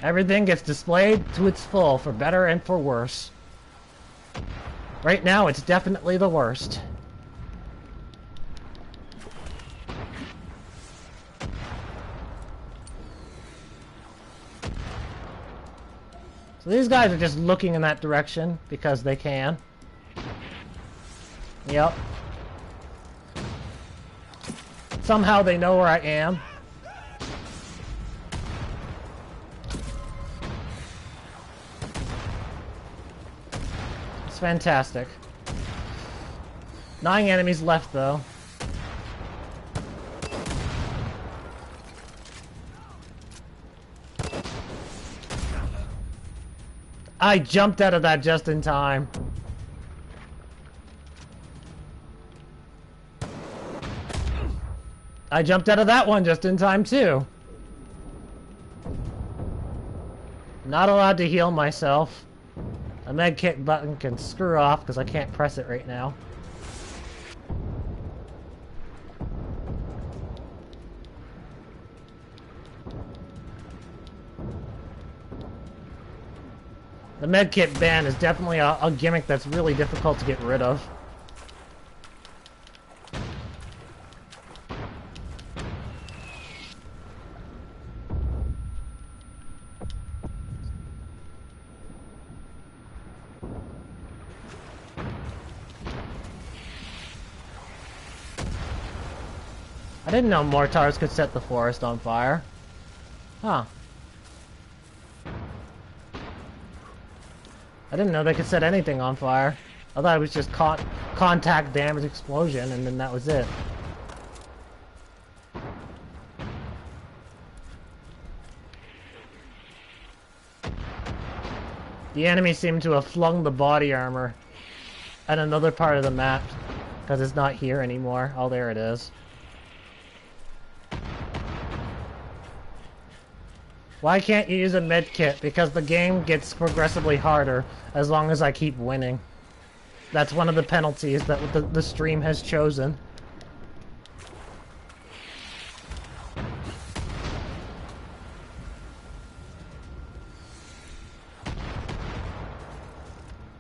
Everything gets displayed to its full, for better and for worse. Right now, it's definitely the worst. So these guys are just looking in that direction because they can. Yep. Somehow they know where I am. It's fantastic. 9 enemies left though. I jumped out of that just in time. I jumped out of that one just in time too. Not allowed to heal myself. A med kit button can screw off because I can't press it right now. The medkit ban is definitely a gimmick that's really difficult to get rid of. I didn't know mortars could set the forest on fire. Huh. I didn't know they could set anything on fire. I thought it was just contact damage explosion and then that was it. The enemy seemed to have flung the body armor at another part of the map because it's not here anymore. Oh, there it is. Why can't you use a medkit? Because the game gets progressively harder as long as I keep winning. That's one of the penalties that the stream has chosen.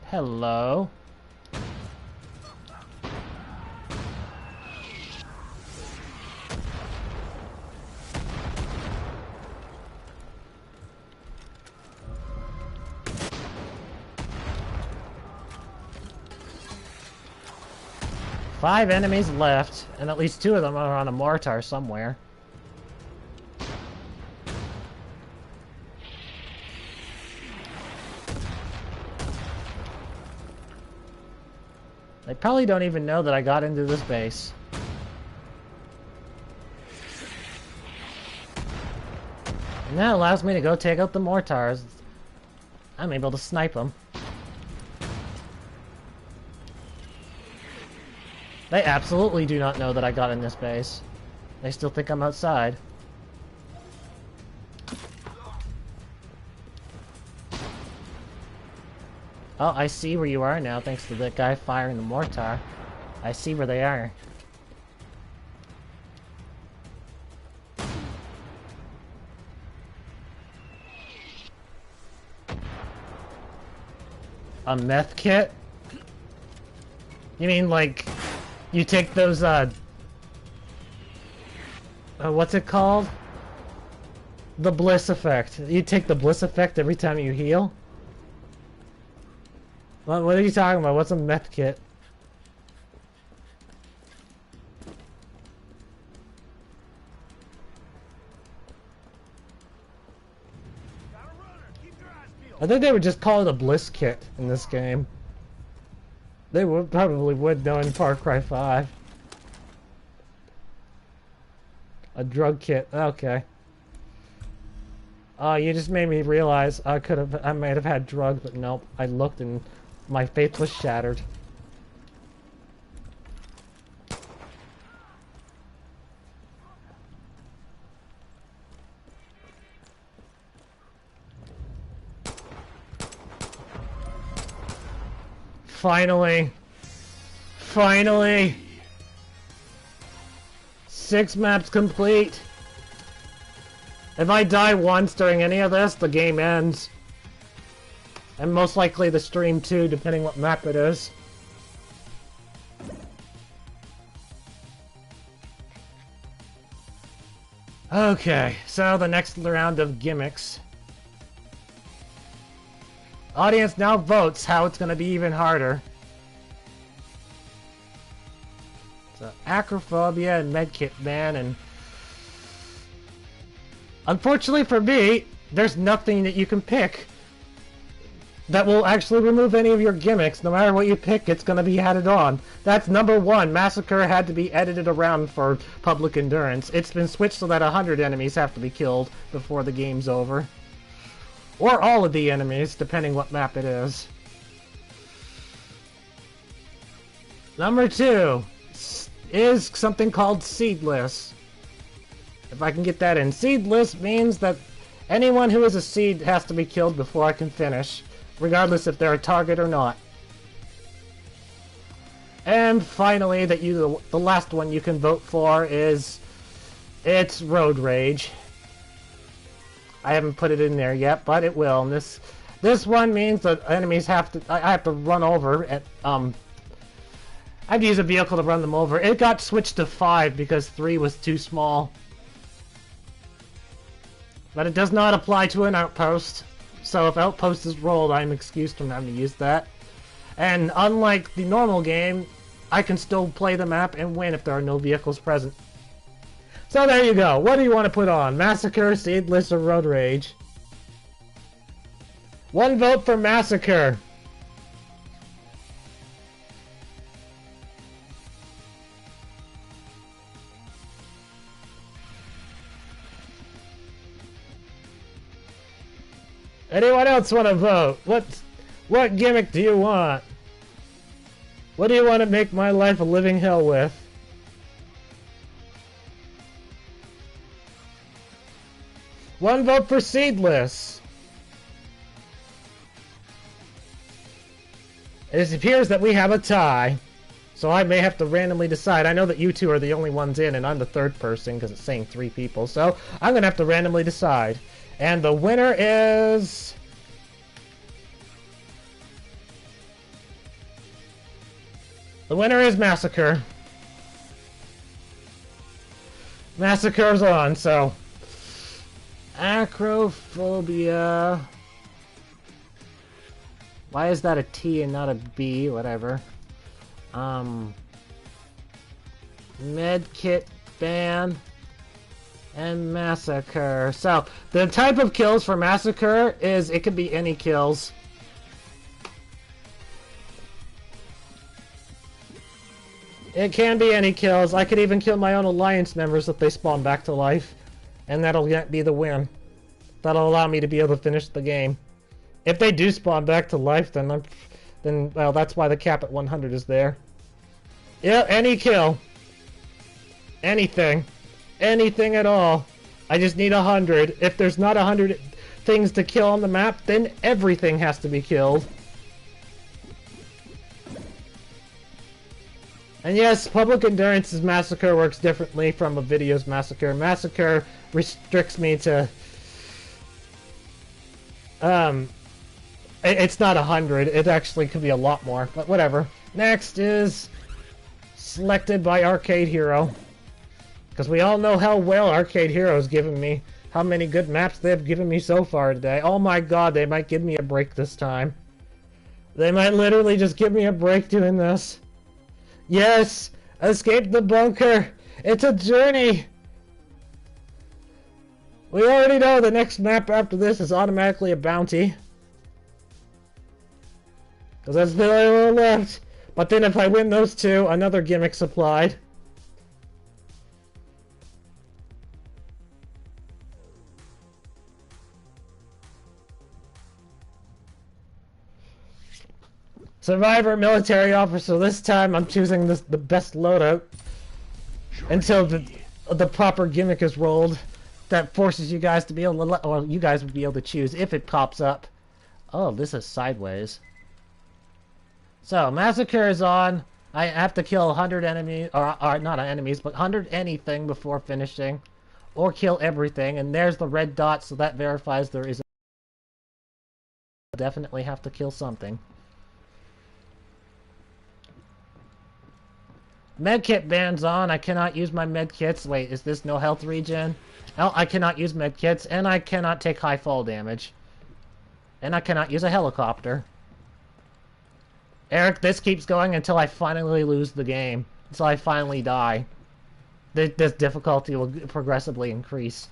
Hello. 5 enemies left, and at least 2 of them are on a mortar somewhere. They probably don't even know that I got into this base. And that allows me to go take out the mortars. I'm able to snipe them. They absolutely do not know that I got in this base. They still think I'm outside. Oh, I see where you are now, thanks to that guy firing the mortar. I see where they are. A meth kit? You mean like you take those what's it called? The bliss effect. You take the bliss effect every time you heal? What are you talking about? What's a meth kit? I think they would just call it a bliss kit in this game. They probably would know in Far Cry 5. A drug kit, okay. Oh, you just made me realize I might have had drugs, but nope. I looked and my faith was shattered. Finally. Finally. 6 maps complete. If I die once during any of this, the game ends. And most likely the stream too, depending what map it is. Okay, so the next round of gimmicks. Audience now votes how it's going to be even harder. So, Acrophobia and Medkit ban, and unfortunately for me, there's nothing that you can pick that will actually remove any of your gimmicks. No matter what you pick, it's going to be added on. That's number one. Massacre had to be edited around for public endurance. It's been switched so that 100 enemies have to be killed before the game's over. Or all of the enemies, depending what map it is. Number 2 is something called seedless. If I can get that in. Seedless means that anyone who is a seed has to be killed before I can finish, regardless if they're a target or not. And finally, the last one you can vote for is it's Road Rage. I haven't put it in there yet, but it will. And this one means that enemies have to. I have to run over at I have to use a vehicle to run them over. It got switched to 5 because 3 was too small. But it does not apply to an outpost. So if outpost is rolled, I'm excused from having to use that. And unlike the normal game, I can still play the map and win if there are no vehicles present. So there you go. What do you want to put on? Massacre, Seedless, or Road Rage? 1 vote for Massacre. Anyone else want to vote? What gimmick do you want? What do you want to make my life a living hell with? One vote for Seedless. It appears that we have a tie. So I may have to randomly decide. I know that you two are the only ones in, and I'm the third person because it's saying 3 people. So I'm going to have to randomly decide. And the winner is... the winner is Massacre. Massacre's on, so... Acrophobia. Why is that a T and not a B? Whatever. Medkit ban and Massacre. So the type of kills for Massacre is it could be any kills. It can be any kills. I could even kill my own alliance members if they spawn back to life. And that'll be the win. That'll allow me to be able to finish the game. If they do spawn back to life, then well, that's why the cap at 100 is there. Yeah, any kill. Anything. Anything at all. I just need 100. If there's not 100 things to kill on the map, then everything has to be killed. And yes, public endurance's Massacre works differently from a video's Massacre. Massacre restricts me to... it's not 100. It actually could be a lot more, but whatever. Next is... selected by Arcade Hero. Because we all know how well Arcade Hero's given me. How many good maps they've given me so far today. Oh my god, they might give me a break this time. They might literally just give me a break doing this. Yes! Escape the bunker! It's a journey! We already know the next map after this is automatically a bounty. Because that's the only one left. But then if I win those 2, another gimmick's applied. Survivor, military officer. This time I'm choosing the best loadout until the proper gimmick is rolled that forces you guys to be able to, or you guys would be able to choose if it pops up. Oh, this is sideways. So, Massacre is on. I have to kill 100 enemies, or not enemies, but 100 anything before finishing. Or kill everything, and there's the red dot, so that verifies there is a... Definitely have to kill something. Medkit ban's on. I cannot use my medkits. Wait, is this no health regen? No, I cannot use medkits, and I cannot take high fall damage. And I cannot use a helicopter. Eric, this keeps going until I finally lose the game. Until I finally die. This difficulty will progressively increase.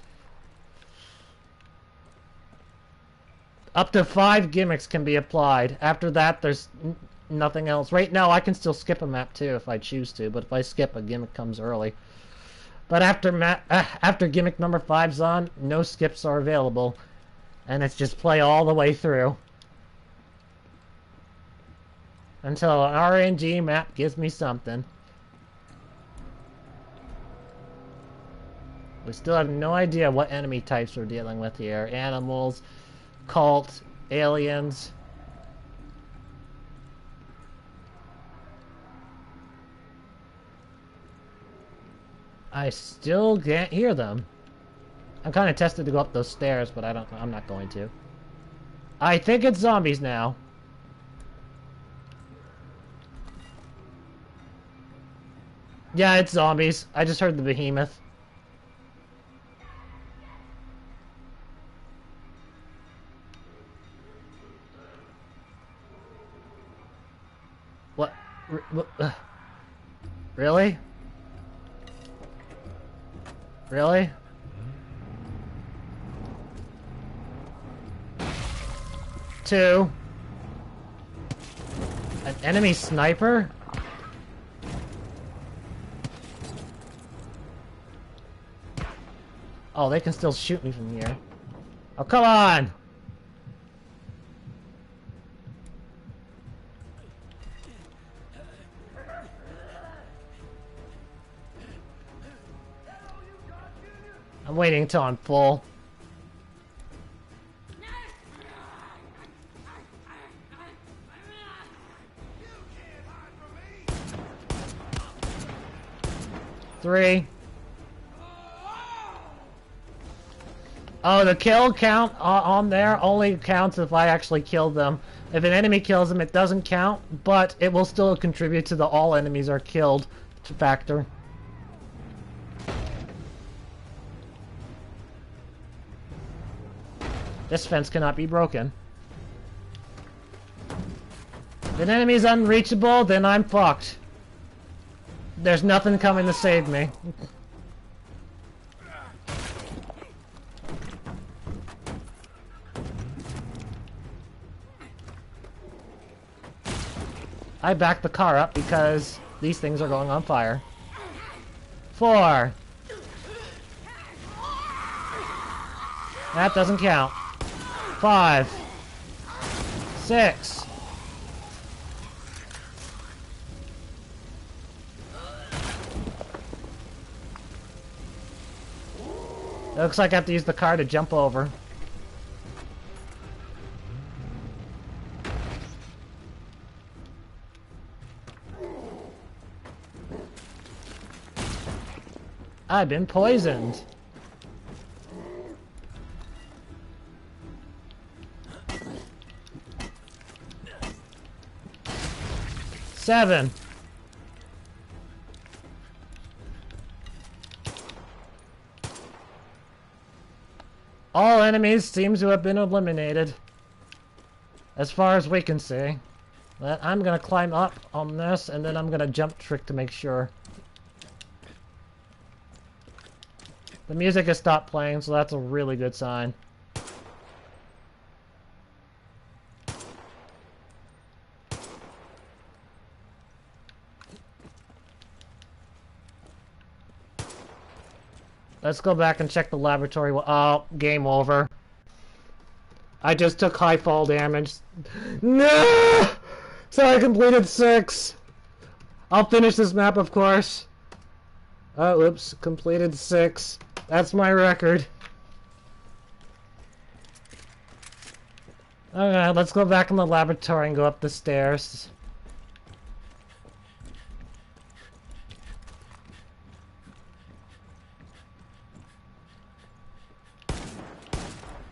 Up to 5 gimmicks can be applied. After that, there's nothing else. Right now, I can still skip a map too if I choose to, but if I skip, a gimmick comes early. But after gimmick number 5's on, no skips are available. And it's just play all the way through. Until an RNG map gives me something. We still have no idea what enemy types we're dealing with here. Animals, cult, aliens. I still can't hear them. I'm kind of tested to go up those stairs, but I'm not going to. I think it's zombies now. Yeah, it's zombies. I just heard the behemoth. What? Really? Really? Two. An enemy sniper? Oh, they can still shoot me from here. Oh, come on! I'm waiting until I'm full. Three. Oh, the kill count on there only counts if I actually kill them. If an enemy kills them, it doesn't count, but it will still contribute to the all enemies are killed factor. This fence cannot be broken. If an enemy is unreachable, then I'm fucked. There's nothing coming to save me. I backed the car up because these things are going on fire. 4. That doesn't count. 5. 6. It looks like I have to use the car to jump over. I've been poisoned. Seven. All enemies seem to have been eliminated. As far as we can see. But I'm gonna climb up on this and then I'm gonna jump trick to make sure. The music has stopped playing, so that's a really good sign. Let's go back and check the laboratory. Oh, game over. I just took high fall damage. No! So I completed 6. I'll finish this map, of course. Oh, oops. Completed 6. That's my record. Okay, let's go back in the laboratory and go up the stairs.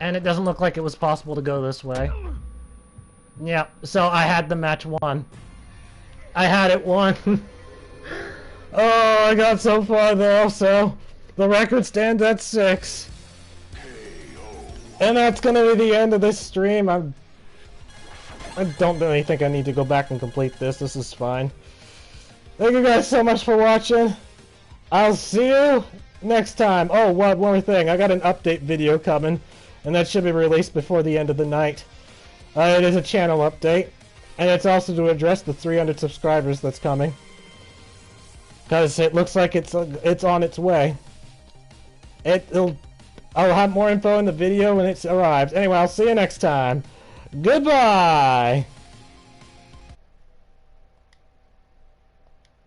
And it doesn't look like it was possible to go this way. Yeah, so I had the match won. I had it won. Oh, I got so far though, so the record stands at 6. And that's gonna be the end of this stream. I don't really think I need to go back and complete this. This is fine. Thank you guys so much for watching. I'll see you next time. Oh, one more thing. I got an update video coming, and that should be released before the end of the night. It is a channel update, and it's also to address the 300 subscribers that's coming. Because it looks like it's on its way. I'll have more info in the video when it arrives. Anyway, I'll see you next time. Goodbye!